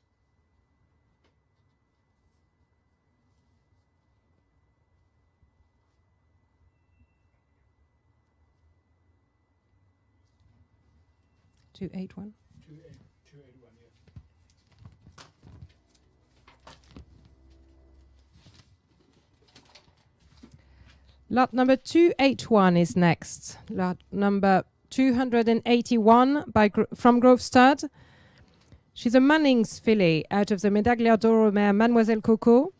Two eight one. 281, yeah. Lot number 281 is next. Lot number 281 from Grove Stud. She's a Mannings filly out of the Medaglia d'Oro mare Mademoiselle Coco.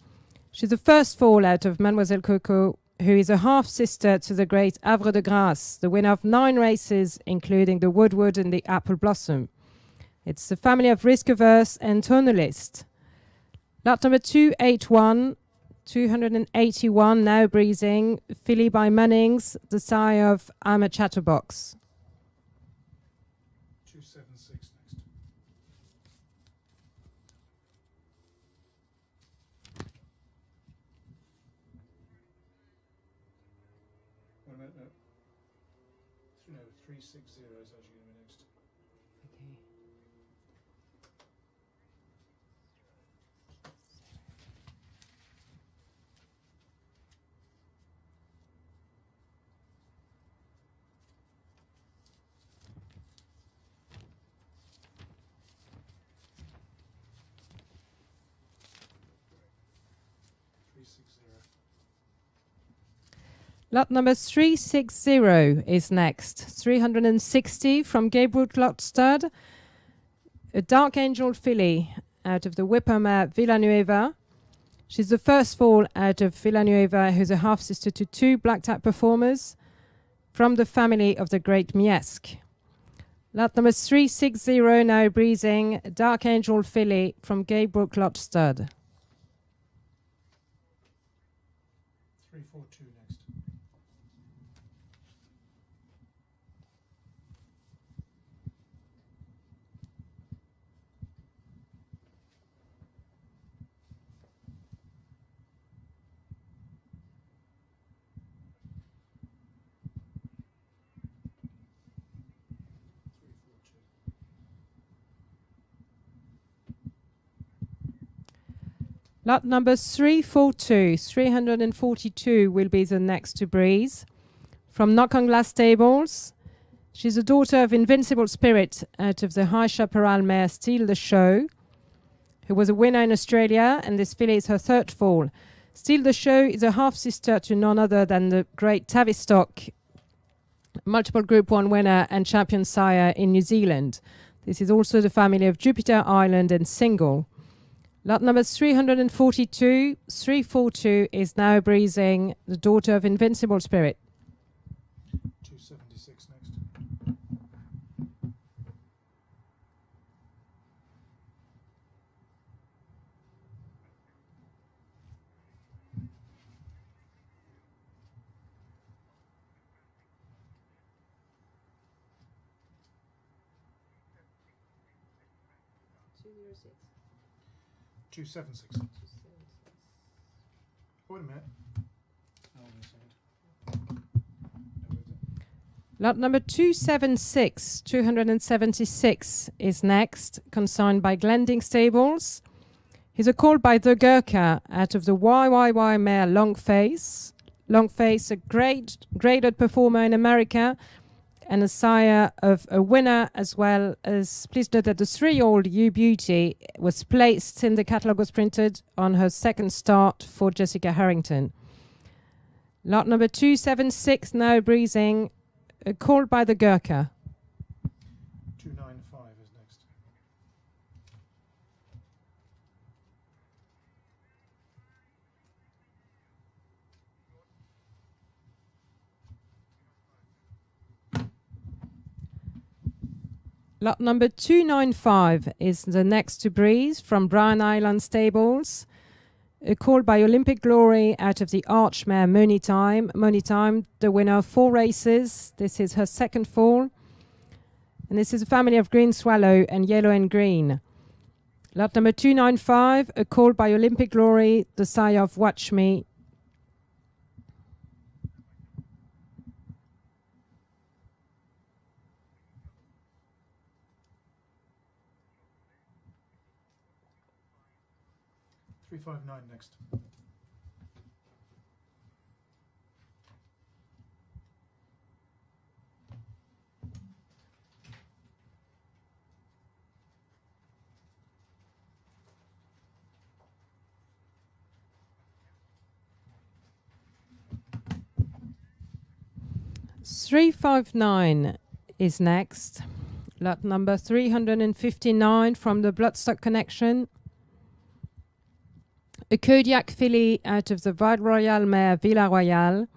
She's the first fall out of Mademoiselle Coco, who is a half-sister to the great Havre de Grace, the winner of 9 races, including the Woodwood and the Apple Blossom. It's the family of risk-averse and tonalist. Lot number 281, 281, now breezing, filly by Mannings, the sire of I'm a Chatterbox. 276 next. Wait a minute, no. No, 360 is actually going to be next. Lot number 360 is next. 360 from Gabriel Clot Stud. A Dark Angel filly out of the Whipper mare Villanueva. She's the first fall out of Villanueva, who's a half-sister to 2 black tap performers from the family of the great Miesque. Lot number 360 now breezing. Dark Angel filly from Gabriel Clot Stud. 342 next. Lot number 342, 342 will be the next to breeze. From Knock on Glass Stables. She's a daughter of Invincible Spirit out of the High Chaparral mare Steal the Show, who was a winner in Australia, and this filly is her third fall. Steal the Show is a half-sister to none other than the great Tavistock, multiple Group 1 winner and champion sire in New Zealand. This is also the family of Jupiter Island and Single. Lot number 342, 342 is now breezing the daughter of Invincible Spirit. 276 next. Two seven six. Wait a minute. Lot number 276, 276 is next, consigned by Glending Stables. He's a call by the Gurkha out of the YYY mare Longface. Longface, a graded performer in America, and a sire of a winner, as well as, please note that the 3-year-old U Beauty was placed in the catalogue, was printed on her second start for Jessica Harrington. Lot number 276 now breezing, called by the Gurkha. 295 is next. Lot number 295 is the next to breeze from Bryan Island Stables. Called by Olympic Glory out of the Archmare Money Time. Money Time, the winner of 4 races. This is her second fall. And this is a family of Green Swallow and Yellow and Green. Lot number 295, a call by Olympic Glory, the sire of Watch Me. $359 next. $359 is next. Lot number 359 from the Bloodstock Connection. A Kodiak filly out of the Val Royale mare Villa Royale,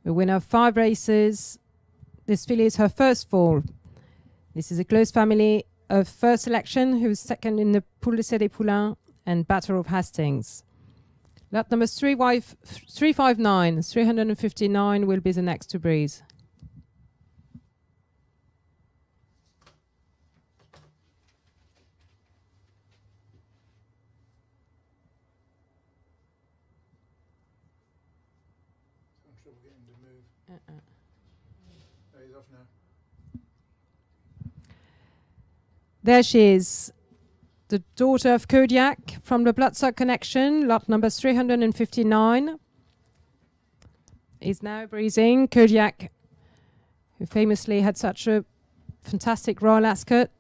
a winner of 5 races. This filly is her first fall. This is a close family of First Selection, who is second in the Poule de Cé des Poulains and Battle of Hastings. Lot number 359, 359 will be the next to breeze. Trouble getting to move. Oh, he's off now. There she is, the daughter of Kodiak from the Bloodstock Connection. Lot number 359 is now breezing. Kodiak, who famously had such a fantastic Royal Ascot.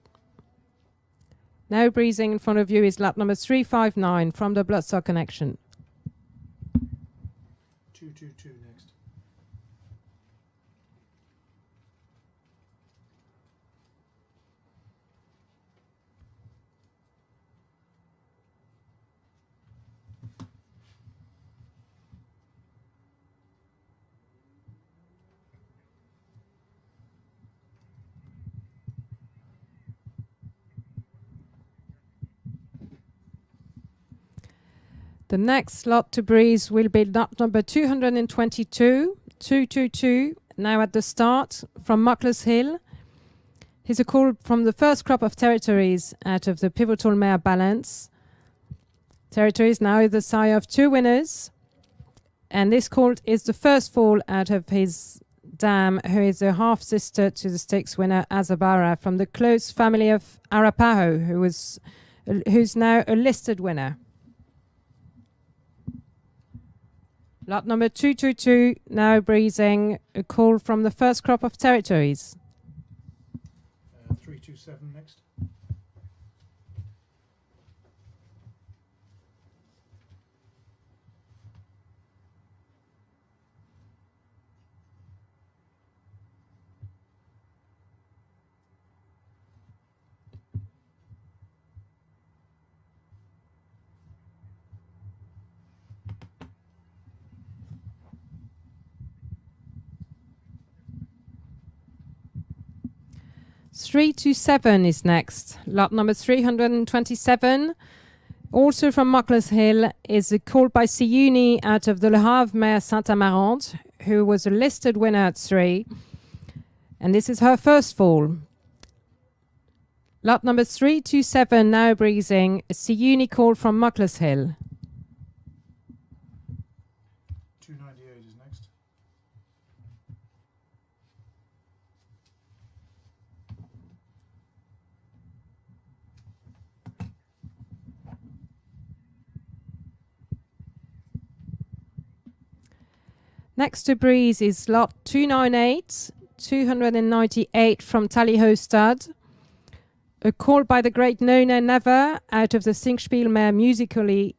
Now breezing in front of you is lot number 359 from the Bloodstock Connection. 222 next. The next lot to breeze will be lot number 222, 222, now at the start from Muckler's Hill. He's a call from the first crop of territories out of the pivotal mare Balance. Territories now the sire of 2 winners. And this colt is the first fall out of his dam, who is a half-sister to the stakes winner Azabara from the close family of Arapaho, who's now a listed winner. Lot number 222, now breezing, a call from the first crop of territories. 327 next. Three to seven is next. Lot number 327, also from Muckler's Hill, is a call by Siuni out of the Le Havre Mare Saint-Amarante, who was a listed winner at 3. And this is her first fall. Lot number 327, now breezing, a Siuni call from Muckler's Hill. 298 is next. Next to breeze is lot 298, 298 from Tally-Ho Stud. A call by the great Nona Never out of the Singspiel Mare musically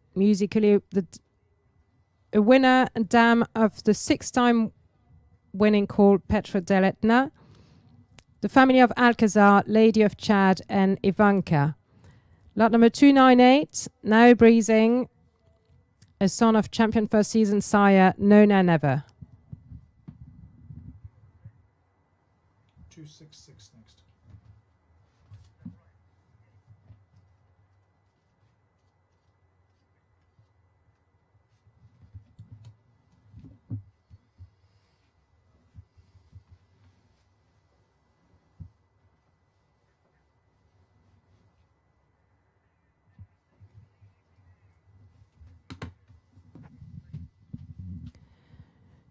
a winner and dam of the 6-time winning call Petra Deletna. The family of Alcazar, Lady of Chad and Ivanka. Lot number 298, now breezing, a son of champion first season sire Nona Never. 266 next.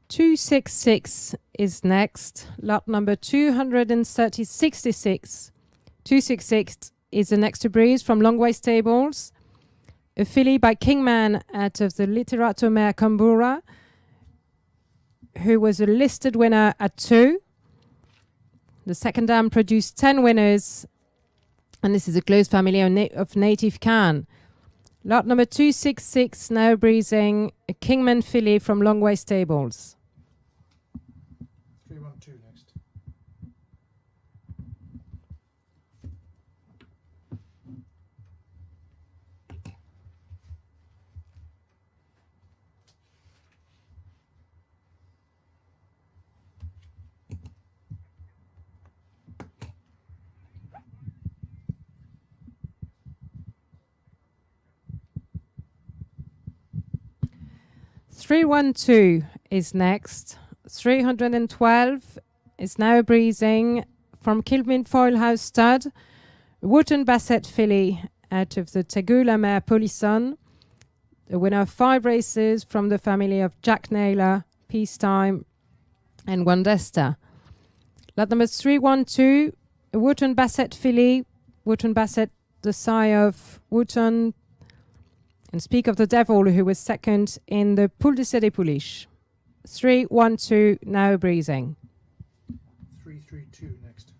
Two 66 is next. Lot number 266. 266 is the next to breeze from Longway Stables. A filly by Kingman out of the Literato Mare Cambura, who was a listed winner at 2. The second dam produced 10 winners, and this is a close family of native Can. Lot number 266, now breezing, a Kingman filly from Longway Stables. 312 next. Three 312 is next. 312 is now breezing from Kilbin Foil House Stud. Wooten Basset filly out of the Tegula Mare Polisson. The winner of 5 races from the family of Jack Naylor, Peacetime and Wandesta. Lot number 312, a Wooten Basset filly. Wooten Basset, the sire of Wooten, and Speak of the Devil, who was second in the Poule de Cédé Pouliche. 312, now breezing. 332 next.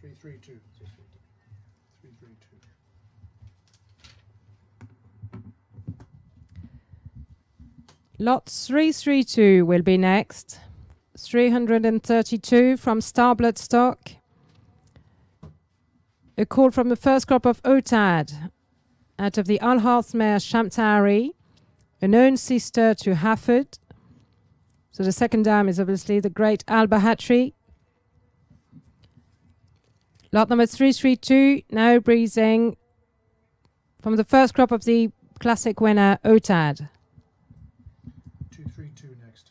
Three, three, two. 332. Lot 332 will be next. 332 from Starblood Stock. A call from the first crop of Otad out of the Alharth mare Shamtari, a known sister to Hafford. So the second dam is obviously the great Alba Hatry. Lot number 332, now breezing from the first crop of the classic winner Otad. 232 next.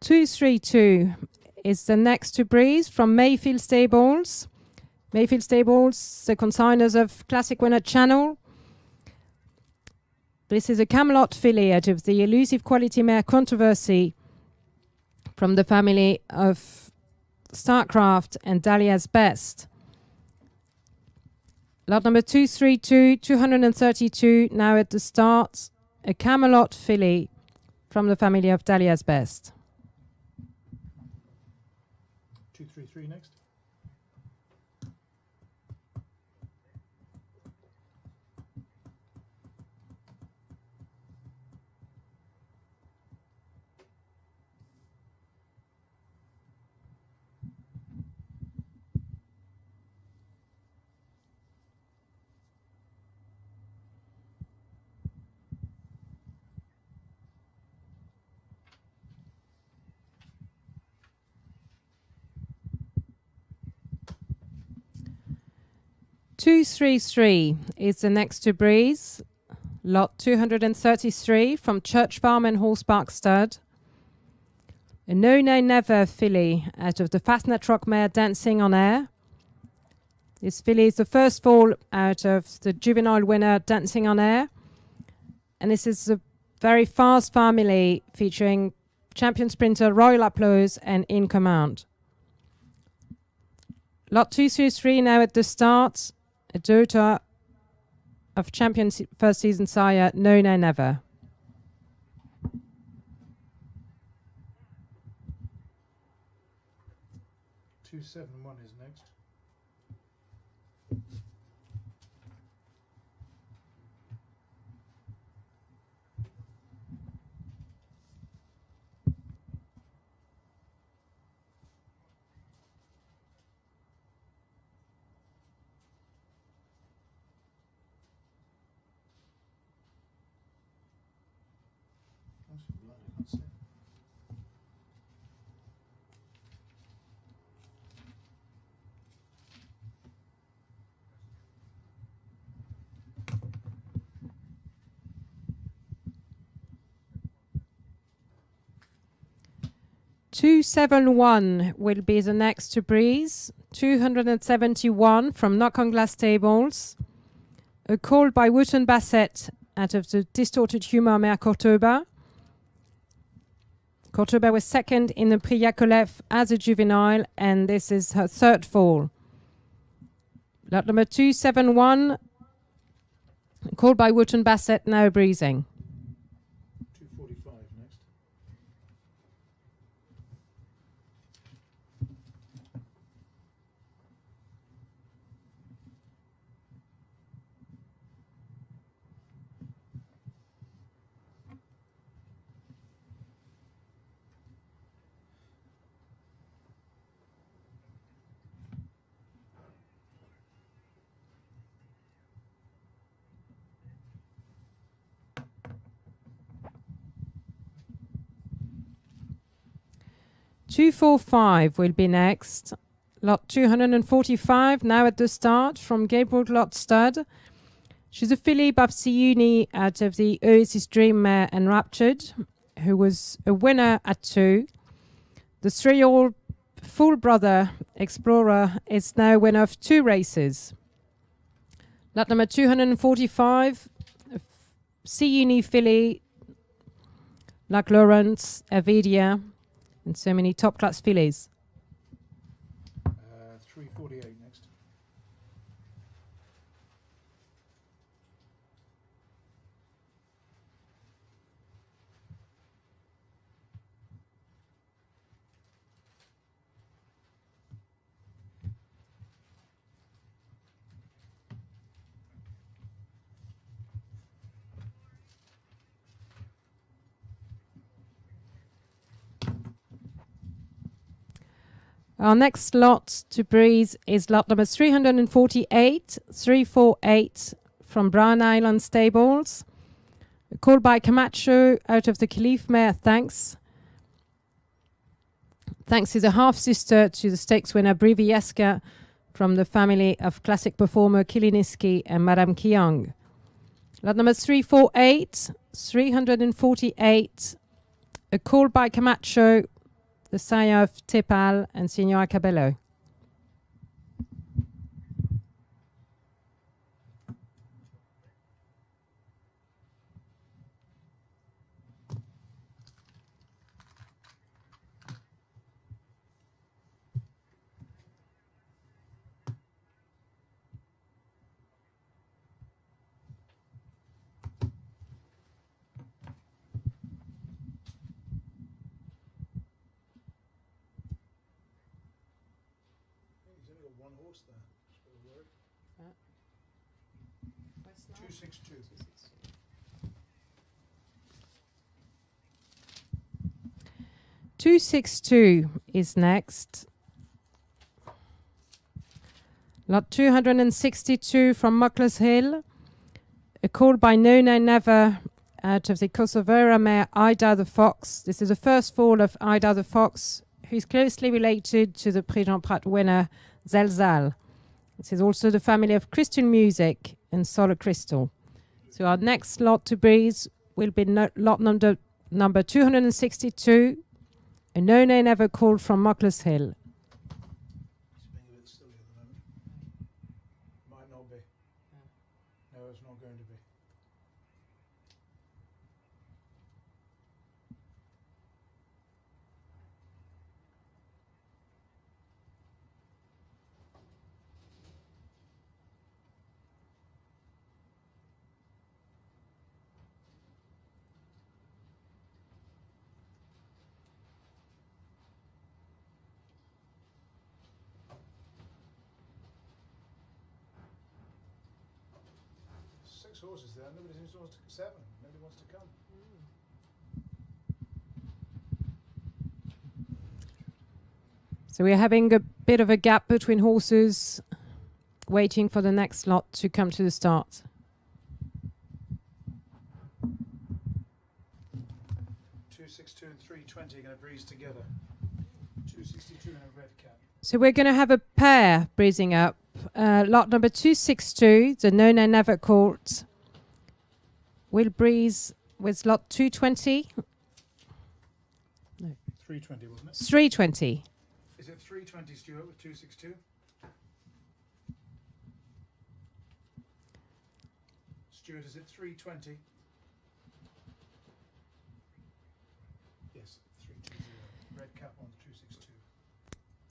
232 is the next to breeze from Mayfield Stables. Mayfield Stables, the consigners of Classic Winner Channel. This is a Camelot filly out of the elusive quality mare Controversy from the family of Starcraft and Dahlia's Best. Lot number 232, 232, now at the start, a Camelot filly from the family of Dahlia's Best. 233 next. Two, 3, is the next to breeze. Lot 233 from Church Farm and Horse Park Stud. A No Nay Never filly out of the Fastnet Rock mare Dancing on Air. This filly is the first fall out of the juvenile winner Dancing on Air. And this is a very fast family featuring champion sprinter Royal Applause and In Command. Lot 233 now at the start. A daughter of champion first season sire No Nay Never. 271 is next. Let's see. 271 will be the next to breeze. 271 from Knock on Glass Stables. A call by Wooten Bassett out of the Distorted Humour mare Cordoba. Cordoba was second in the Prix Yakolev as a juvenile, and this is her third fall. Lot number 271, called by Wooten Bassett, now breezing. 245 next. 245 will be next. Lot 245 now at the start from Gabriel Lot Stud. She's a filly Babsi out of the Oasis Dream mare Enraptured, who was a winner at 2. The 3-year-old full brother Explorer is now winner of 2 races. Lot number 245, C-Uni filly like Lawrence, Avidia, and so many top-class fillies. 348 next. Our next lot to breeze is lot number 348, 348 from Brown Island Stables. Called by Camacho out of the Caliph mare Thanks. Thanks is a half-sister to the stakes winner Brivieska from the family of classic performer Kiliniski and Madame Kiang. Lot number 348, 348, a call by Camacho the sire of Tepal and Signora Cabello. He's only got one horse there. Just got a word. 262. 262 is next. Lot 262 from Muckler's Hill. A call by No No Never out of the Kosovera mare Ida the Fox. This is the first fall of Ida the Fox, who is closely related to the Prix Jean Prat winner Zelzal. This is also the family of Christian music and Solar Crystal. So our next lot to breeze will be lot number 262. A No No Never call from Muckler's Hill. It's being a bit silly at the moment. Might not be. No, it's not going to be. Six horses there. Nobody seems to want to. Seven. Nobody wants to come. So we're having a bit of a gap between horses, waiting for the next lot to come to the start. 262 and 320 are going to breeze together. 262 and a red cap. So we're going to have a pair breezing up. Lot number 262, the No No Never Court, will breeze with lot 220. 320, wasn't it? 320. Is it 320, Stuart, with 262? Stuart, is it 320? Yes, 320. Red cap on 262.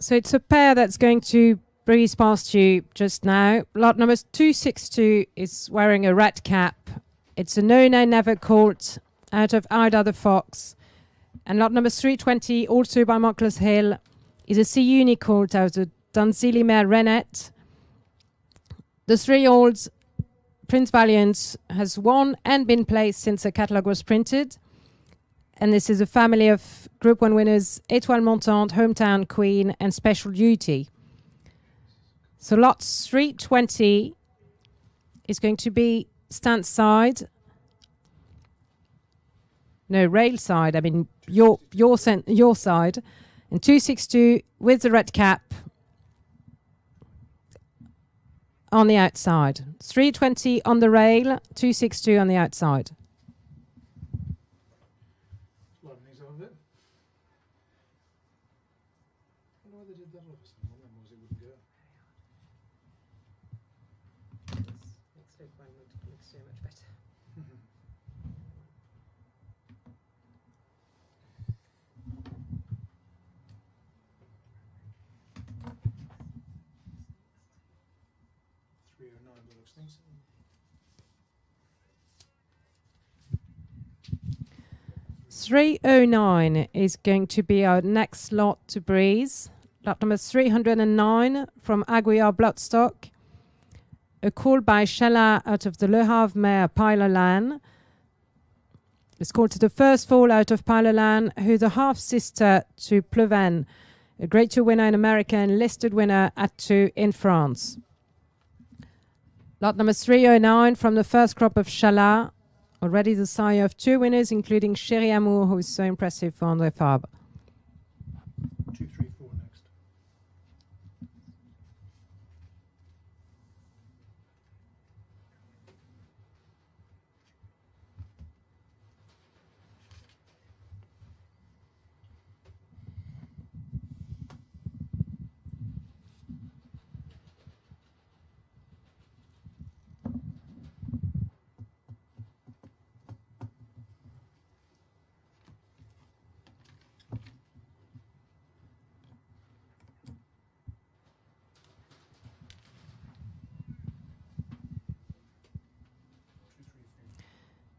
So it's a pair that's going to breeze past you just now. Lot number 262 is wearing a red cap. It's a No No Never Court out of Ida the Fox. And lot number 320, also by Muckler's Hill, is a C-Uni colt out of Dunzili mare Renette. The 3-year-old Prince Valiant has won and been placed since the catalogue was printed. And this is a family of Group 1 winners, Étoile Montante, Hometown Queen, and Special Duty. So lot 320 is going to be stance side. No, rail side. I mean, your side. And 262 with the red cap on the outside. 320 on the rail, 262 on the outside. Liven these up a bit. I wonder why they did that all of a sudden. One of them was it wouldn't go. Looks so much better. 309 is going to be our next lot to breeze. Lot number 309 from Aguiar Bloodstock. A call by Chala out of the Le Havre mare Pilolan. It's called to the first fall out of Pilolan, who's a half-sister to Pleven, a Grade 2 winner in America and listed winner at 2 in France. Lot number 309 from the first crop of Chala. Already the sire of 2 winners, including Chéri Amour, who is so impressive for André Fabre. 2, 3, 4 next.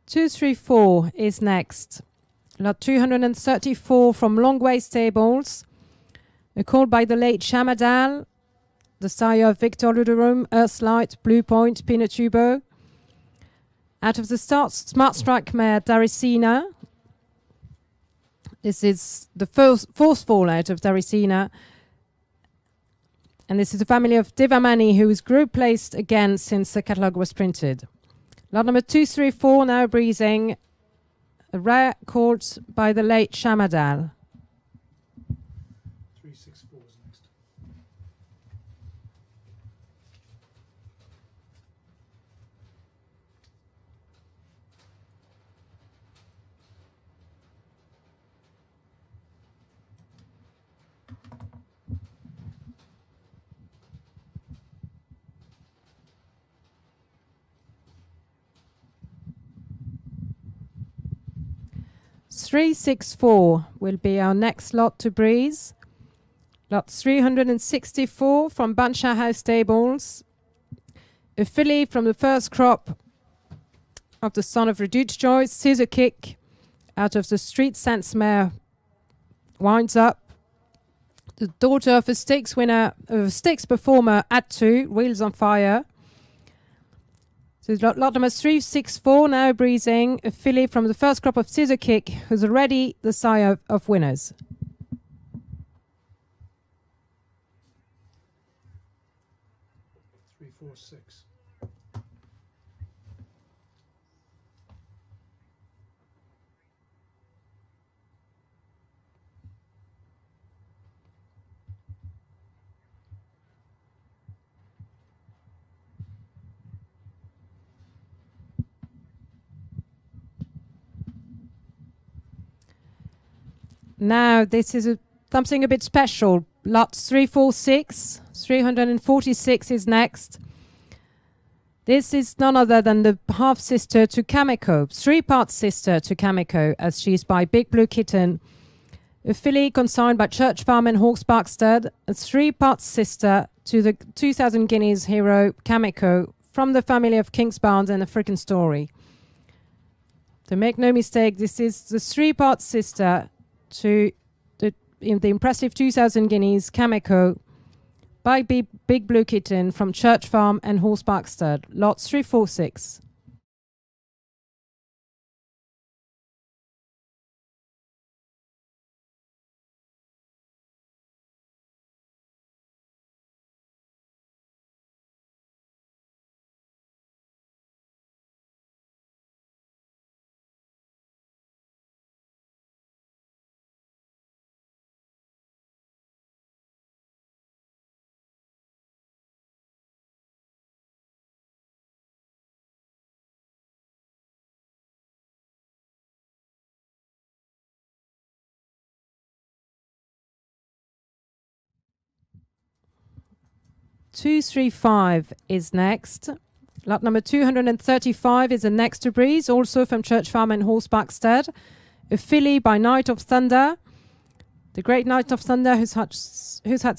234 is next. Lot 234 from Longway Stables. Called by the late Shamadal, the sire of Victor Luderum, Earthlight, Blue Point, Pinatubo. Out of the start, Smart Strike mare Daricina. This is the fourth fall out of Daricina. And this is the family of Devamani, who is group placed again since the catalogue was printed. Lot number 234 now breezing. A rare caught by the late Shamadal. 364 is next. .364 will be our next lot to breeze. Lot 364 from Bansha House Stables. A filly from the first crop of the son of Reduced Choice, Scissor Kick, out of the Street Sense mare, winds up. The daughter of a stakes winner, of a stakes performer at 2, Wheels on Fire. So lot number 364 now breezing, a filly from the first crop of Scissor Kick, who's already the sire of winners. Three, four, six. Now this is something a bit special. Lots 346, 346 is next. This is none other than the half-sister to Kameko, three-part sister to Kameko, as she is by Big Blue Kitten. A filly consigned by Church Farm and Hawks Park Stud, a three-part sister to the 2,000 guineas hero Kameko from the family of Kingsbound and African Story. To make no mistake, this is the three-part sister to the impressive 2,000 guineas Kameko by Big Blue Kitten from Church Farm and Horse Park Stud, lots 346. .235 is next. Lot number 235 is the next to breeze, also from Church Farm and Horse Park Stud. A filly by Knight of Thunder. The great Knight of Thunder who's had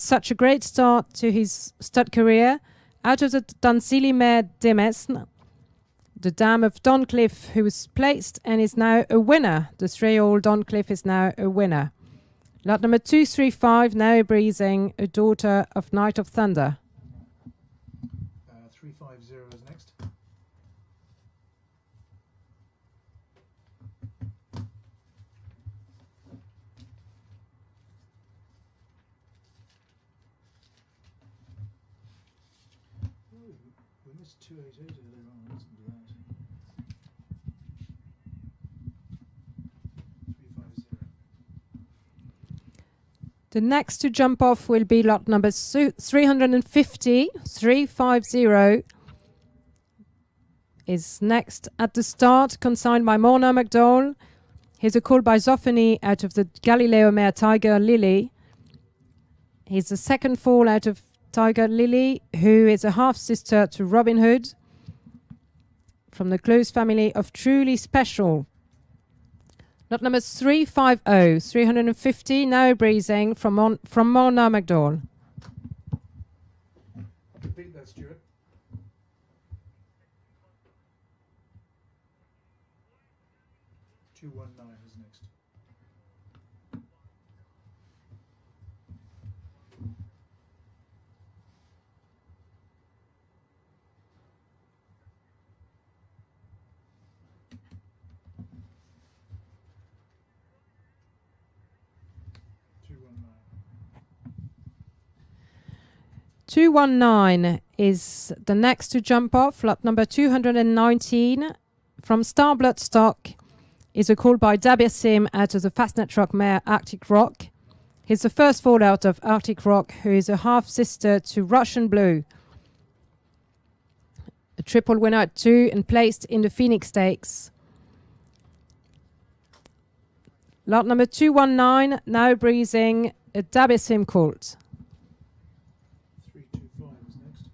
such a great start to his stud career. Out of the Danzili mare Demesne, the dam of Doncliffe, who was placed and is now a winner. The 3-year-old Doncliffe is now a winner. Lot number 235 now breezing, a daughter of Knight of Thunder. 350 is next. Oh, we missed 288 earlier on. Listen to that. 350. The next to jump off will be lot number 350. 350 is next at the start, consigned by Mona McDowell. Here's a call by Zophany out of the Galileo mare Tiger Lily. He's the second fall out of Tiger Lily, who is a half-sister to Robin Hood from the close family of Truly Special. Lot number 350, 350, now breezing from Mona McDowell. Repeat that, Stuart. 219 is next. Two 119 is the next to jump off. Lot number 219 from Star Bloodstock is a call by Dabirsim out of the Fastnet Rock mare Arctic Rock. He's the first fall out of Arctic Rock, who is a half-sister to Russian Blue. A triple winner at 2 and placed in the Phoenix Stakes. Lot number 219 now breezing a Dabirsim colt. 325 is next.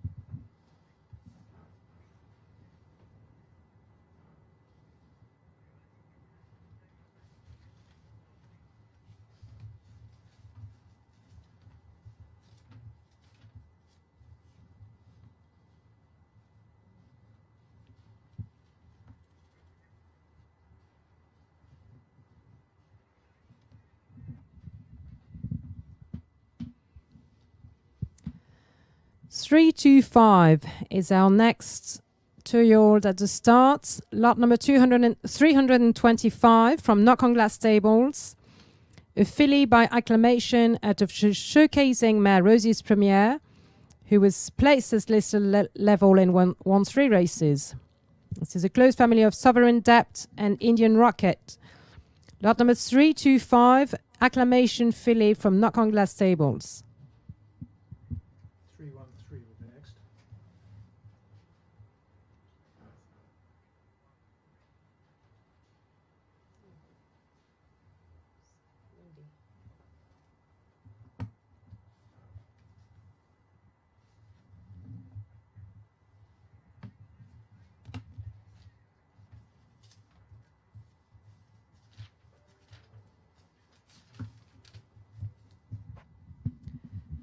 Three 2-5 is our next 2-year-old at the start. Lot number 325 from Knock on Glass Stables. A filly by acclamation out of showcasing mare Rosie's Premiere, who was placed as listed level in won 3 races. This is a close family of Sovereign Depth and Indian Rocket. Lot number 325, acclamation filly from Knock on Glass Stables. 313 will be next.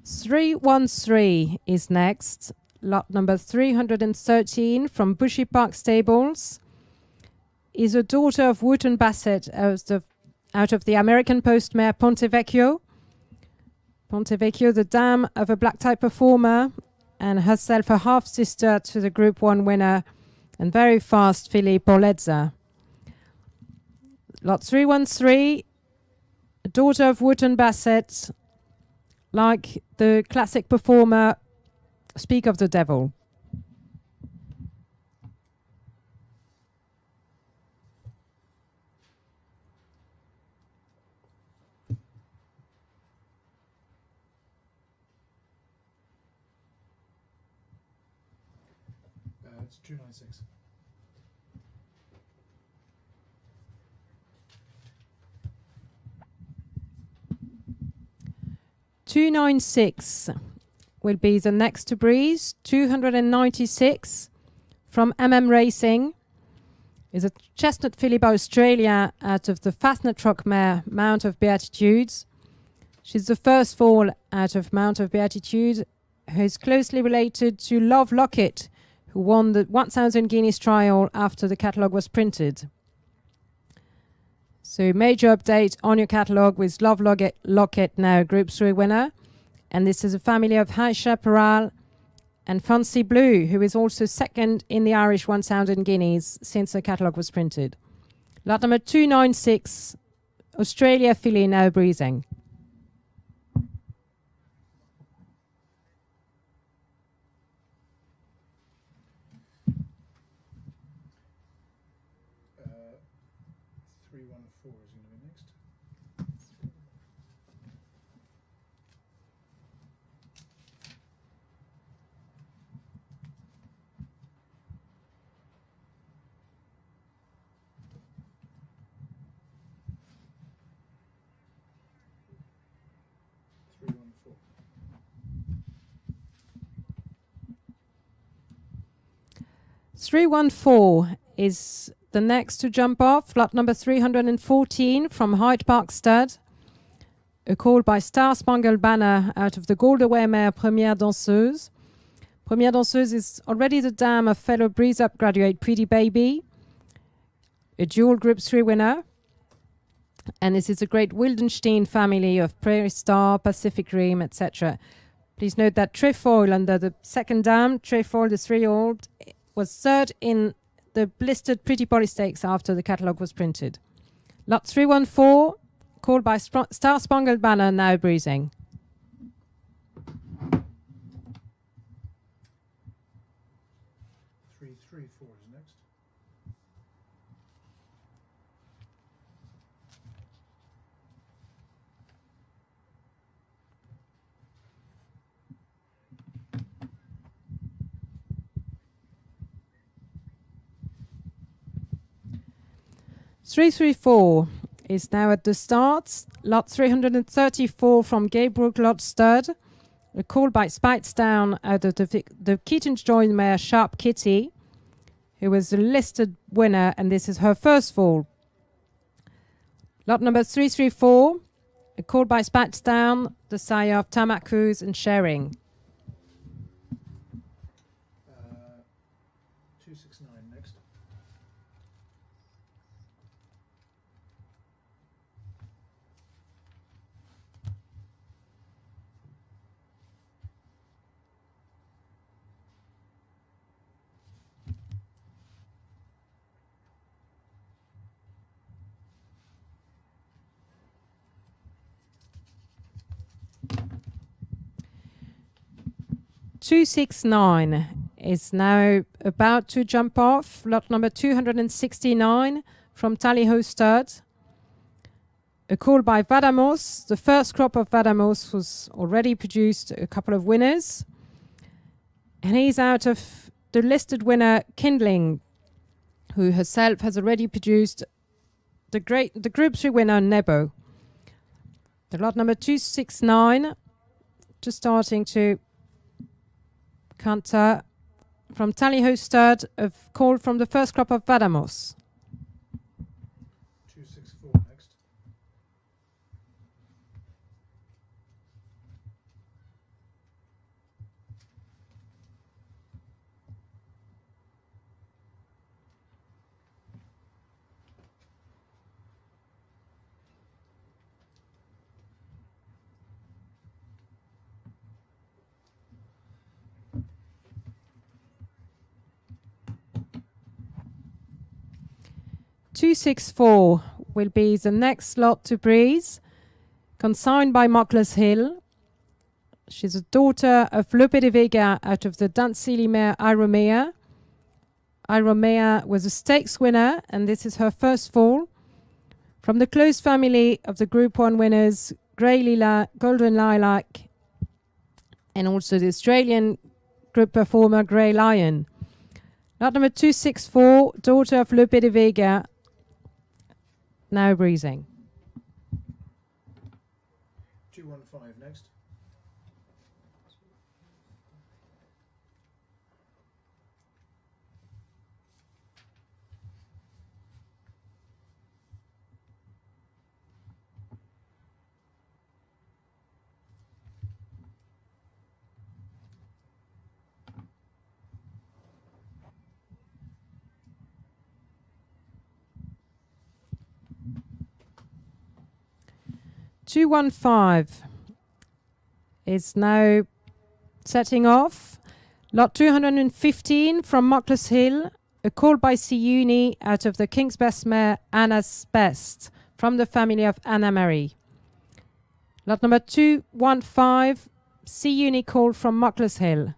Three 1-3 is next. Lot number 313 from Bushy Park Stables is a daughter of Wooten Bassett out of the American Post mare Ponte Vecchio. Ponte Vecchio, the dam of a black type performer, and herself a half sister to the Group 1 winner and very fast filly Polezza. Lot 313, a daughter of Wooten Bassett, like the classic performer Speak of the Devil. It's 296. $296 will be the next to breeze. 296 from Racing is a chestnut filly by Australia out of the Fastnet Rock mare Mount of Beatitudes. She's the first fall out of Mount of Beatitude, who is closely related to Love Locket, who won the 1,000 guineas trial after the catalogue was printed. So major update on your catalogue with Love Locket now Group 3 winner. And this is a family of High Chaparral and Fancy Blue, who is also second in the Irish 1,000 guineas since the catalogue was printed. Lot number 296, Australia filly now breezing. $314 is the next to jump off. Lot number 314 from Hyde Park Stud. A call by Star Spangled Banner out of the Goldaway mare Première Danseuse. Première Danseuse is already the dam of fellow Breeze Up graduate Pretty Baby, a dual Group 3 winner. And this is a great Wildenstein family of Prairie Star, Pacific Rim, etc. Please note that Trefoil under the second dam, Trefoil the 3-year-old, was third in the blistered Pretty Polly Stakes after the catalogue was printed. Lot 314, called by Star Spangled Banner, now breezing. 334 is next. Three, 4 is now at the start. Lot 334 from Gaybrook Lot Stud. A call by Spitestown out of the Keaton's joined mare Sharp Kitty, who was a listed winner, and this is her first fall. Lot number 334, a call by Spitestown, the sire of Tamakus and Sharing. 269 next. Two 6-9 is now about to jump off. Lot number 269 from Tally-Ho Stud. A call by Vadamos. The first crop of Vadamos was already produced a couple of winners. And he's out of the listed winner Kindling, who herself has already produced the Group 3 winner Nebo. The lot number 269 just starting to canter from Tally-Ho Stud, of call from the first crop of Vadamos. 264 next. Two 6-4 will be the next lot to breeze, consigned by Mockler's Hill. She's a daughter of Lope de Vega out of the Dancili mare Iromea. Iromea was a stakes winner, and this is her first fall. From the close family of the Group 1 winners, Grey Lila, Golden Lilac, and also the Australian group performer Grey Lion. Lot number 264, daughter of Lope de Vega, now breezing. 215 next. Two 215 is now setting off. Lot 215 from Mockler's Hill, a call by Siuni out of the King's Best mare Anna's Best from the family of Anna Marie. Lot number 215, Siuni call from Mockler's Hill.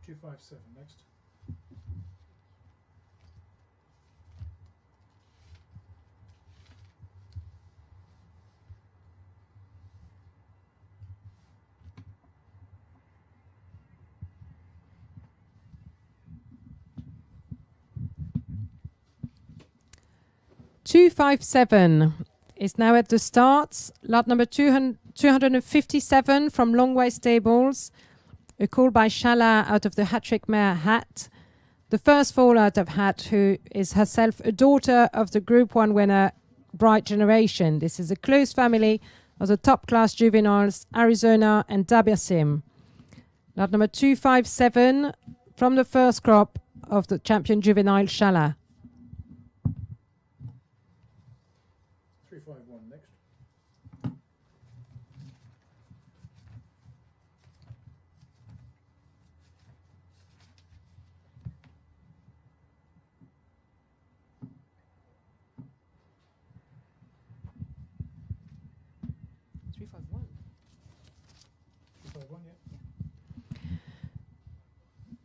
257 next. Two 257 is now at the start. Lot number 257 from Longway Stables. A call by Shala out of the hat-trick mare Hat. The first fall out of Hat, who is herself a daughter of the Group 1 winner Bright Generation. This is a close family of the top-class juveniles Arizona and Dabiasim. Lot number 257 from the first crop of the champion juvenile Chala. 351 next. Yeah.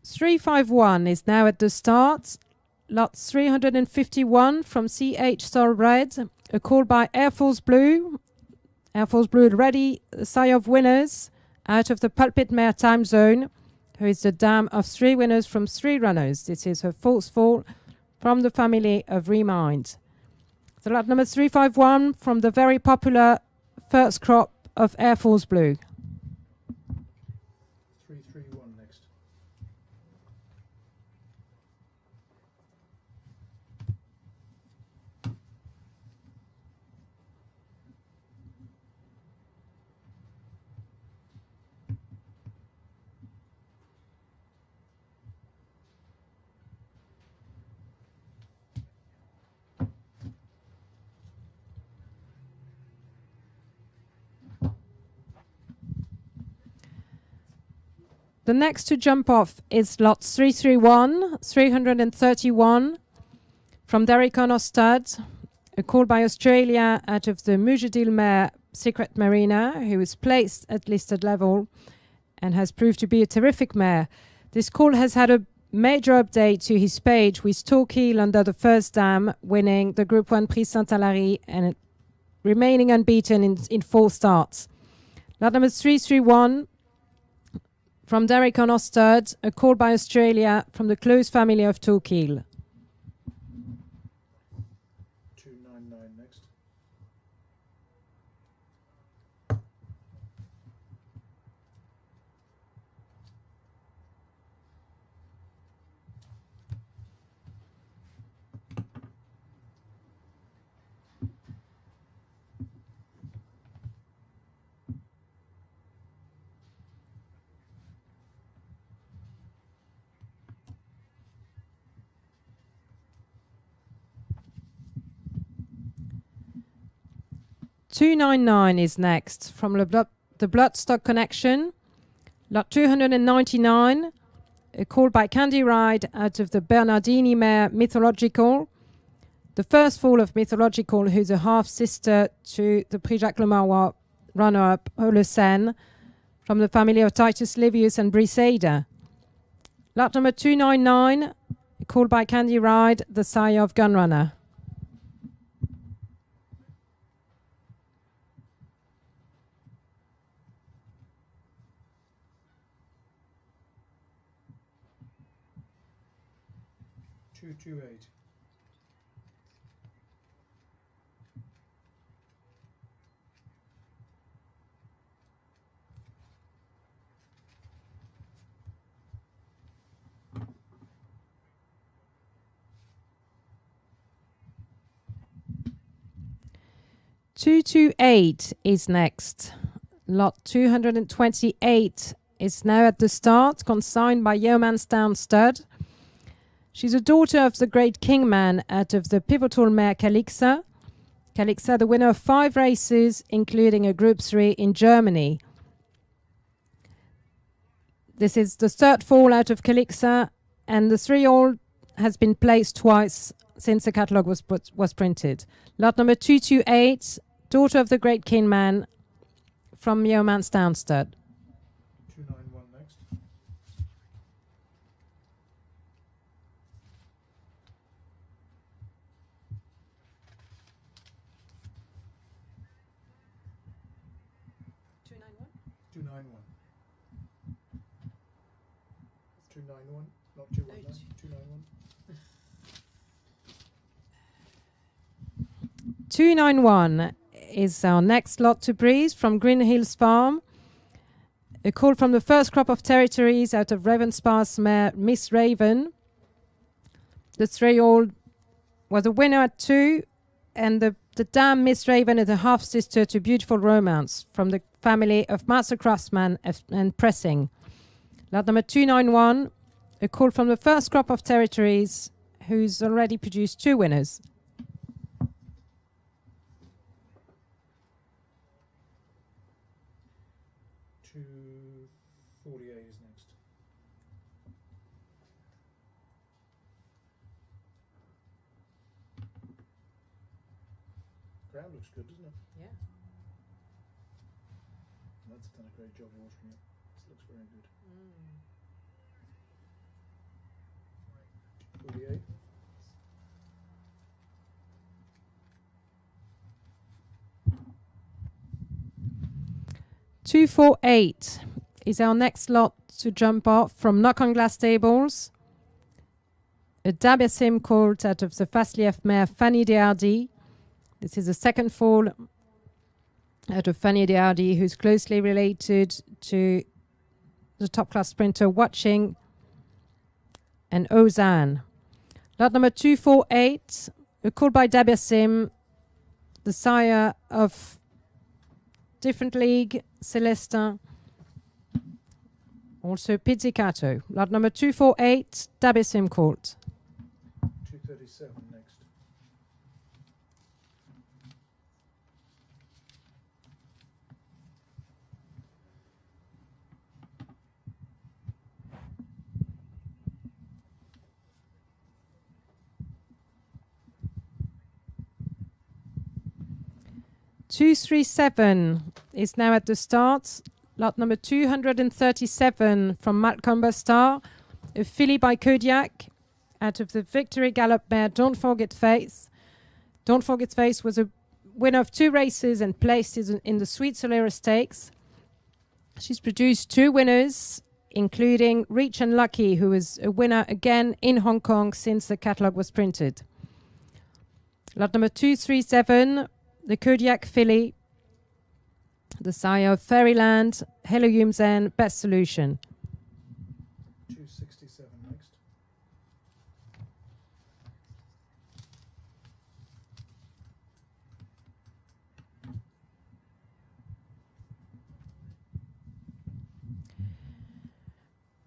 351 is now at the start. Lot 351 from CH Star Red. A call by Air Force Blue. Air Force Blue ready, sire of winners out of the Pulpit Mare time zone, who is the dam of 3 winners from 3 runners. This is her 4th fall from the family of Remind. The lot number 351 from the very popular first crop of Air Force Blue. 331 next. 'The next to jump off is lot 331, 331 from Arqana stud. A call by Australia out of the Mujadil mare Secret Marina, who is placed at listed level and has proved to be a terrific mare. This call has had a major update to his page with Torquil under the first dam, winning the Group 1 Prix Saint-Hilary and remaining unbeaten in 4 starts. Lot number 331 from Arqana stud, a call by Australia from the close family of Torquil. 299 next. 299 is next from the Bloodstock Connection. Lot 299, a call by Candy Ride out of the Bernardini mare Mythological. The first fall of Mythological, who's a half-sister to the Prix Jacques Lemarrois runner-up Holocene from the family of Titus Livius and Briseida. Lot number 299, a call by Candy Ride, the sire of Gunrunner. 228. 228 is next. Lot 228 is now at the start, consigned by Yeomanstown Stud. She's a daughter of the great Kingman out of the pivotal mare Calixa. Calixa, the winner of 5 races, including a Group 3 in Germany. This is the 3rd fall out of Calixa, and the 3-year-old has been placed twice since the catalogue was printed. Lot number 228, daughter of the great Kingman from Yeomanstown Stud. 291 next. 291. 291, not 219. 291. 291 is our next lot to breeze from Green Hills Farm. A call from the first crop of territories out of Ravenspar's mare Miss Raven. The 3-year-old was a winner at 2, and the dam Miss Raven is a half-sister to Beautiful Romance from the family of Master Craftsman and Pressing. Lot number 291, a call from the first crop of territories, who's already produced 2 winners. 248 is next. Ground looks good, doesn't it? Yeah. That's done a great job watering it. This looks very good. 48. $248 is our next lot to jump off from Knock on Glass Stables. A Dabia colt out of the Fastlief mare Fanny Deshardy. This is the second fall out of Fanny Deshardy, who's closely related to the top class sprinter Watching and Ozan. Lot number 248, a call by Dabia, the sire of Different League, Celestin, also Pizzicato. Lot number 248, Dabia colt. 237 next. $237 is now at the start. Lot number 237 from Malcolm Star, a filly by Kodiak out of the Victory Gallop mare Don't Forget Faith. Don't Forget Faith was a winner of 2 races and placed in the Sweet Solera Stakes. She's produced 2 winners, including Reach and Lucky, who was a winner again in Hong Kong since the catalogue was printed. Lot number 237, the Kodiak filly, the sire of Fairyland, Hello Yumzen, Best Solution. 267 next.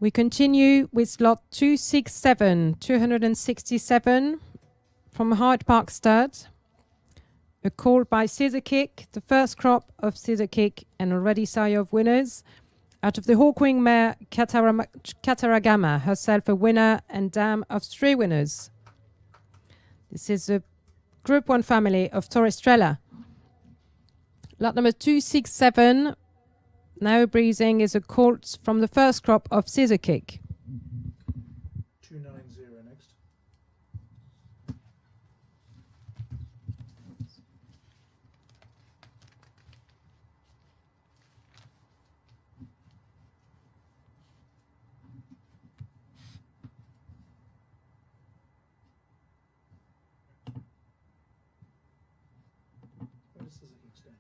We continue with lot 267 from Hyde Park Stud. A call by Scissor Kick, the first crop of Scissor Kick and already sire of winners. Out of the Hawkwing mare Kataragama, herself a winner and dam of 3 winners. This is a Group 1 family of Torrestrella. Lot number 267, now breezing, is a colt from the first crop of Scissor Kick. 290 next. Where does Scissor Kick stand?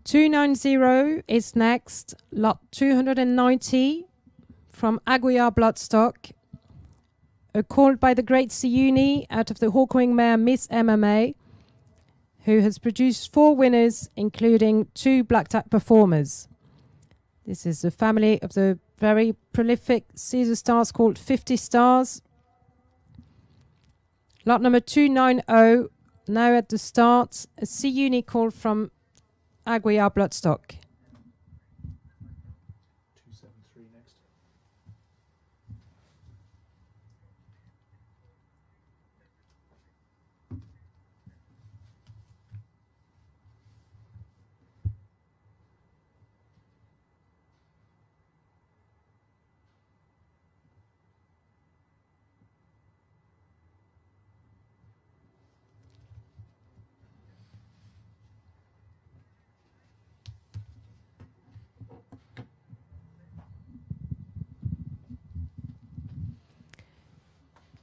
290 is next. Lot 290 from Aguiar Bloodstock. A call by the Great Siuni out of the Hawkwing mare Miss MMA, who has produced 4 winners, including 2 black type performers. This is the family of the very prolific Caesar Stars called 50 Stars. Lot number 290, now at the start, a Siuni call from Aguiar Bloodstock. 273 next.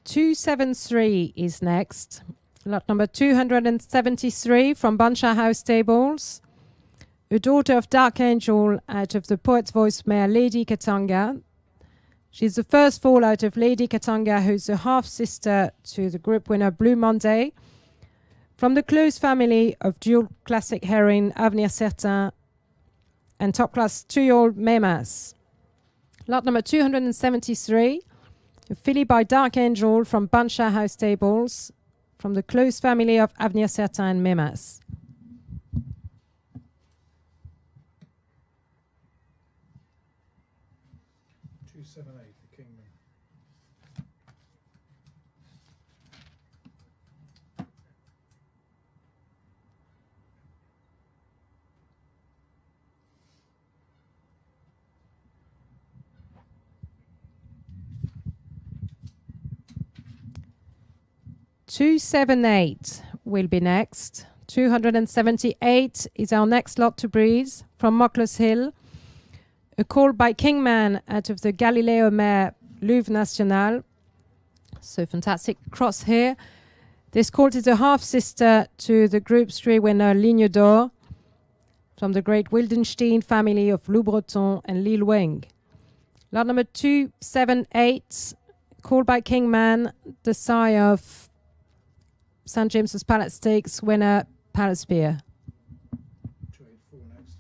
$273 is next. Lot number 273 from Bansha House Stables. A daughter of Dark Angel out of the Poet's Voice mare Lady Katanga. She's the first fall out of Lady Katanga, who's a half-sister to the group winner Blue Monday. From the close family of dual classic heroine Avenir Certain and top class 2-year-old Memas. Lot number 273, a filly by Dark Angel from Bansha House Stables, from the close family of Avenir Certain and Memas. 278, the Kingman. Two 278 will be next. 278 is our next lot to breeze from Mockler's Hill. A call by Kingman out of the Galileo mare Louvre National. So fantastic cross here. This colt is a half-sister to the Group 3 winner Ligne d'Or from the great Wildenstein family of Lou Breton and Lil Wing. Lot number 278, called by Kingman, the sire of St. James's Palace Stakes winner Palace Beer. 284 next.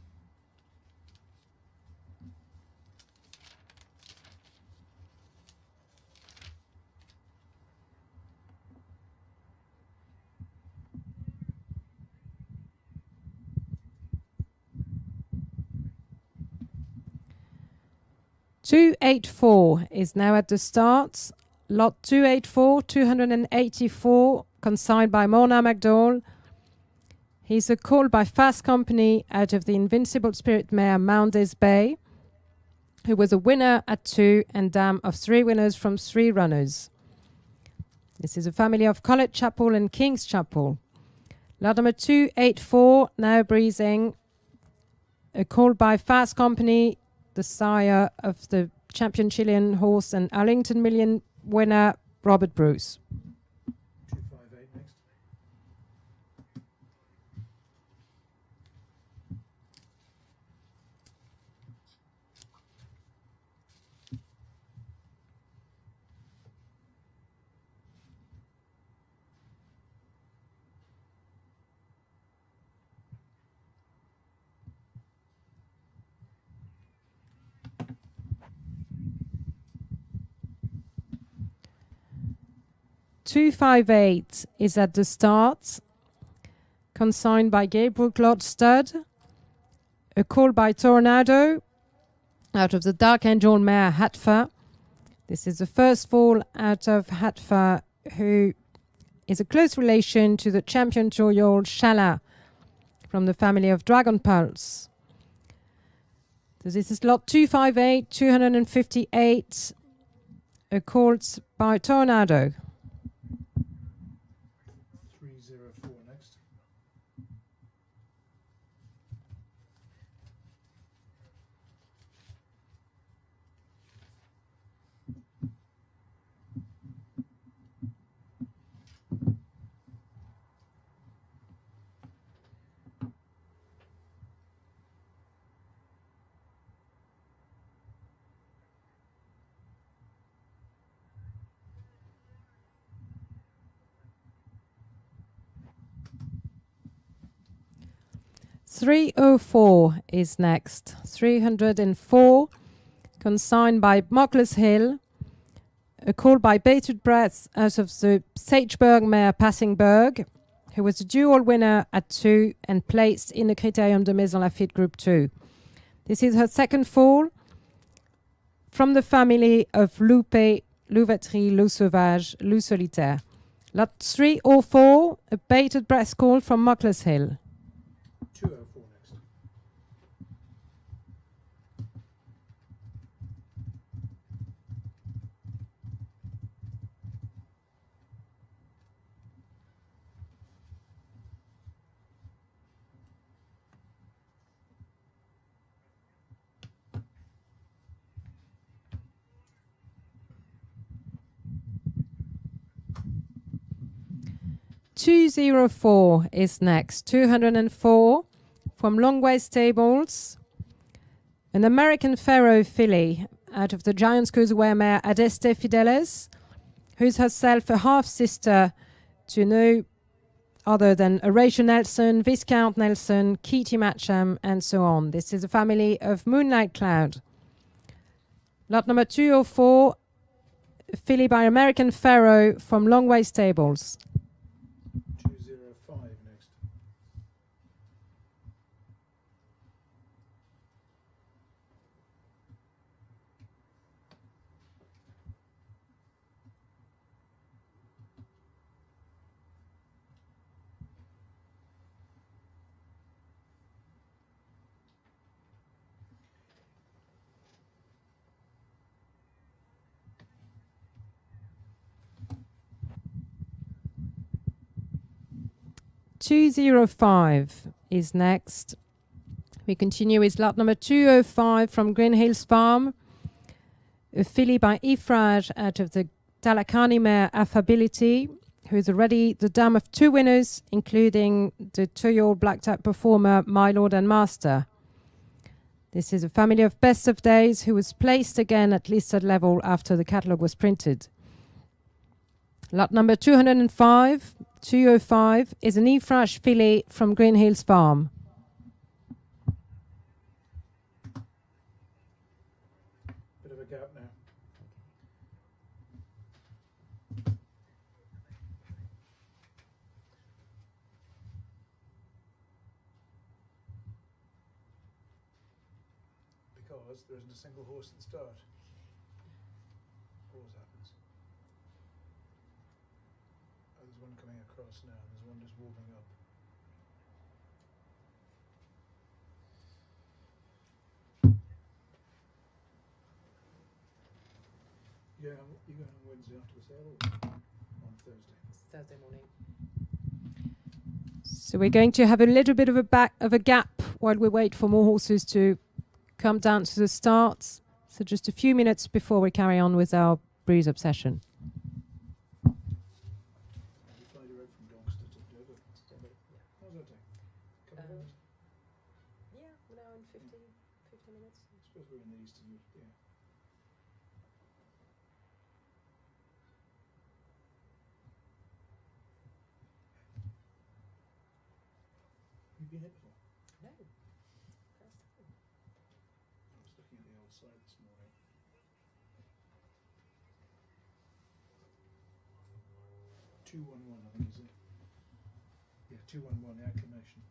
.284 is now at the start. Lot 284, 284, consigned by Mona McDowell. He's a call by Fast Company out of the Invincible Spirit mare Moundes Bay, who was a winner at 2 and dam of 3 winners from 3 runners. This is a family of College Chapel and King's Chapel. Lot number 284, now breezing. A call by Fast Company, the sire of the champion Chilean horse and Arlington Million winner Robert Bruce. 258 next. .258 is at the start, consigned by Gabriel Claude Stud. A call by Tornado out of the Dark Angel mare Hatfa. This is the first fall out of Hatfa, who is a close relation to the champion 2-year-old Shala from the family of Dragon Pulse. So this is lot 258, 258, a call by Tornado. 304 next. .304 is next. 304, consigned by Mockler's Hill. A call by Bated Breath out of the Sageberg mare Passingberg, who was a dual winner at 2 and placed in the Critérium de Maison Lafitte Group 2. This is her second fall from the family of Loupé, Louveterie, Loup Sauvage, Loup Solitaire. Lot 304, a Bated Breath call from Mockler's Hill. 204 next. .204 is next. 204 from Longway Stables. An American Pharaoh filly out of the Giants Causeway mare Adeste Fidelis, who's herself a half-sister to no other than Horatio Nelson, Viscount Nelson, Kitty Matcham, and so on. This is a family of Moonlight Cloud. Lot number 204, a filly by American Pharaoh from Longway Stables. 205 next. .205 is next. We continue with lot number 205 from Green Hills Farm, a filly by Ifraj out of the Dalakani mare Affability, who is already the dam of 2 winners, including the 2-year-old black type performer My Lord and Master. This is a family of Best of Days who was placed again at listed level after the catalogue was printed. Lot number 205 is an Ifraj filly from Green Hills Farm. Bit of a gap now. Because there isn't a single horse at the start. Always happens. Oh, there's one coming across now. There's one just warming up. You going on Wednesday after the sale or on Thursday? Thursday morning. So we're going to have a little bit of a gap while we wait for more horses to come down to the start. So just a few minutes before we carry on with our Breeze Obsession. You fly direct from Doncaster to Dover. How's that take? Couple of hours? Yeah, an hour and 50 minutes. I suppose we're in the Eastern Europe, yeah. Have you been here before? No. I was looking at the old site this morning. .211, I think is it? Yeah, 211, the acclamation.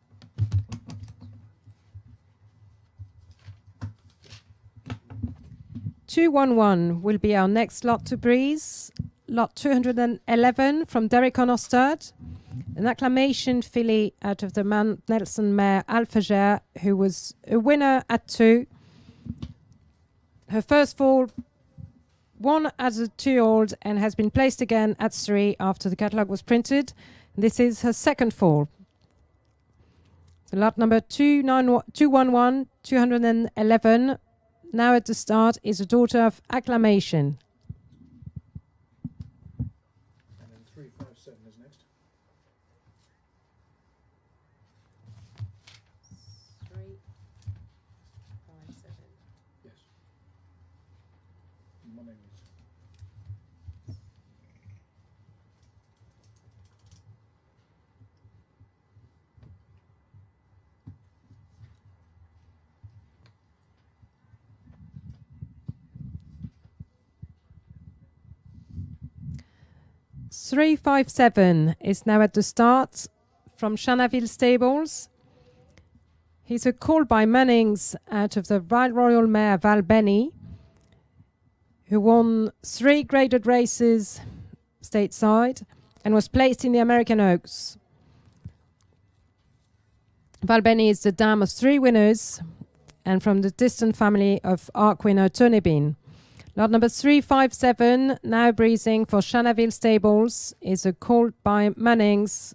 211 will be our next lot to Breeze. Lot 211 from Derek Onostad. An acclamation filly out of the Nelson mare Alphager, who was a winner at 2. Her first fall won as a 2-year-old and has been placed again at 3 after the catalogue was printed. This is her second fall. So lot number 211, 211, now at the start, is a daughter of acclamation. And then 357 is next. 357. Yes. My name is. .357 is now at the start from Chanaville Stables. He's a call by Mannings out of the Val Royal mare Val Benny, who won 3 graded races stateside and was placed in the American Oaks. Val Benny is the dam of 3 winners and from the distant family of Arc winner Tony Bean. Lot number 357, now breezing for Chanaville Stables, is a call by Mannings,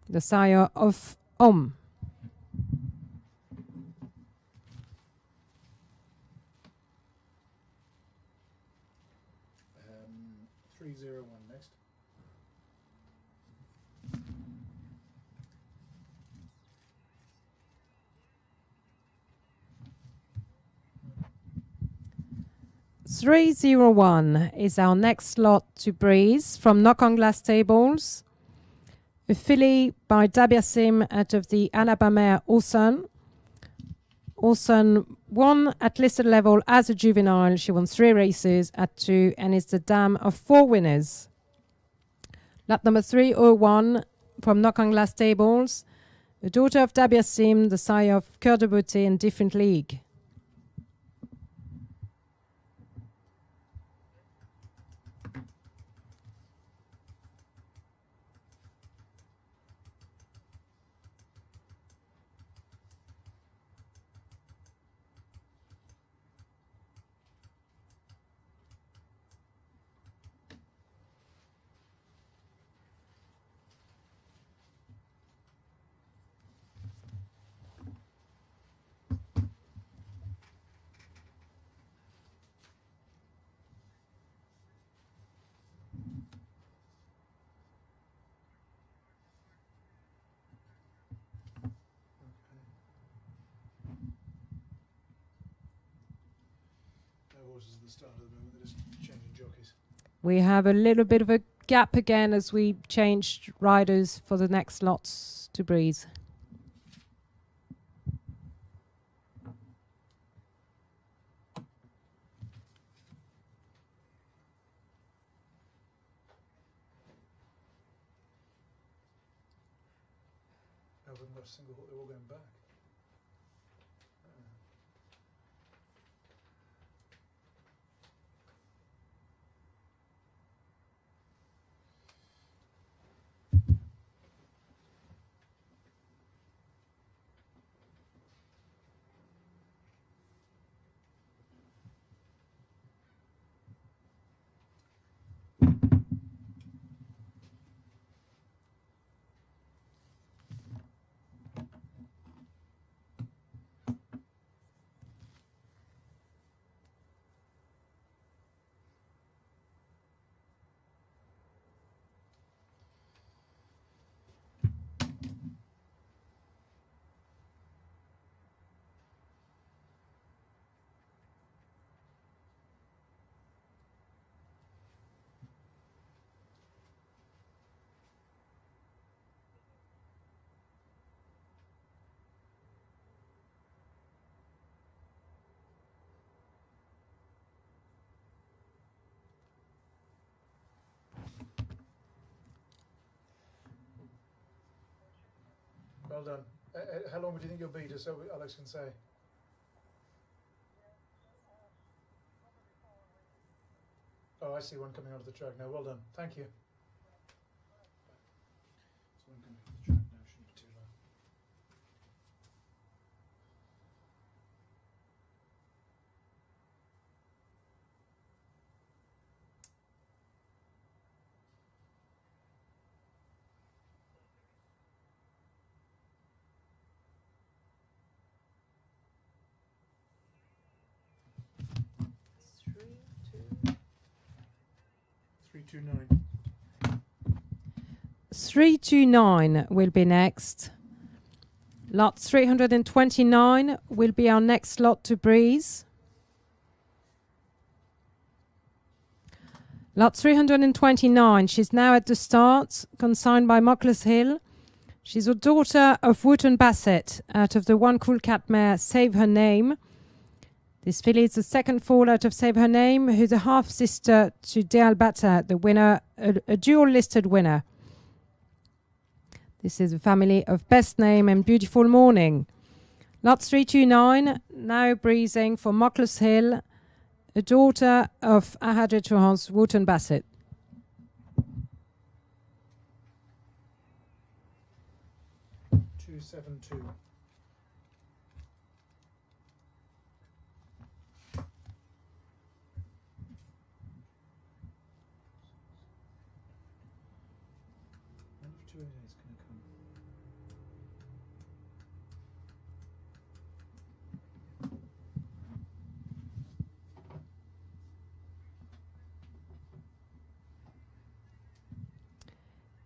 the sire of Om. 301 next. .301 is our next lot to breeze from Knock on Glass Stables. a filly by Dabiasim out of the Alabama Orson. Orson won at listed level as a juvenile. She won 3 races at 2 and is the dam of 4 winners. Lot number 301 from Knock on Glass Stables. A daughter of Dabiasim, the sire of Cœur de Beauté and Different League. Horses at the start of the moment, they're just changing jockeys. We have a little bit of a gap again as we changed riders for the next lots to breeze. I wouldn't have a single thought they were all going back. Well done. How long do you think you'll be, just so Alex can say? Oh, I see one coming onto the track now. Well done. Thank you. So one coming onto the track now, shouldn't be too long. Three, two, 329 will be next. Lot 329 will be our next lot to breeze. Lot 329, she's now at the start, consigned by Mockler's Hill. She's a daughter of Wotton Bassett out of the One Cool Cat mare Save Her Name. This filly is the second fall out of Save Her Name, who's a half-sister to De Albata, the winner, a dual-listed winner. This is a family of Best Name and Beautiful Morning. Lot 329, now breezing for Mockler's Hill, a daughter of Ahad Retouran's Wotton Bassett. two, 7, 2.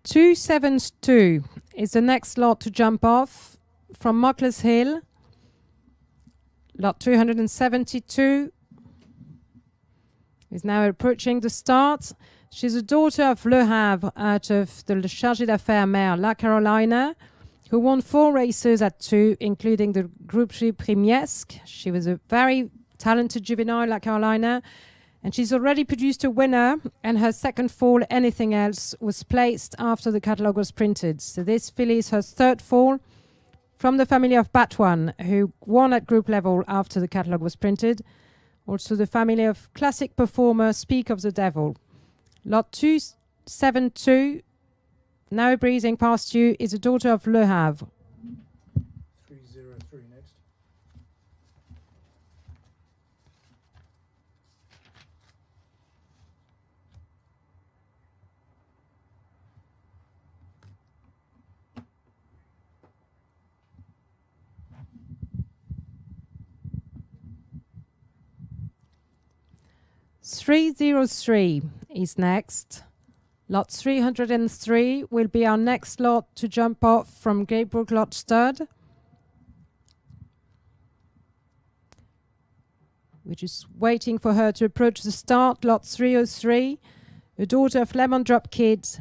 Two 7-2 is the next lot to jump off from Mockler's Hill. Lot 272. who's now approaching the start. She's a daughter of Le Havre out of the Chargé d'Affaires Mare La Carolina, who won 4 races at 2, including the Group 3 Primiesque. She was a very talented juvenile, La Carolina, and she's already produced a winner, and her second fall, Anything Else, was placed after the catalogue was printed. So this filly is her 3rd fall from the family of Batwan, who won at group level after the catalogue was printed. Also the family of classic performer Speak of the Devil. Lot 272, now breezing past you, is a daughter of Le Havre. 303 next. .303 is next. Lot 303 will be our next lot to jump off from Gatebrook Lodge Stud. We're just waiting for her to approach the start. Lot 303, a daughter of Lemon Drop Kids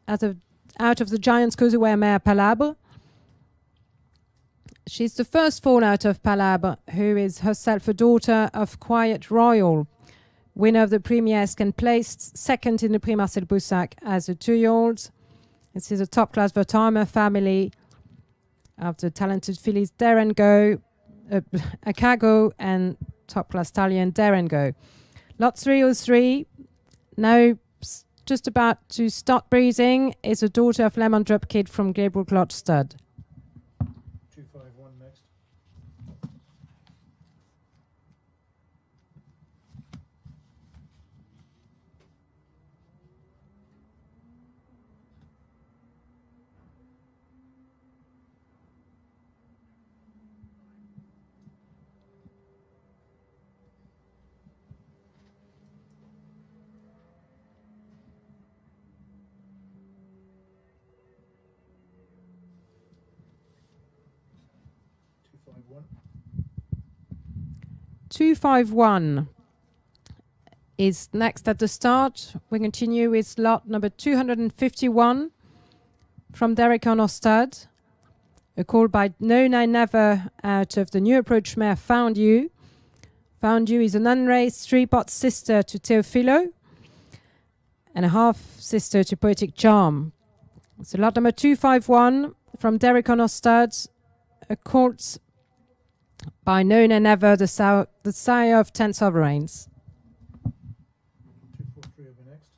out of the Giants Causeway Mare Palabre. She's the first fall out of Palabre, who is herself a daughter of Quiet Royal, winner of the Primiesque and placed 2nd in the Prix Marcel Boussac as a 2-year-old. This is a top-class Vertimer family of the talented fillies Dare and Go, Akago, and top-class stallion Dare and Go. Lot 303, now just about to start breezing, is a daughter of Lemon Drop Kid from Gatebrook Lodge Stud. 251 next. One. 251 is next at the start. We continue with lot number 251 from Arqana Stud. A call by No I Never out of the new approach mare Found You. Found You is an unraced 3-pot sister to Teofilo and a half-sister to Poetic Charm. So lot number 251 from Arqana Stud, a colt by No I Never, the sire of 10 sovereigns. 243 will be next.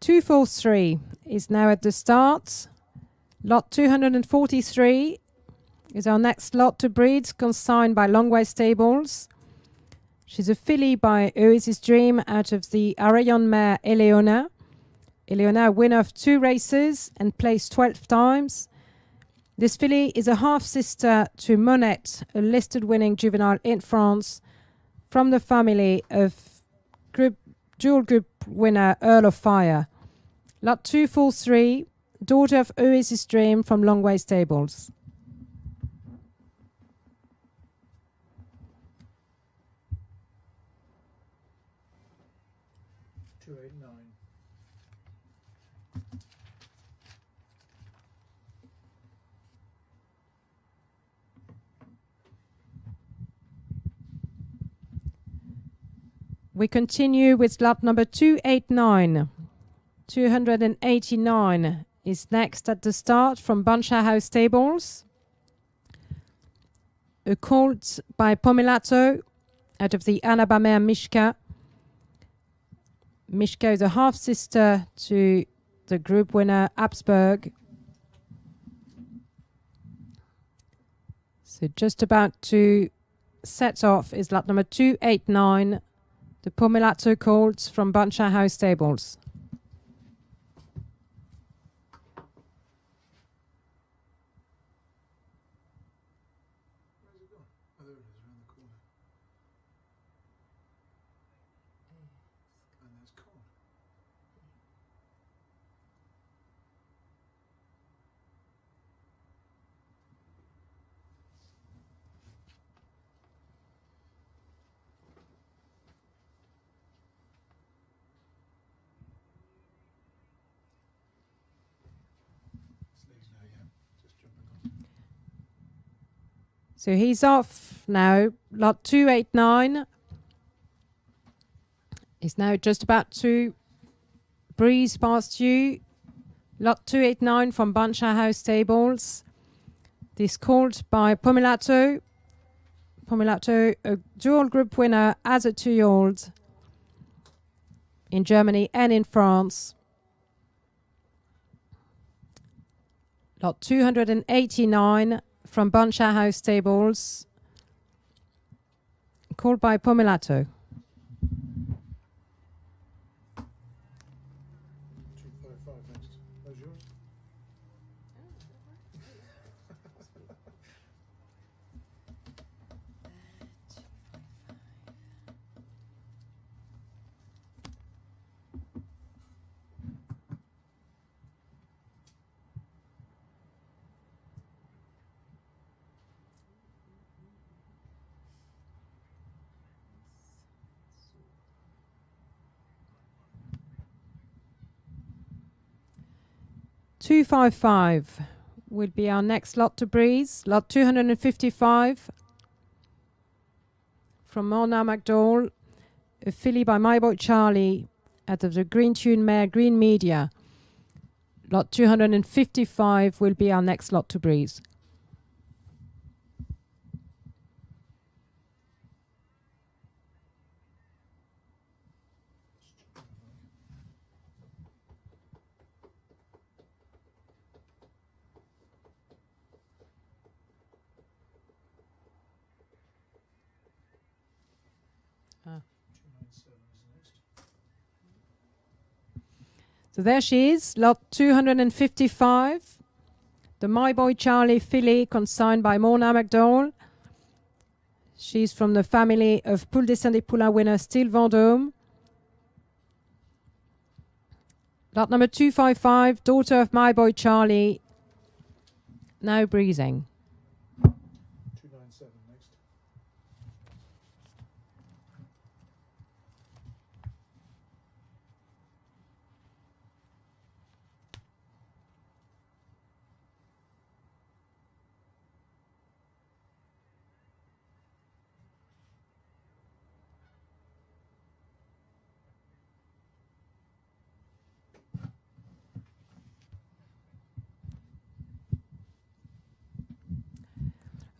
.243 is now at the start. Lot 243 is our next lot to breed, consigned by Longway Stables. She's a filly by Oasis Dream out of the Arayon mare Eleona. Eleona, winner of 2 races and placed 12 times. This filly is a half-sister to Monette, a listed winning juvenile in France, from the family of dual group winner Earl of Fire. Lot 243, daughter of Oasis Dream from Longway Stables. We continue with lot number 289. 289 is next at the start from Buncher House Stables. A colt by Pomelato out of the Alabama Mishka. Mishka is a half-sister to the group winner Habsburg. So just about to set off is lot number 289, the Pomelato colt from Buncher House Stables. So he's off now. Lot 289 is now just about to breeze past you. Lot 289 from Buncher House Stables. This called by Pomellato. Pomellato, a dual group winner as a 2-year-old in Germany and in France. Lot 289 from Buncher House Stables, called by Pomellato. 255 next. Those yours? $255 will be our next lot to breeze. Lot 255 from Mona McDowell, a filly by My Boy Charlie out of the Green Tune mare Green Media. Lot 255 will be our next lot to breeze. So there she is, lot 255. The My Boy Charlie filly consigned by Mona McDowell. She's from the family of Poule des Saints des Poulains winner Steel Vendôme. Lot number 255, daughter of My Boy Charlie, now breezing. 297 next.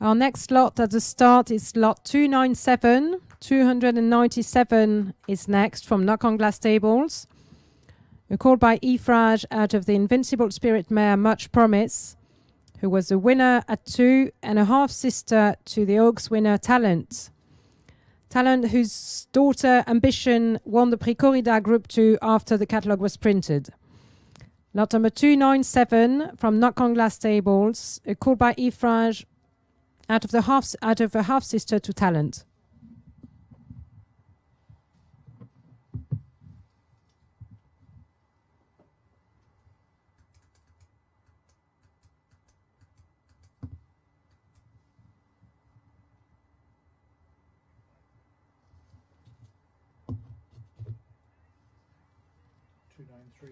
Our next lot at the start is lot 297. 297 is next from Knock on Glass Stables. A call by Efrage out of the Invincible Spirit mare Much Promise, who was the winner at 2 and a half sister to the Oaks winner Talent. Talent, whose daughter Ambition won the Prix Corrida Group 2 after the catalogue was printed. Lot number 297 from Knock on Glass Stables, a call by Efrage out of a half sister to Talent.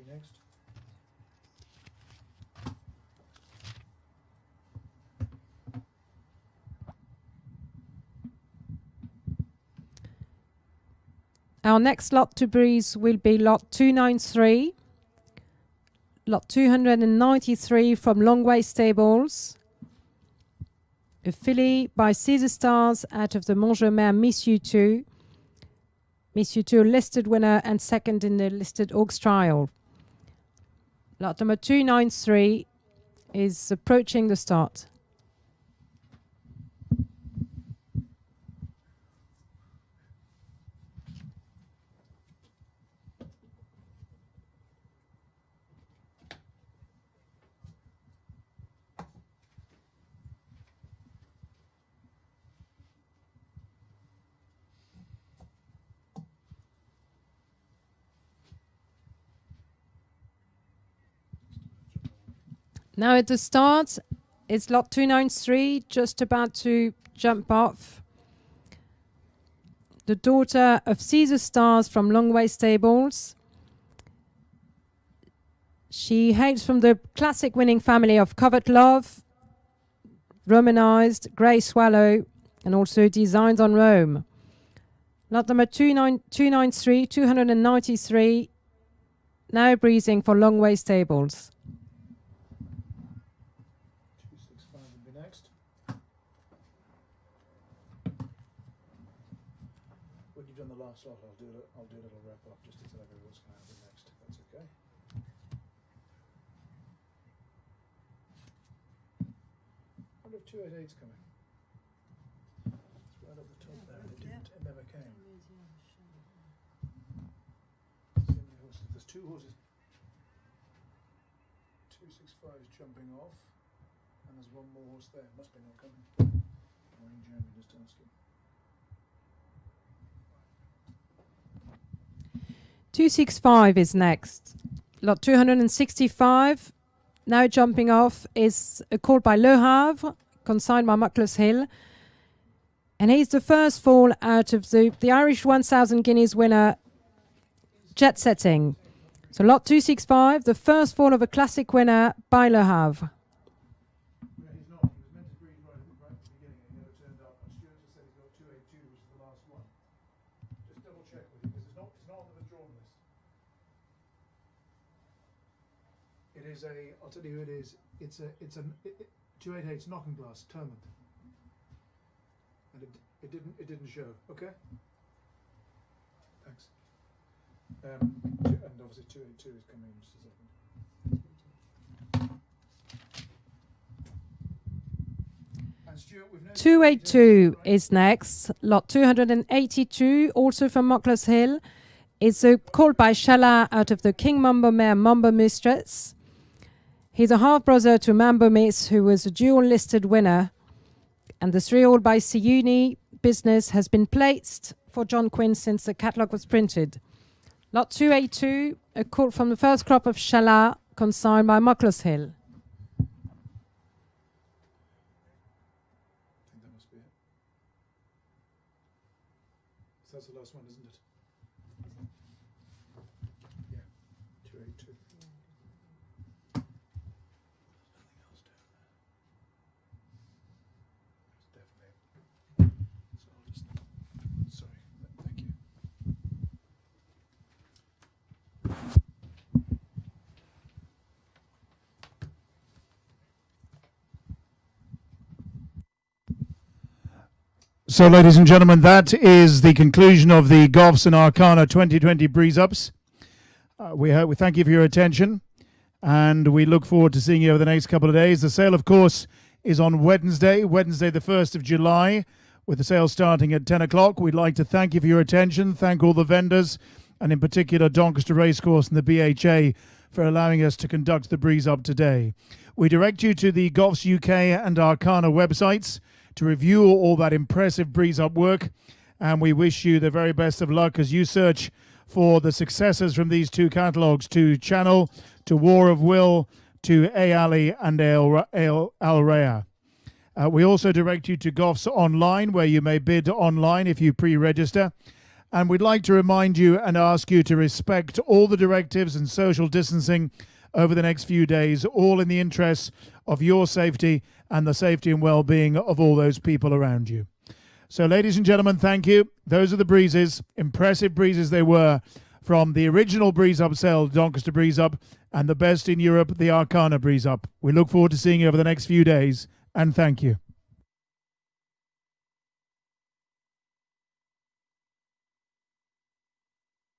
Next. Our next lot to breeze will be lot 293. Lot 293 from Longway Stables. A filly by Caesar Stars out of the Mongeau mare Miss You 2. Miss You 2, listed winner and second in the listed Oaks trial. Lot number 293 is approaching the start. Now at the start, it's lot 293, just about to jump off. The daughter of Caesar Stars from Longway Stables. She hails from the classic winning family of Covert Love, Romanized, Grey Swallow, and also designed on Rome. Lot number 293, now breezing for long waist tables. 265 will be next. When you've done the last lot, I'll do a little wrap up just to tell everyone what's going to happen next, if that's okay. I wonder if 288's coming. It's right up the top there. It never came. There's two horses. 265 is jumping off, and there's one more horse there. Must be not coming. Wayne Jeremy just asking. 265 is next. Lot 265, now jumping off, is called by Le Havre, consigned by Muckless Hill. And he's the first fall out of the Irish 1,000 guineas winner, Jet Setting. So lot 265, the first fall of a classic winner by Le Havre. Yeah, he's not. He was meant to breathe right at the beginning, and he never turned up. And Stuart just said he's got 282, which is the last one. Just double check with him, because it's not on the withdrawn list. It is a, I'll tell you who it is. It's 288's Knocking Glass, Termont. And it didn't show. Okay. Thanks. And obviously 282 is coming in just a second. And Stuart, we've noticed 282 is next. Lot 282, also from Muckless Hill, is called by Chala out of the King Mambo mare Mambo Mistress. He's a half-brother to Mambo Miss, who was a dual-listed winner. And the 3-year-old by Siuni business has been placed for John Quinn since the catalogue was printed. Lot 282, a colt from the first crop of Chala, consigned by Muckless Hill. I think that must be it. So that's the last one, isn't it? Yeah, 282. Nothing else down there. It's definitely. So I'll just. Sorry. Thank you. So, ladies and gentlemen, that is the conclusion of the Goffs and Arqana 2020 Breeze Ups. We thank you for your attention, and we look forward to seeing you over the next couple of days. The sale, of course, is on Wednesday the 1st of July, with the sale starting at 10 o'clock. We'd like to thank you for your attention, thank all the vendors, and in particular Doncaster Racecourse and the BHA for allowing us to conduct the Breeze Up today. We direct you to the Goffs UK and Arqana websites to review all that impressive Breeze Up work, and we wish you the very best of luck as you search for the successors from these two catalogues, to Channel, to War of Will, to A Ali and Al Raya. We also direct you to Goffs Online, where you may bid online if you pre-register. And we'd like to remind you and ask you to respect all the directives and social distancing over the next few days, all in the interests of your safety and the safety and well-being of all those people around you. So, ladies and gentlemen, thank you. Those are the breezes. Impressive breezes they were, from the original Breeze Up sale, Doncaster Breeze Up, and the best in Europe, the Arqana Breeze Up. We look forward to seeing you over the next few days, and thank you.